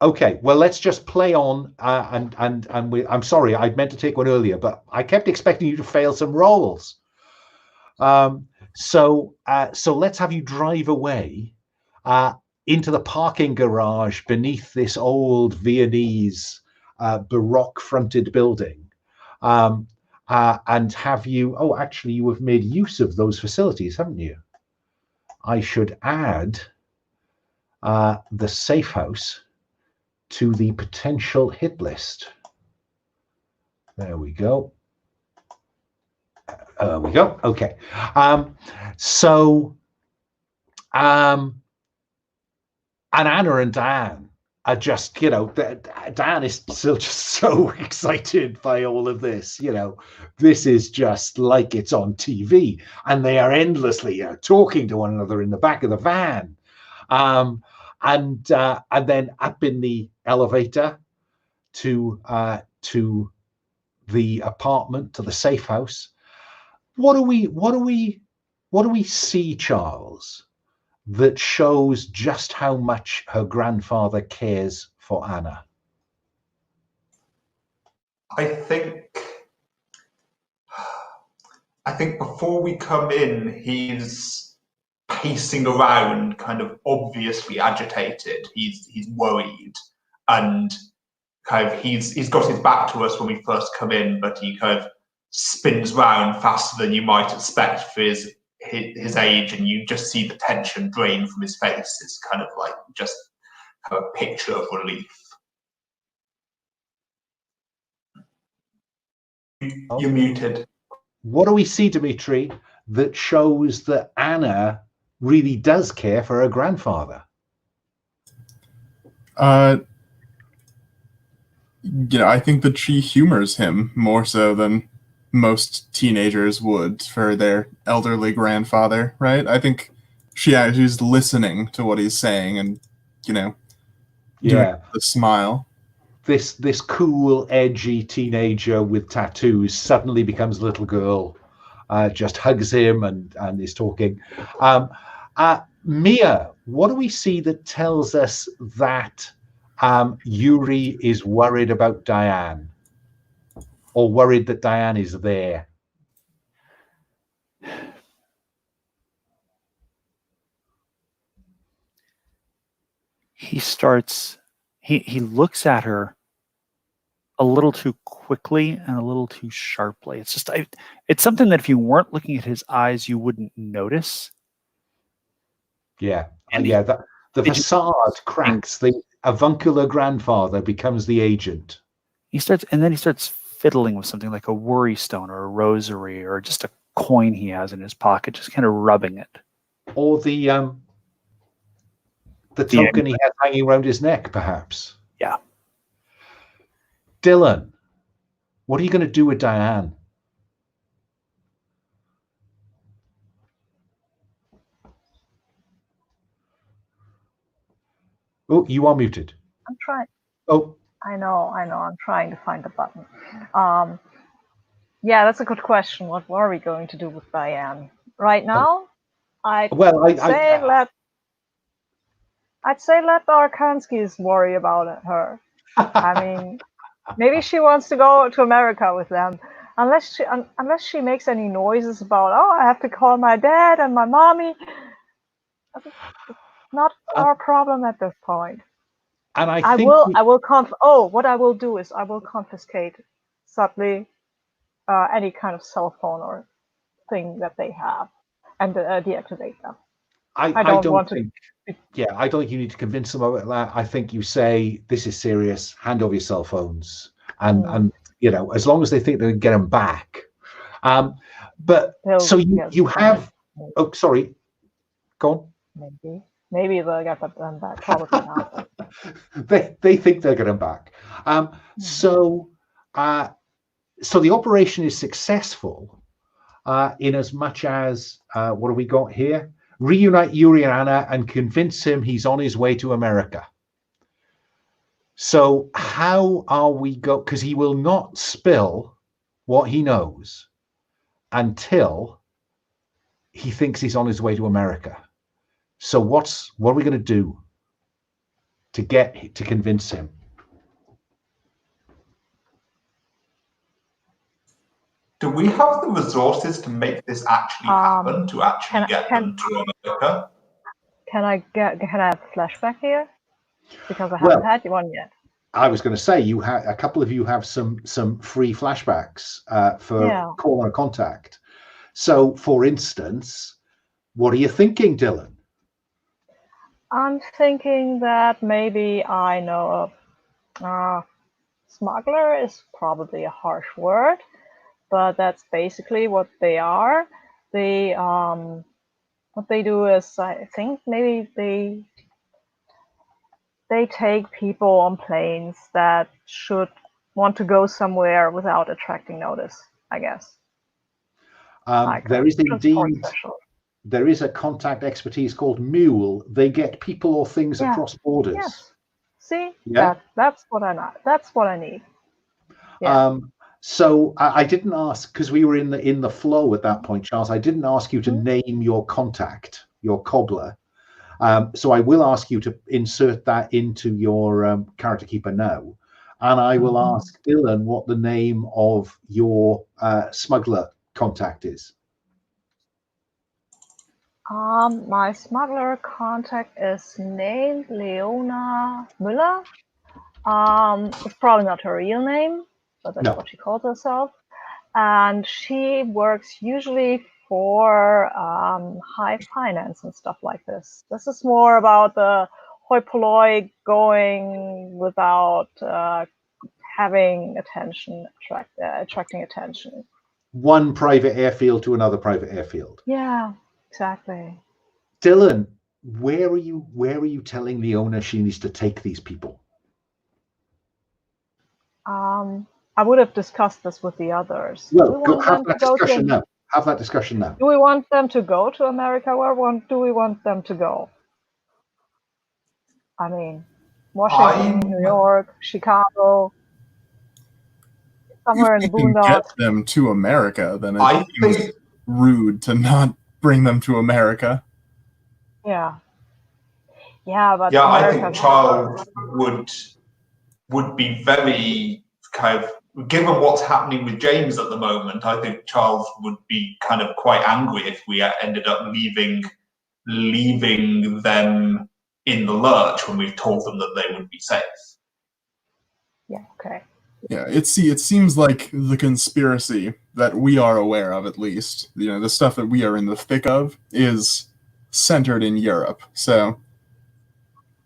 Okay, well, let's just play on, and I'm sorry, I meant to take one earlier, but I kept expecting you to fail some rolls. So let's have you drive away into the parking garage beneath this old Viennese Baroque-fronted building, and have you. Oh, actually, you have made use of those facilities, haven't you? I should add the safe house to the potential hit list. There we go. Okay. And Anna and Diane are just, Diane is still just so excited by all of this. This is just like it's on TV, and they are endlessly talking to one another in the back of the van. And then up in the elevator to the apartment, to the safe house. What do we see, Charles, that shows just how much her grandfather cares for Anna? I think before we come in, he's pacing around, kind of obviously agitated. He's worried, and kind of he's got his back to us when we first come in, but he kind of spins round faster than you might expect for his age, and you just see the tension drain from his face. It's kind of like just kind of a picture of relief. You're muted. What do we see, Dimitri, that shows that Anna really does care for her grandfather? I think that she humors him more so than most teenagers would for their elderly grandfather, right? I think she's listening to what he's saying and, doing the smile. This cool, edgy teenager with tattoos suddenly becomes a little girl, just hugs him and is talking. Mia, what do we see that tells us that Yuri is worried about Diane, or worried that Diane is there? He looks at her a little too quickly and a little too sharply. It's just, it's something that if you weren't looking at his eyes, you wouldn't notice. Yeah, the facade cracks. The avuncular grandfather becomes the agent. He starts fiddling with something like a worry stone or a rosary or just a coin he has in his pocket, just kind of rubbing it. Or the token he has hanging around his neck, perhaps. Yeah. Dylan, what are you going to do with Diane? Oh, you are muted. I'm trying. Oh, I know. I'm trying to find the button. Yeah, that's a good question. What are we going to do with Diane right now? I'd say let the Arkanskys worry about her. I mean, maybe she wants to go to America with them. Unless she makes any noises about, oh, I have to call my dad and my mommy. It's not our problem at this point. and what I will do is I will confiscate subtly any kind of cell phone or thing that they have and deactivate them. I don't think you need to convince them of that. I think you say, this is serious, hand over your cell phones. And as long as they think they can get them back. But so you have, oh, sorry, go on. Maybe they'll get them back, probably not. they think they'll get them back. So the operation is successful in as much as, what have we got here? Reunite Yuri and Anna and convince him he's on his way to America. So how are we because he will not spill what he knows until he thinks he's on his way to America. So what are we going to do to convince him? Do we have the resources to make this actually happen, to actually get them to America? Can I have a flashback here? Because I haven't had one yet. I was going to say, a couple of you have some free flashbacks for Call or Contact. So, for instance, what are you thinking, Dylan? I'm thinking that maybe I know smuggler is probably a harsh word, but that's basically what they are. What they do is, I think maybe they take people on planes that should want to go somewhere without attracting notice, I guess. There is a contact expertise called Mule. They get people or things across borders. Yes. See, that's what I need. Yeah. So I didn't ask, because we were in the flow at that point, Charles. I didn't ask you to name your contact, your cobbler. So I will ask you to insert that into your character keeper now, and I will ask Dylan what the name of your smuggler contact is. My smuggler contact is named Leona Müller. It's probably not her real name, but that's what she calls herself. And she works usually for high finance and stuff like this. This is more about the hoi polloi going without having attention, attracting attention. One private airfield to another private airfield. Yeah, exactly. Dylan, where are you telling Leona she needs to take these people? I would have discussed this with the others. Well, have that discussion now. Have that discussion now. Do we want them to go to America? Where do we want them to go? I mean, Washington, New York, Chicago, somewhere in the boondocks. Get them to America, then it seems rude to not bring them to America. Yeah. Yeah, but I think Charles would be very kind of, given what's happening with James at the moment, I think Charles would be kind of quite angry if we ended up leaving them in the lurch when we've told them that they would be safe. Yeah, okay. Yeah, it seems like the conspiracy that we are aware of, at least, the stuff that we are in the thick of, is centered in Europe. So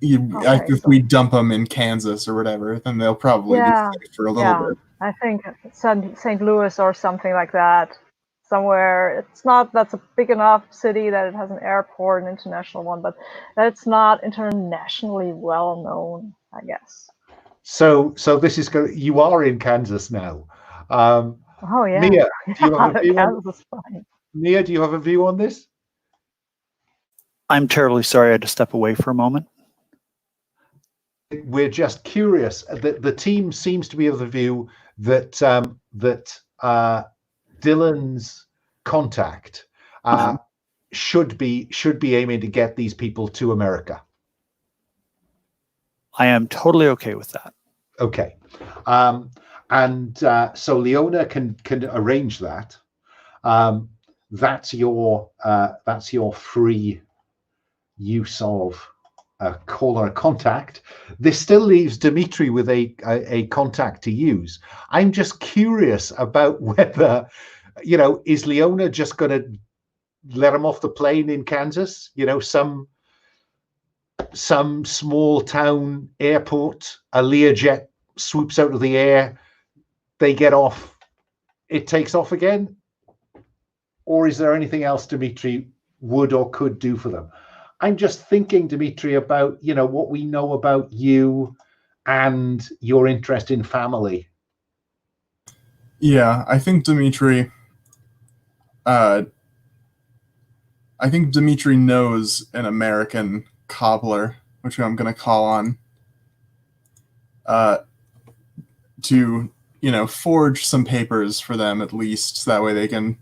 if we dump them in Kansas or whatever, then they'll probably be safe for a little bit. I think St. Louis or something like that. Somewhere, that's a big enough city that it has an airport, an international one, but it's not internationally well known, I guess. So this is you are in Kansas now. Oh yeah. Mia, do you have a view Mia, do you have a view on this? I'm terribly sorry I had to step away for a moment. we're just curious. The team seems to be of the view that Dylan's contact should be aiming to get these people to America. I am totally okay with that. Okay, so Leona can arrange that. That's your free use of a call or a contact. This still leaves Dimitri with a contact to use. I'm just curious about whether, is Leona just going to let him off the plane in Kansas? Some small town airport, a Learjet swoops out of the air, they get off, it takes off again? Or is there anything else Dimitri would or could do for them? I'm just thinking, Dimitri, about, what we know about you and your interest in family. Yeah, I think Dimitri knows an American cobbler, which I'm going to call on to, forge some papers for them at least, so that way they can,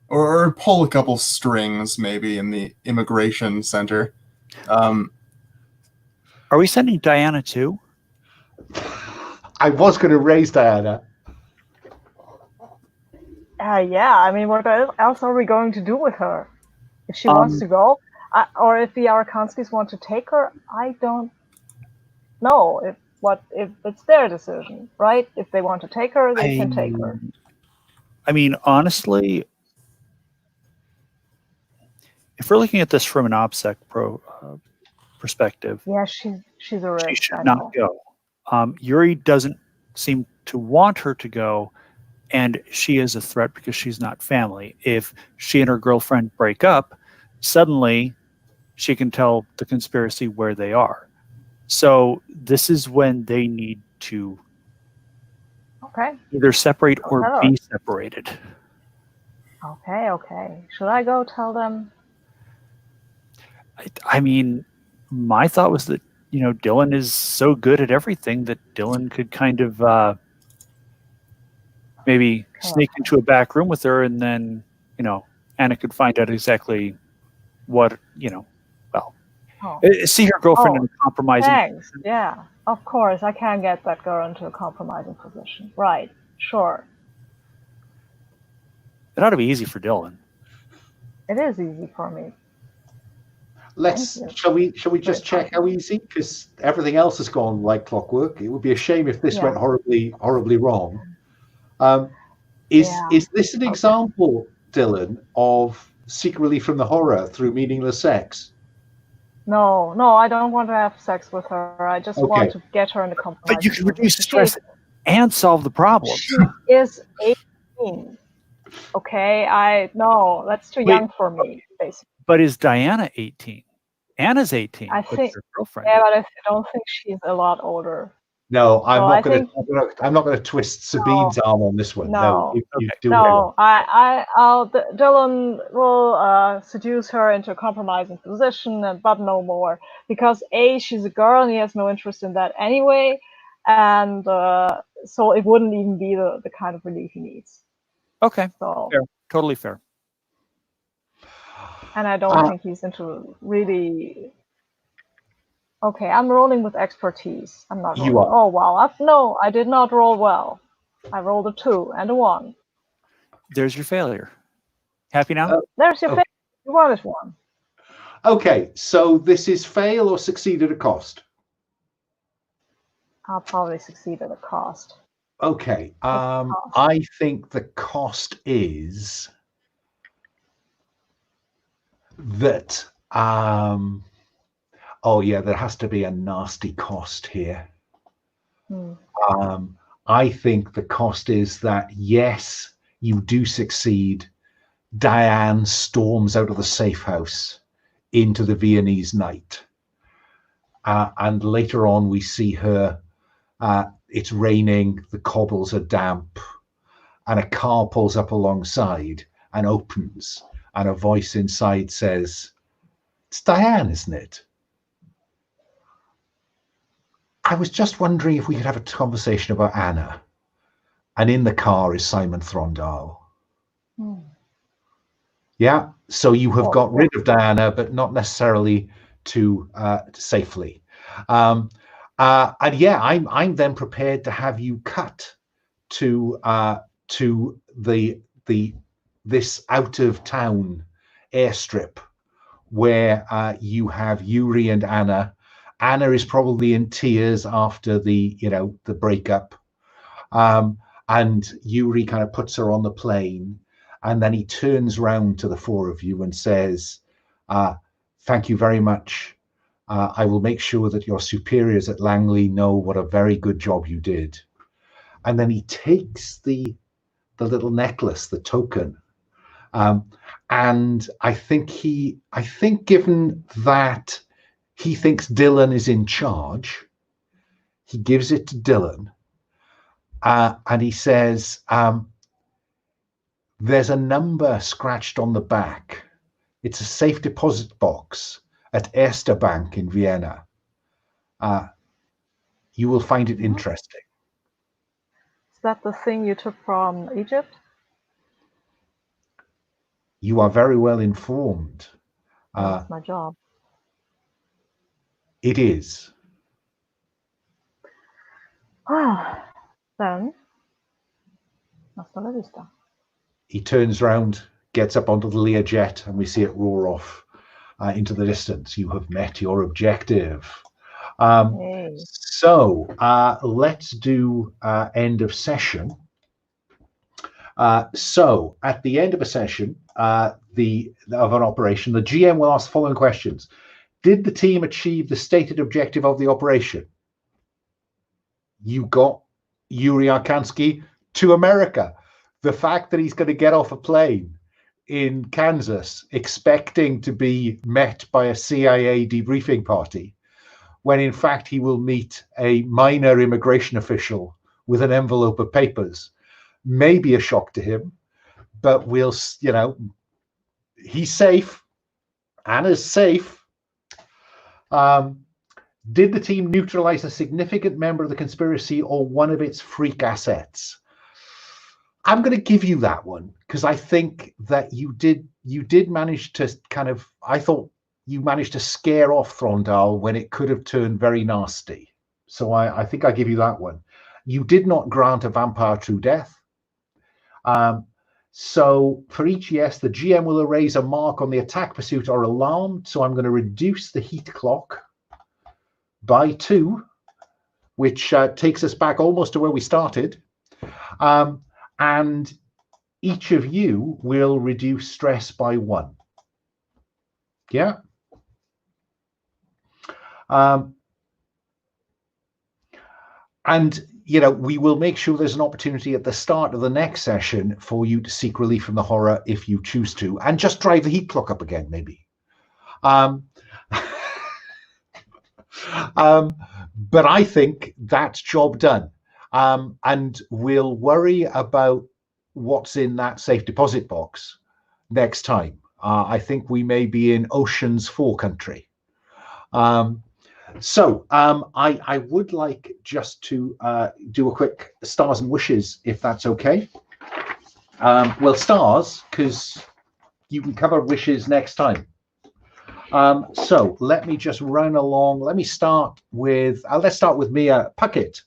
or pull a couple strings maybe in the immigration center. Are we sending Diana too? I was going to raise Diana. Yeah, I mean, what else are we going to do with her? If she wants to go, or if the Arkanskys want to take her, I don't know. If it's their decision, right? If they want to take her, they can take her. I mean, honestly, if we're looking at this from an OPSEC perspective, yeah, she's a risk. She should not go. Yuri doesn't seem to want her to go, and she is a threat because she's not family. If she and her girlfriend break up, suddenly she can tell the conspiracy where they are. So this is when they need to either separate or be separated. Okay. Should I go tell them? I mean, my thought was that, Dylan is so good at everything that Dylan could kind of maybe sneak into a back room with her, and then, Anna could find out exactly what, see her girlfriend in a compromising position. Yeah, of course. I can get that girl into a compromising position. Right, sure. It ought to be easy for Dylan. It is easy for me. Shall we just check how easy? Because everything else has gone like clockwork. It would be a shame if this went horribly wrong. Is this an example, Dylan, of seek relief from the horror through meaningless sex? No, I don't want to have sex with her. I just want to get her in the compromise. But you can reduce stress and solve the problem. She is 18. Okay, no, that's too young for me, basically. But is Diana 18? Anna's 18. I think. Her girlfriend. Yeah, but I don't think she's a lot older. No, I'm not going to twist Sabine's arm on this one. Dylan will seduce her into a compromising position, but no more, because she's a girl and he has no interest in that anyway, and so it wouldn't even be the kind of relief he needs. Okay, so fair. Totally fair. And I don't think he's into really. Okay, I'm rolling with expertise. I'm not rolling. You are. Oh, wow. No, I did not roll well. I rolled a 2 and a 1. There's your failure. Happy now? There's your failure. You wanted 1. Okay, so this is fail or succeed at a cost? I'll probably succeed at a cost. Okay, I think the cost is that... there has to be a nasty cost here. I think the cost is that, yes, you do succeed. Diane storms out of the safe house into the Viennese night. And later on, we see her. It's raining, the cobbles are damp, and a car pulls up alongside and opens, and a voice inside says, "It's Diane, isn't it?" I was just wondering if we could have a conversation about Anna. And in the car is Simon Throndal. Yeah, so you have got rid of Diana, but not necessarily to safely. And yeah, I'm then prepared to have you cut to this out of town airstrip where you have Yuri and Anna. Anna is probably in tears after the breakup, and Yuri kind of puts her on the plane, and then he turns round to the four of you and says, "Thank you very much. I will make sure that your superiors at Langley know what a very good job you did." And then he takes the little necklace, the token, and I think given that he thinks Dylan is in charge, he gives it to Dylan, and he says, "There's a number scratched on the back. It's a safe deposit box at Erste Bank in Vienna. You will find it interesting." Is that the thing you took from Egypt? You are very well informed. That's my job. It is. Then, hasta la vista. He turns round, gets up onto the Learjet, and we see it roar off into the distance. You have met your objective. Hey. So let's do end of session. So at the end of a session of an operation, the GM will ask the following questions. Did the team achieve the stated objective of the operation? You got Yuri Arkansky to America. The fact that he's going to get off a plane in Kansas expecting to be met by a CIA debriefing party, when in fact he will meet a minor immigration official with an envelope of papers, may be a shock to him, but he's safe. Anna's safe. Did the team neutralize a significant member of the conspiracy or one of its freak assets? I'm going to give you that one because I think that you did manage to I thought you managed to scare off Throndal when it could have turned very nasty. So I think I give you that one. You did not grant a vampire true death. So for each yes, the GM will erase a mark on the attack, pursuit, or alarm. So I'm going to reduce the heat clock by 2, which takes us back almost to where we started. And each of you will reduce stress by 1. Yeah. And we will make sure there's an opportunity at the start of the next session for you to seek relief from the horror if you choose to, and just drive the heat clock up again, maybe. But I think that's job done. And we'll worry about what's in that safe deposit box next time. I think we may be in Oceans 4 country. So I would like just to do a quick stars and wishes, if that's okay. Well, stars, because you can cover wishes next time. So let me just run along. Let me start with, let's start with Mia Puckett.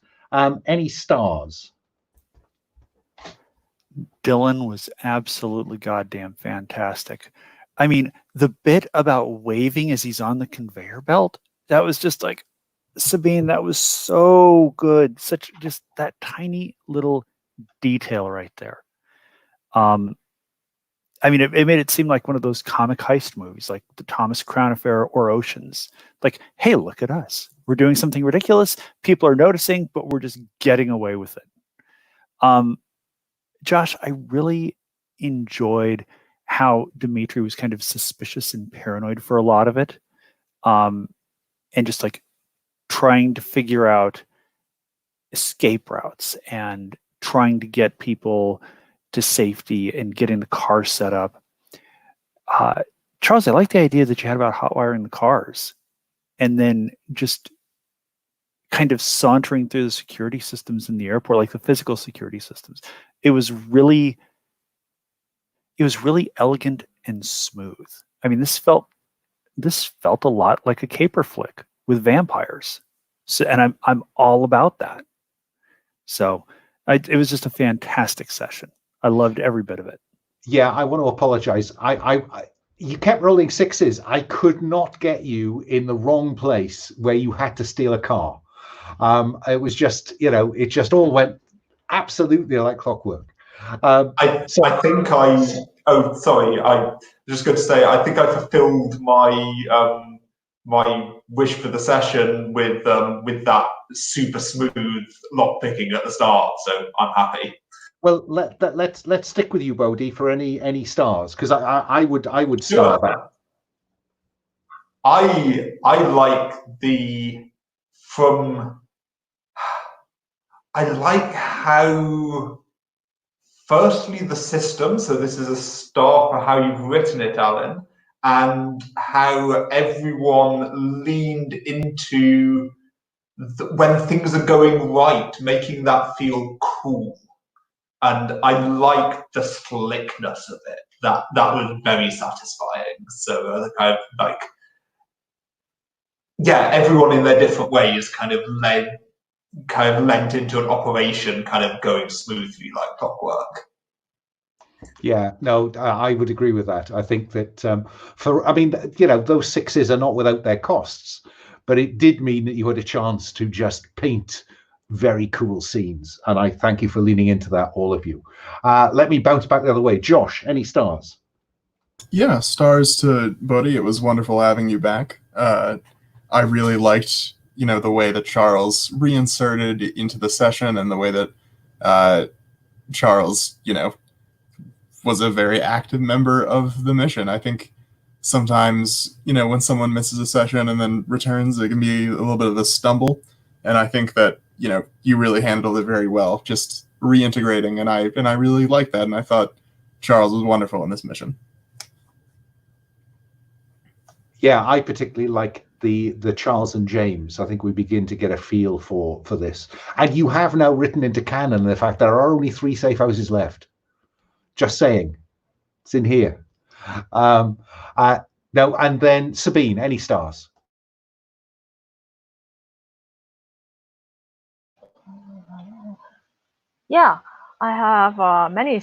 Any stars? Dylan was absolutely goddamn fantastic. I mean, the bit about waving as he's on the conveyor belt, that was just like, Sabine, that was so good. Such just that tiny little detail right there. I mean, it made it seem like one of those comic heist movies, like the Thomas Crown Affair or Oceans. Like, hey, look at us. We're doing something ridiculous. People are noticing, but we're just getting away with it. Josh, I really enjoyed how Dimitri was kind of suspicious and paranoid for a lot of it. And just like trying to figure out escape routes and trying to get people to safety and getting the car set up. Charles, I like the idea that you had about hot wiring the cars and then just kind of sauntering through the security systems in the airport, like the physical security systems. It was really elegant and smooth. I mean, this felt a lot like a caper flick with vampires. So, and I'm all about that. So it was just a fantastic session. I loved every bit of it. Yeah, I want to apologize. You kept rolling sixes. I could not get you in the wrong place where you had to steal a car. It was just, it just all went absolutely like clockwork. I think I just going to say, I think I fulfilled my wish for the session with that super smooth lock picking at the start. So I'm happy. Well, let's stick with you, Bodhi, for any stars, because I would star that. I like how, firstly, the system, so this is a star for how you've written it, Alan, and how everyone leaned into when things are going right, making that feel cool. And I like the slickness of it. That was very satisfying. So kind of like, yeah, everyone in their different ways kind of lent into an operation kind of going smoothly like clockwork. Yeah, no, I would agree with that. I think that those sixes are not without their costs, but it did mean that you had a chance to just paint very cool scenes. And I thank you for leaning into that, all of you. Let me bounce back the other way. Josh, any stars? Yeah, stars to Buddy. It was wonderful having you back. I really liked, the way that Charles reinserted into the session and the way that Charles, was a very active member of the mission. I think sometimes, when someone misses a session and then returns, it can be a little bit of a stumble. And I think that, you really handled it very well, just reintegrating. And I really liked that. And I thought Charles was wonderful in this mission. Yeah, I particularly like the Charles and James. I think we begin to get a feel for this. And you have now written into canon the fact there are only 3 safe houses left. Just saying. It's in here. No, and then Sabine, any stars? Yeah, I have many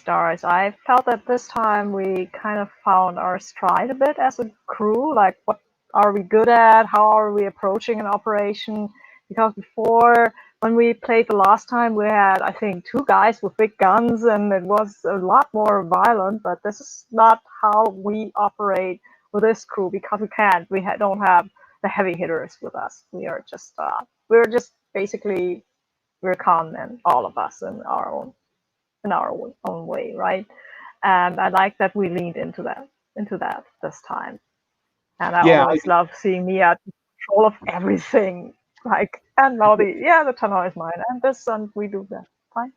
stars. I felt that this time we kind of found our stride a bit as a crew. Like, what are we good at? How are we approaching an operation? Because before, when we played the last time, we had, I think, 2 guys with big guns, and it was a lot more violent. But this is not how we operate with this crew, because we can't. We don't have the heavy hitters with us. We're just basically, we're con men, all of us, in our own way, right? And I like that we leaned into that this time. And I always love seeing me at control of everything. Like, and now the tunnel is mine, and we do that. Fine.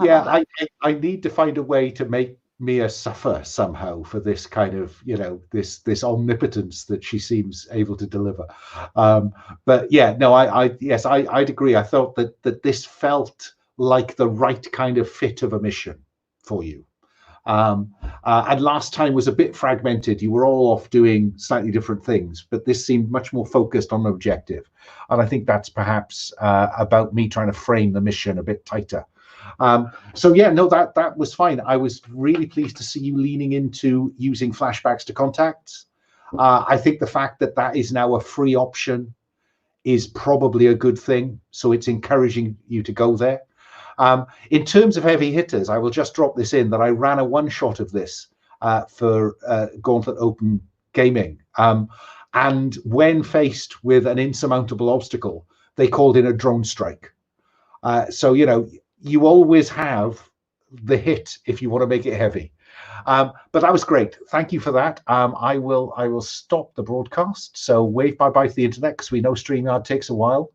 Yeah, I need to find a way to make Mia suffer somehow for this kind of, this omnipotence that she seems able to deliver. But yeah, no, I'd agree. I thought that this felt like the right kind of fit of a mission for you. And last time was a bit fragmented. You were all off doing slightly different things, but this seemed much more focused on an objective. And I think that's perhaps about me trying to frame the mission a bit tighter. So yeah, no, that was fine. I was really pleased to see you leaning into using flashbacks to contacts. I think the fact that is now a free option is probably a good thing. So it's encouraging you to go there. In terms of heavy hitters, I will just drop this in that I ran a one-shot of this for Gauntlet Open Gaming. And when faced with an insurmountable obstacle, they called in a drone strike. So, you always have the hit if you want to make it heavy. But that was great. Thank you for that. I will stop the broadcast. So wave bye-bye to the internet, because we know StreamYard takes a while.